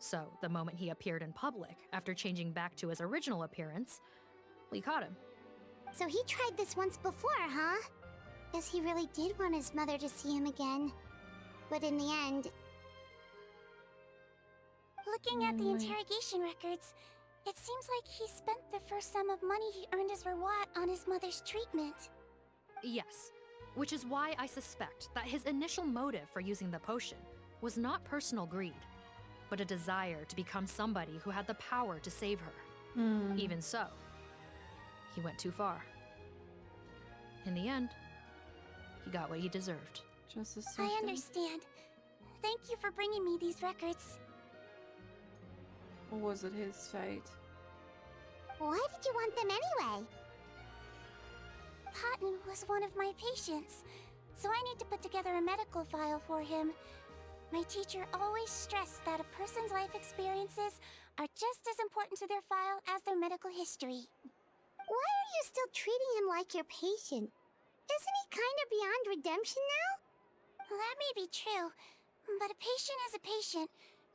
Speaker 16: So, the moment he appeared in public, after changing back to his original appearance, we caught him.
Speaker 2: So he tried this once before, huh? Guess he really did want his mother to see him again. But in the end... Looking at the interrogation records, it seems like he spent the first sum of money he earned as Rawat on his mother's treatment.
Speaker 16: Yes, which is why I suspect that his initial motive for using the potion was not personal greed, but a desire to become somebody who had the power to save her. Even so, he went too far. In the end, he got what he deserved.
Speaker 2: I understand. Thank you for bringing me these records.
Speaker 1: Or was it his fate?
Speaker 2: Why did you want them anyway? Potten was one of my patients, so I need to put together a medical file for him. My teacher always stressed that a person's life experiences are just as important to their file as their medical history.
Speaker 20: Why are you still treating him like your patient? Isn't he kind of beyond redemption now?
Speaker 2: That may be true, but a patient is a patient,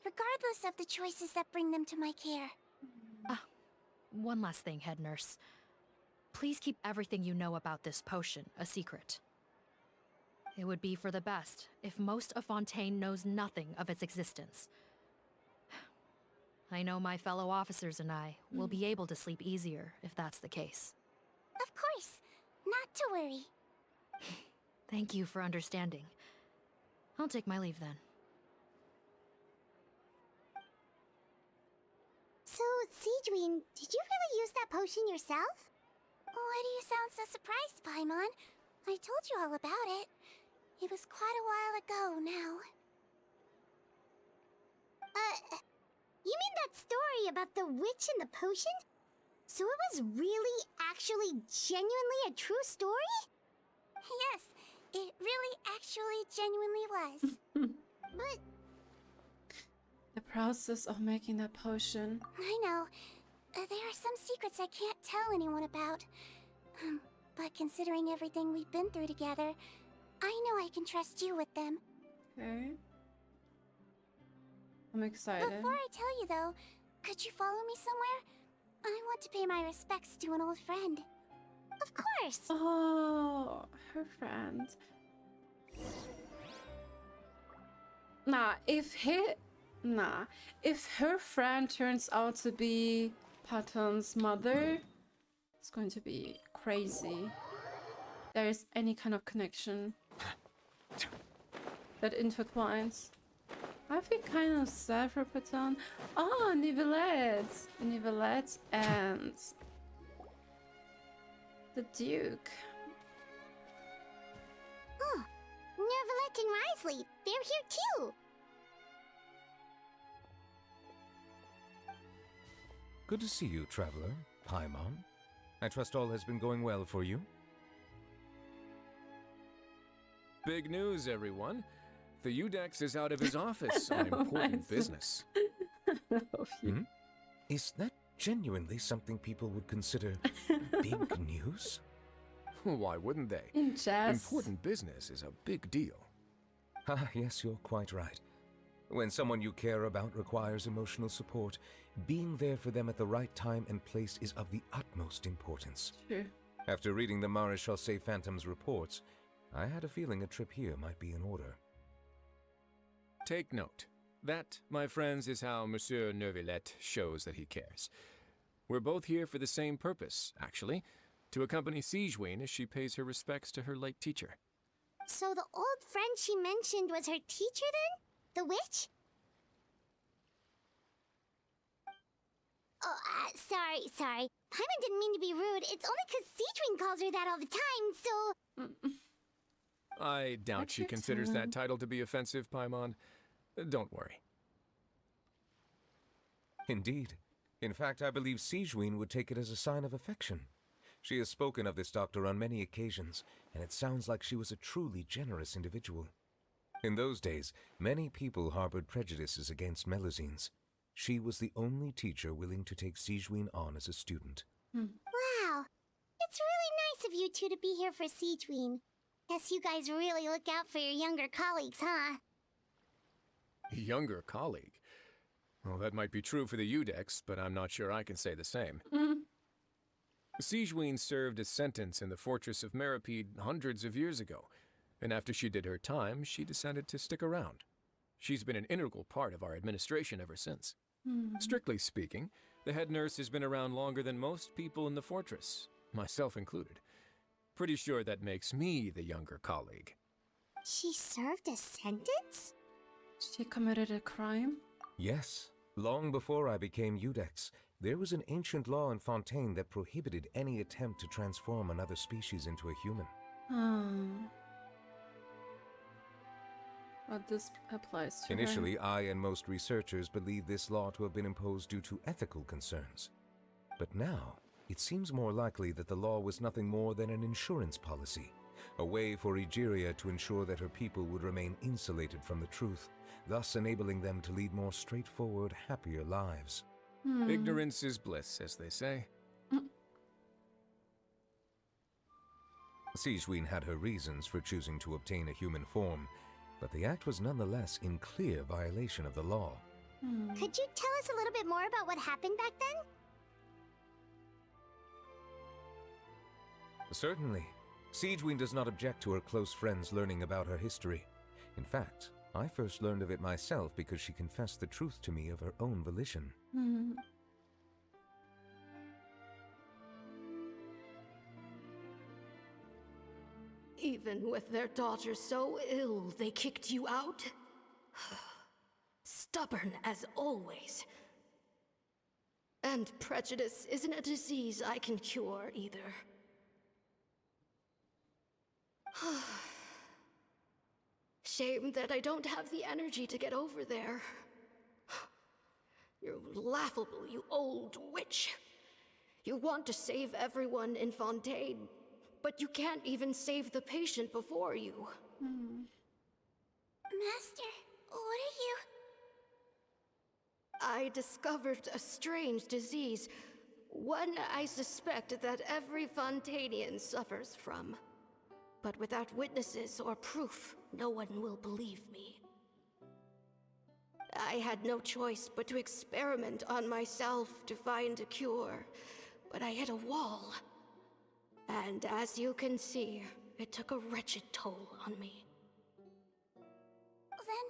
Speaker 2: regardless of the choices that bring them to my care.
Speaker 16: One last thing, head nurse. Please keep everything you know about this potion a secret. It would be for the best if most of Fontaine knows nothing of its existence. I know my fellow officers and I will be able to sleep easier if that's the case.
Speaker 2: Of course, not to worry.
Speaker 16: Thank you for understanding. I'll take my leave then.
Speaker 20: So, Sigewinne, did you really use that potion yourself?
Speaker 2: Why do you sound so surprised, Paimon? I told you all about it. It was quite a while ago now.
Speaker 20: You mean that story about the witch and the potion? So it was really, actually, genuinely a true story?
Speaker 2: Yes, it really actually genuinely was.
Speaker 20: But
Speaker 1: The process of making that potion.
Speaker 2: I know. There are some secrets I can't tell anyone about. But considering everything we've been through together, I know I can trust you with them.
Speaker 1: Okay. I'm excited.
Speaker 2: Before I tell you though, could you follow me somewhere? I want to pay my respects to an old friend.
Speaker 20: Of course!
Speaker 1: Oh, her friend. If her friend turns out to be Patton's mother, it's going to be crazy. There's any kind of connection that intertwines. I feel kind of sad for Patton. Oh, Nivelette! Nivelette and the Duke.
Speaker 20: Oh, Neverlet and Risley, they're here too!
Speaker 21: Good to see you, traveler. Paimon. I trust all has been going well for you?
Speaker 9: Big news, everyone. The Udex is out of his office on important business.
Speaker 21: Is that genuinely something people would consider big news?
Speaker 9: Why wouldn't they?
Speaker 1: In jest.
Speaker 9: Important business is a big deal.
Speaker 21: Ah, yes, you're quite right. When someone you care about requires emotional support, being there for them at the right time and place is of the utmost importance.
Speaker 1: True.
Speaker 21: After reading the Maréchal Phantom's reports, I had a feeling a trip here might be in order.
Speaker 9: Take note. That, my friends, is how Monsieur Neuvillette shows that he cares. We're both here for the same purpose, actually, to accompany Sigewinne as she pays her respects to her late teacher.
Speaker 20: So the old friend she mentioned was her teacher then? The witch? Oh, sorry. Paimon didn't mean to be rude. It's only 'cause Sigewinne calls her that all the time, so...
Speaker 9: I doubt she considers that title to be offensive, Paimon. Don't worry.
Speaker 21: Indeed. In fact, I believe Sigewinne would take it as a sign of affection. She has spoken of this doctor on many occasions, and it sounds like she was a truly generous individual. In those days, many people harbored prejudices against Melusines. She was the only teacher willing to take Sigewinne on as a student.
Speaker 20: Wow. It's really nice of you two to be here for Sigewinne. Guess you guys really look out for your younger colleagues, huh?
Speaker 9: Younger colleague? Well, that might be true for the Udex, but I'm not sure I can say the same. Sigewinne served a sentence in the fortress of Meripede hundreds of years ago, and after she did her time, she decided to stick around. She's been an integral part of our administration ever since. Strictly speaking, the head nurse has been around longer than most people in the fortress, myself included. Pretty sure that makes me the younger colleague.
Speaker 20: She served a sentence?
Speaker 1: She committed a crime?
Speaker 21: Yes. Long before I became Udex, there was an ancient law in Fontaine that prohibited any attempt to transform another species into a human.
Speaker 1: Well, this applies to
Speaker 21: Initially,
Speaker 1: her.
Speaker 21: I and most researchers believed this law to have been imposed due to ethical concerns. But now, it seems more likely that the law was nothing more than an insurance policy, a way for Egeria to ensure that her people would remain insulated from the truth, thus enabling them to lead more straightforward, happier lives.
Speaker 9: Ignorance is bliss, as they say.
Speaker 21: Sigewinne had her reasons for choosing to obtain a human form, but the act was nonetheless in clear violation of the law.
Speaker 2: Could you tell us a little bit more about what happened back then?
Speaker 21: Certainly. Sigewinne does not object to her close friends learning about her history. In fact, I first learned of it myself because she confessed the truth to me of her own volition.
Speaker 4: Even with their daughter so ill, they kicked you out? Stubborn as always. And prejudice isn't a disease I can cure either. Shame that I don't have the energy to get over there. You're laughable, you old witch. You want to save everyone in Fontaine, but you can't even save the patient before you.
Speaker 2: Master, what are you...
Speaker 4: I discovered a strange disease, one I suspect that every Fontainian suffers from. But without witnesses or proof, no one will believe me. I had no choice but to experiment on myself to find a cure, but I hit a wall. And as you can see, it took a wretched toll on me.
Speaker 2: Then,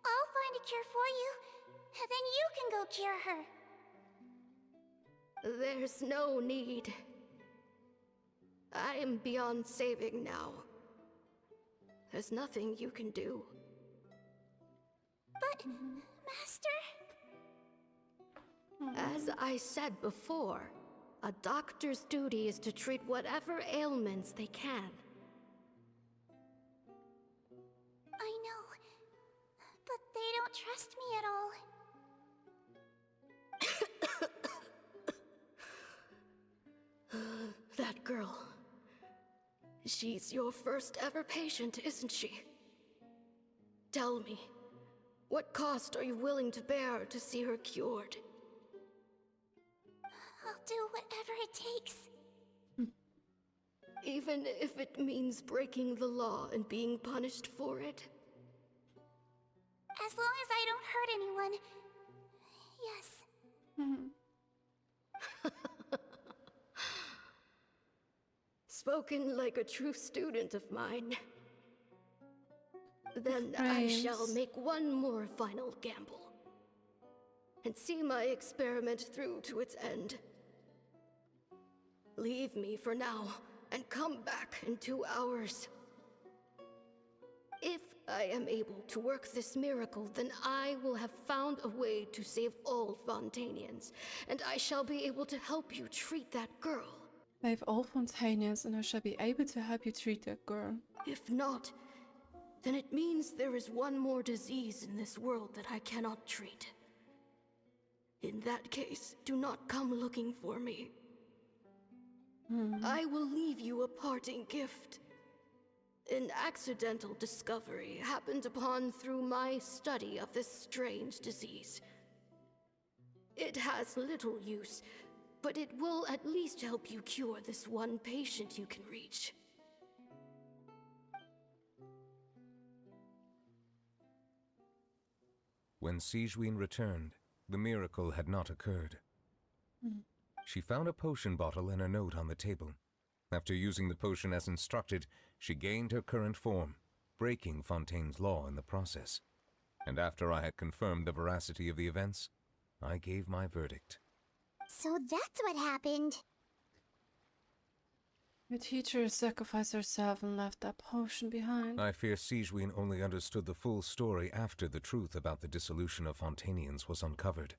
Speaker 2: I'll find a cure for you, and then you can go cure her.
Speaker 4: There's no need. I am beyond saving now. There's nothing you can do.
Speaker 2: But, Master...
Speaker 4: As I said before, a doctor's duty is to treat whatever ailments they can.
Speaker 2: I know, but they don't trust me at all.
Speaker 4: That girl. She's your first ever patient, isn't she? Tell me, what cost are you willing to bear to see her cured?
Speaker 2: I'll do whatever it takes.
Speaker 4: Even if it means breaking the law and being punished for it?
Speaker 2: As long as I don't hurt anyone. Yes.
Speaker 4: Spoken like a true student of mine. Then I shall make one more final gamble. And see my experiment through to its end. Leave me for now, and come back in 2 hours. If I am able to work this miracle, then I will have found a way to save all Fontainians, and I shall be able to help you treat that girl.
Speaker 1: Save all Fontainians, and I shall be able to help you treat that girl.
Speaker 4: If not, then it means there is one more disease in this world that I cannot treat. In that case, do not come looking for me. I will leave you a parting gift. An accidental discovery happened upon through my study of this strange disease. It has little use, but it will at least help you cure this one patient you can reach.
Speaker 21: When Sigewinne returned, the miracle had not occurred. She found a potion bottle and a note on the table. After using the potion as instructed, she gained her current form, breaking Fontaine's law in the process. And after I had confirmed the veracity of the events, I gave my verdict.
Speaker 2: So that's what happened.
Speaker 1: The teacher sacrificed herself and left that potion behind.
Speaker 21: I fear Sigewinne only understood the full story after the truth about the dissolution of Fontainians was uncovered.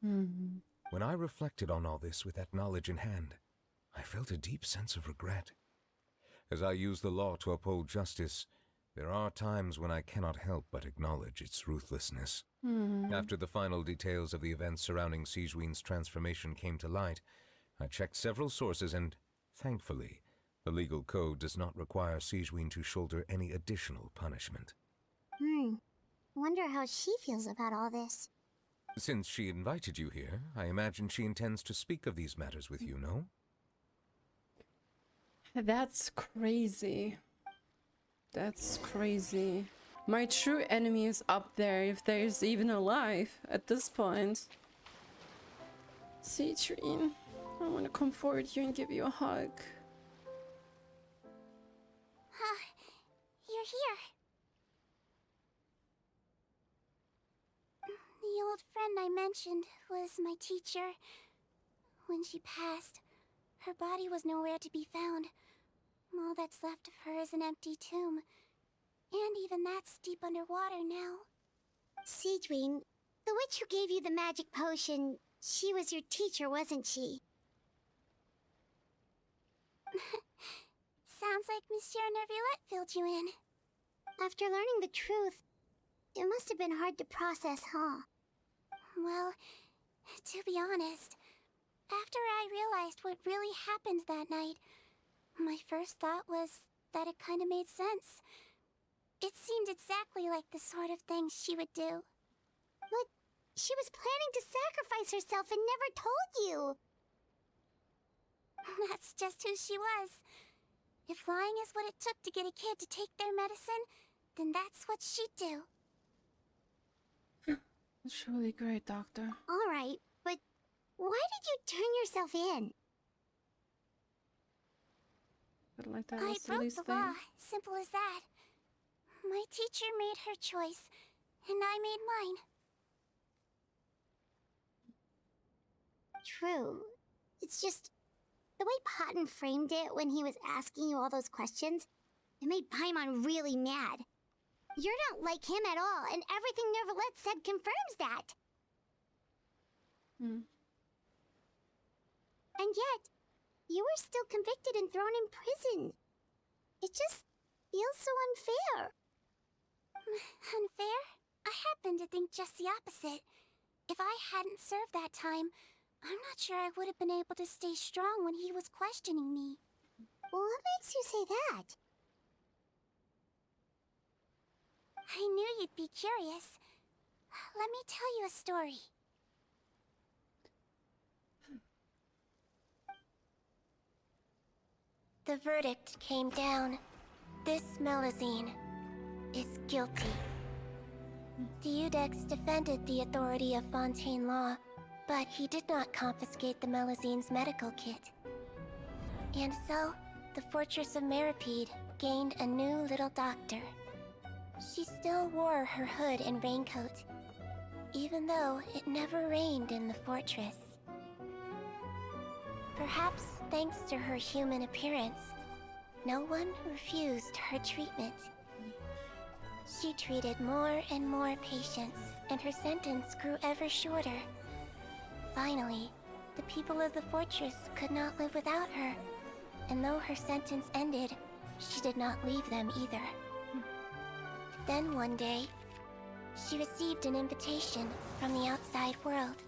Speaker 21: When I reflected on all this with that knowledge in hand, I felt a deep sense of regret. As I use the law to uphold justice, there are times when I cannot help but acknowledge its ruthlessness. After the final details of the events surrounding Sigewinne's transformation came to light, I checked several sources and, thankfully, The legal code does not require Sigewinne to shoulder any additional punishment.
Speaker 2: Wonder how she feels about all this.
Speaker 21: Since she invited you here, I imagine she intends to speak of these matters with you, no?
Speaker 1: That's crazy. That's crazy. My true enemy is up there, if there's even alive at this point. Sigewinne, I want to comfort you and give you a hug.
Speaker 2: You're here. The old friend I mentioned was my teacher. When she passed, her body was nowhere to be found. All that's left of her is an empty tomb. And even that's deep underwater now.
Speaker 20: Sigewinne, the witch who gave you the magic potion, she was your teacher, wasn't she?
Speaker 2: Sounds like Monsieur Rawat filled you in.
Speaker 20: After learning the truth, it must have been hard to process, huh?
Speaker 2: Well, to be honest, after I realized what really happened that night, my first thought was that it kind of made sense. It seemed exactly like the sort of thing she would do.
Speaker 20: But she was planning to sacrifice herself and never told you.
Speaker 2: That's just who she was. If lying is what it took to get a kid to take their medicine, then that's what she'd do.
Speaker 1: It's really great, Doctor.
Speaker 20: Alright, but why did you turn yourself in?
Speaker 1: But like that
Speaker 2: I
Speaker 1: was the
Speaker 2: broke
Speaker 1: least
Speaker 2: the
Speaker 1: thing.
Speaker 2: law, simple as that. My teacher made her choice, and I made mine.
Speaker 20: True. It's just the way Patton framed it when he was asking you all those questions, it made Paimon really mad. You're not like him at all, and everything Neverlet said confirms that. And yet, you were still convicted and thrown in prison. It just feels so unfair.
Speaker 2: Unfair? I happen to think just the opposite. If I hadn't served that time, I'm not sure I would have been able to stay strong when he was questioning me.
Speaker 20: Well, what makes you say that?
Speaker 2: I knew you'd be curious. Let me tell you a story. The verdict came down. This Melusine is guilty. The Iudex defended the authority of Fontaine law, but he did not confiscate the Melusine's medical kit. And so, the fortress of Meropide gained a new little doctor. She still wore her hood and raincoat, even though it never rained in the fortress. Perhaps thanks to her human appearance, no one refused her treatment. She treated more and more patients, and her sentence grew ever shorter. Finally, the people of the fortress could not live without her, and though her sentence ended, she did not leave them either. Then one day, she received an invitation from the outside world.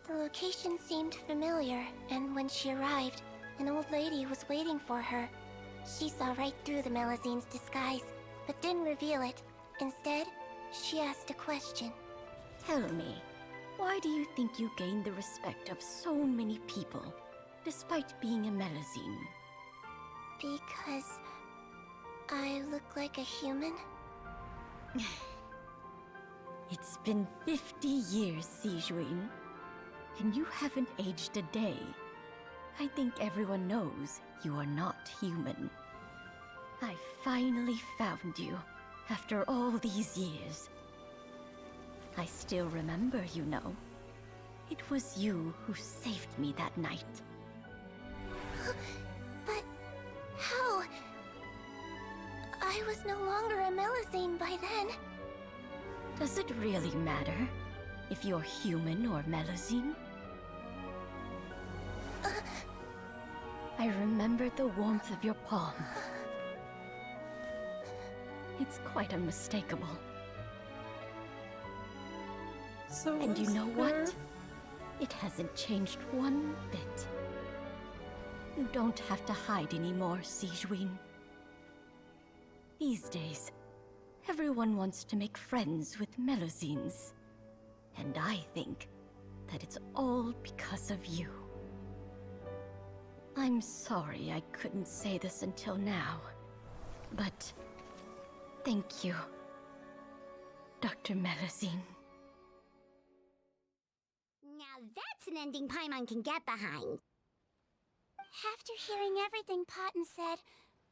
Speaker 2: The location seemed familiar, and when she arrived, an old lady was waiting for her. She saw right through the Melusine's disguise, but didn't reveal it. Instead, she asked a question.
Speaker 8: Tell me, why do you think you gained the respect of so many people, despite being a Melusine?
Speaker 2: Because I look like a human?
Speaker 8: It's been 50 years, Sigewinne, and you haven't aged a day. I think everyone knows you are not human. I finally found you, after all these years. I still remember, you know. It was you who saved me that night.
Speaker 2: But how? I was no longer a Melusine by then.
Speaker 8: Does it really matter if you're human or Melusine? I remember the warmth of your palm. It's quite unmistakable. And you know what? It hasn't changed one bit. You don't have to hide anymore, Sigewinne. These days, everyone wants to make friends with Melusines. And I think that it's all because of you. I'm sorry I couldn't say this until now, but thank you, Dr. Melusine.
Speaker 2: Now that's an ending Paimon can get behind. After hearing everything Paten said,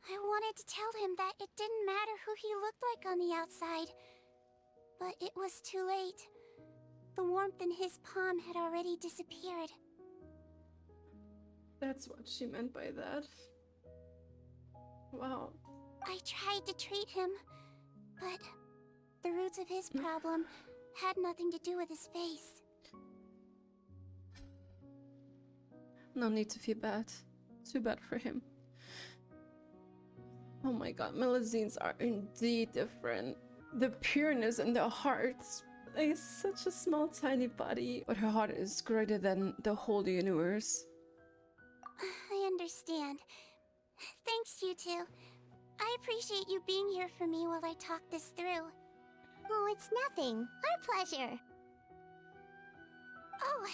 Speaker 2: I wanted to tell him that it didn't matter who he looked like on the outside. But it was too late. The warmth in his palm had already disappeared.
Speaker 1: That's what she meant by that. Wow.
Speaker 2: I tried to treat him, but the roots of his problem had nothing to do with his face.
Speaker 1: No need to feel bad. Too bad for him. Oh my god, Melusines are indeed different. The pureness in their hearts. Like, such a small tiny body, but her heart is greater than the whole universe.
Speaker 2: I understand. Thanks, you two. I appreciate you being here for me while I talk this through. Oh, it's nothing. Our pleasure. Oh,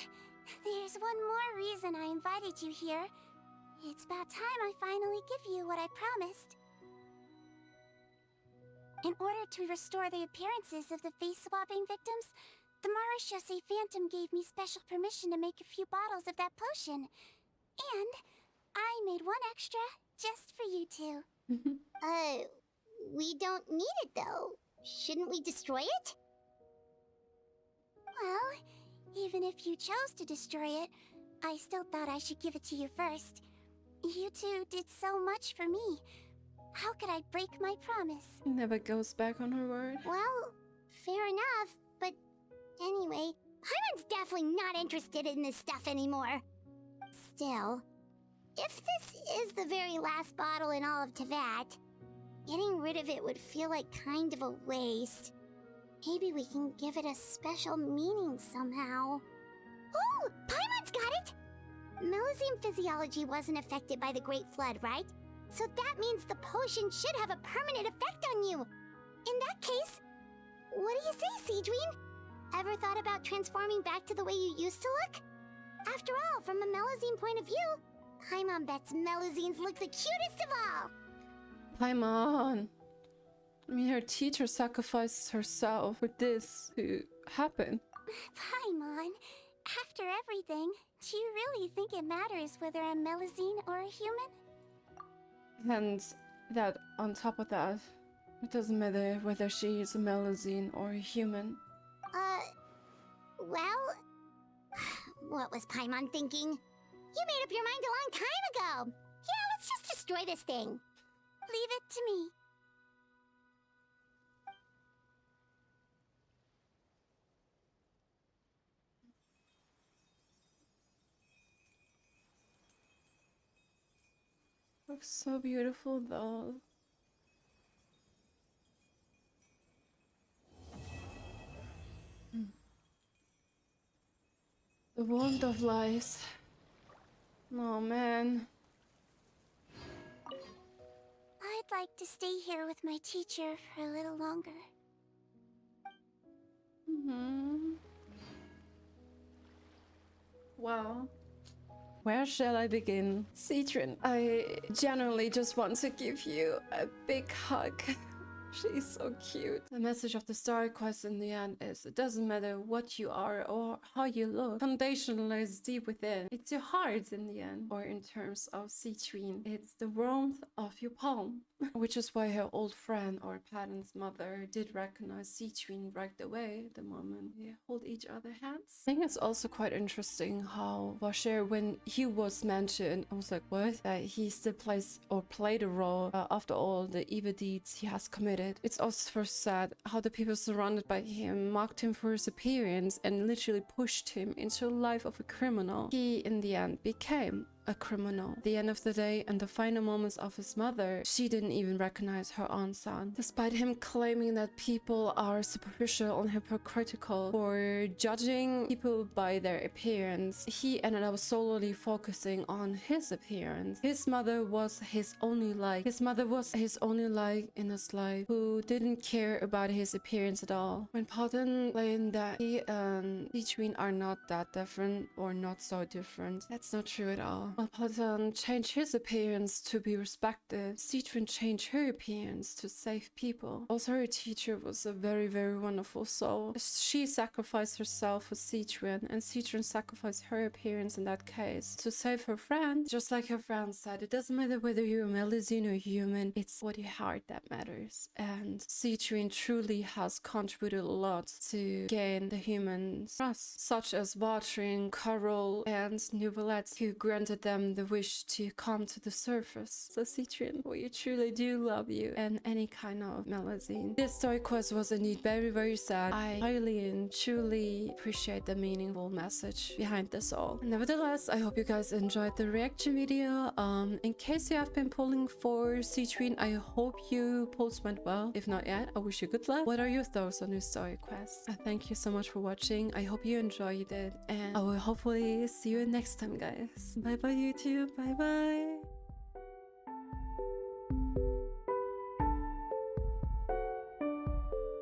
Speaker 2: there's one more reason I invited you here. It's about time I finally give you what I promised. In order to restore the appearances of the face-swapping victims, the Marachose Phantom gave me special permission to make a few bottles of that potion. And I made one extra just for you two.
Speaker 20: We don't need it though. Shouldn't we destroy it?
Speaker 2: Well, even if you chose to destroy it, I still thought I should give it to you first. You two did so much for me. How could I break my promise?
Speaker 1: Never goes back on her word.
Speaker 20: Well, fair enough, but anyway, Paimon's definitely not interested in this stuff anymore. Still, if this is the very last bottle in all of Teyvat, getting rid of it would feel like kind of a waste. Maybe we can give it a special meaning somehow. Oh, Paimon's got it! Melusine physiology wasn't affected by the Great Flood, right? So that means the potion should have a permanent effect on you. In that case, what do you say, Sigewinne? Ever thought about transforming back to the way you used to look? After all, from a Melusine point of view, Paimon bets Melusines look the cutest of all.
Speaker 1: Paimon. I mean, her teacher sacrificed herself for this to happen.
Speaker 2: Paimon, after everything, do you really think it matters whether I'm Melusine or a human?
Speaker 1: And that, on top of that, it doesn't matter whether she is a Melusine or a human.
Speaker 20: Well, what was Paimon thinking? You made up your mind a long time ago. Yeah, let's just destroy this thing.
Speaker 2: Leave it to me.
Speaker 1: Looks so beautiful though. The warmth of lies. Oh man.
Speaker 2: I'd like to stay here with my teacher for a little longer.
Speaker 1: Wow. Where shall I begin? Sigewinne, I genuinely just want to give you a big hug. She's so cute. The message of the story quest in the end is it doesn't matter what you are or how you look. Foundation lies deep within. It's your heart in the end. Or in terms of Sigewinne, it's the warmth of your palm. Which is why her old friend or Paten's mother did recognize Sigewinne right away the moment they hold each other's hands. I think it's also quite interesting how Vacher, when he was mentioned, I was like, what? That he still plays or played a role after all the evil deeds he has committed. It's also sad how the people surrounded by him mocked him for his appearance and literally pushed him into a life of a criminal. He, in the end, became a criminal. At the end of the day, in the final moments of his mother, she didn't even recognize her own son. Despite him claiming that people are superficial and hypocritical for judging people by their appearance, he ended up solely focusing on his appearance. His mother was his only light. His mother was his only light in his life, who didn't care about his appearance at all. When Paladin claimed that he and Sigewinne are not that different or not so different, that's not true at all. While Paladin changed his appearance to be respected, Sigewinne changed her appearance to save people. Also, her teacher was a very, very wonderful soul. She sacrificed herself for Sigewinne, and Sigewinne sacrificed her appearance in that case to save her friend. Just like her friend said, it doesn't matter whether you're a Melusine or human, it's what you heart that matters. And Sigewinne truly has contributed a lot to gain the humans' trust, such as Vacher, Coral, and Nouvellette, who granted them the wish to come to the surface. So Sigewinne, we truly do love you and any kind of Melusine. This story quest was indeed very, very sad. I highly and truly appreciate the meaningful message behind this all. Nevertheless, I hope you guys enjoyed the reaction video. In case you have been pulling for Sigewinne, I hope your pulls went well. If not yet, I wish you good luck. What are your thoughts on this story quest? Thank you so much for watching. I hope you enjoyed it, and I will hopefully see you next time, guys. Bye bye YouTube. Bye bye.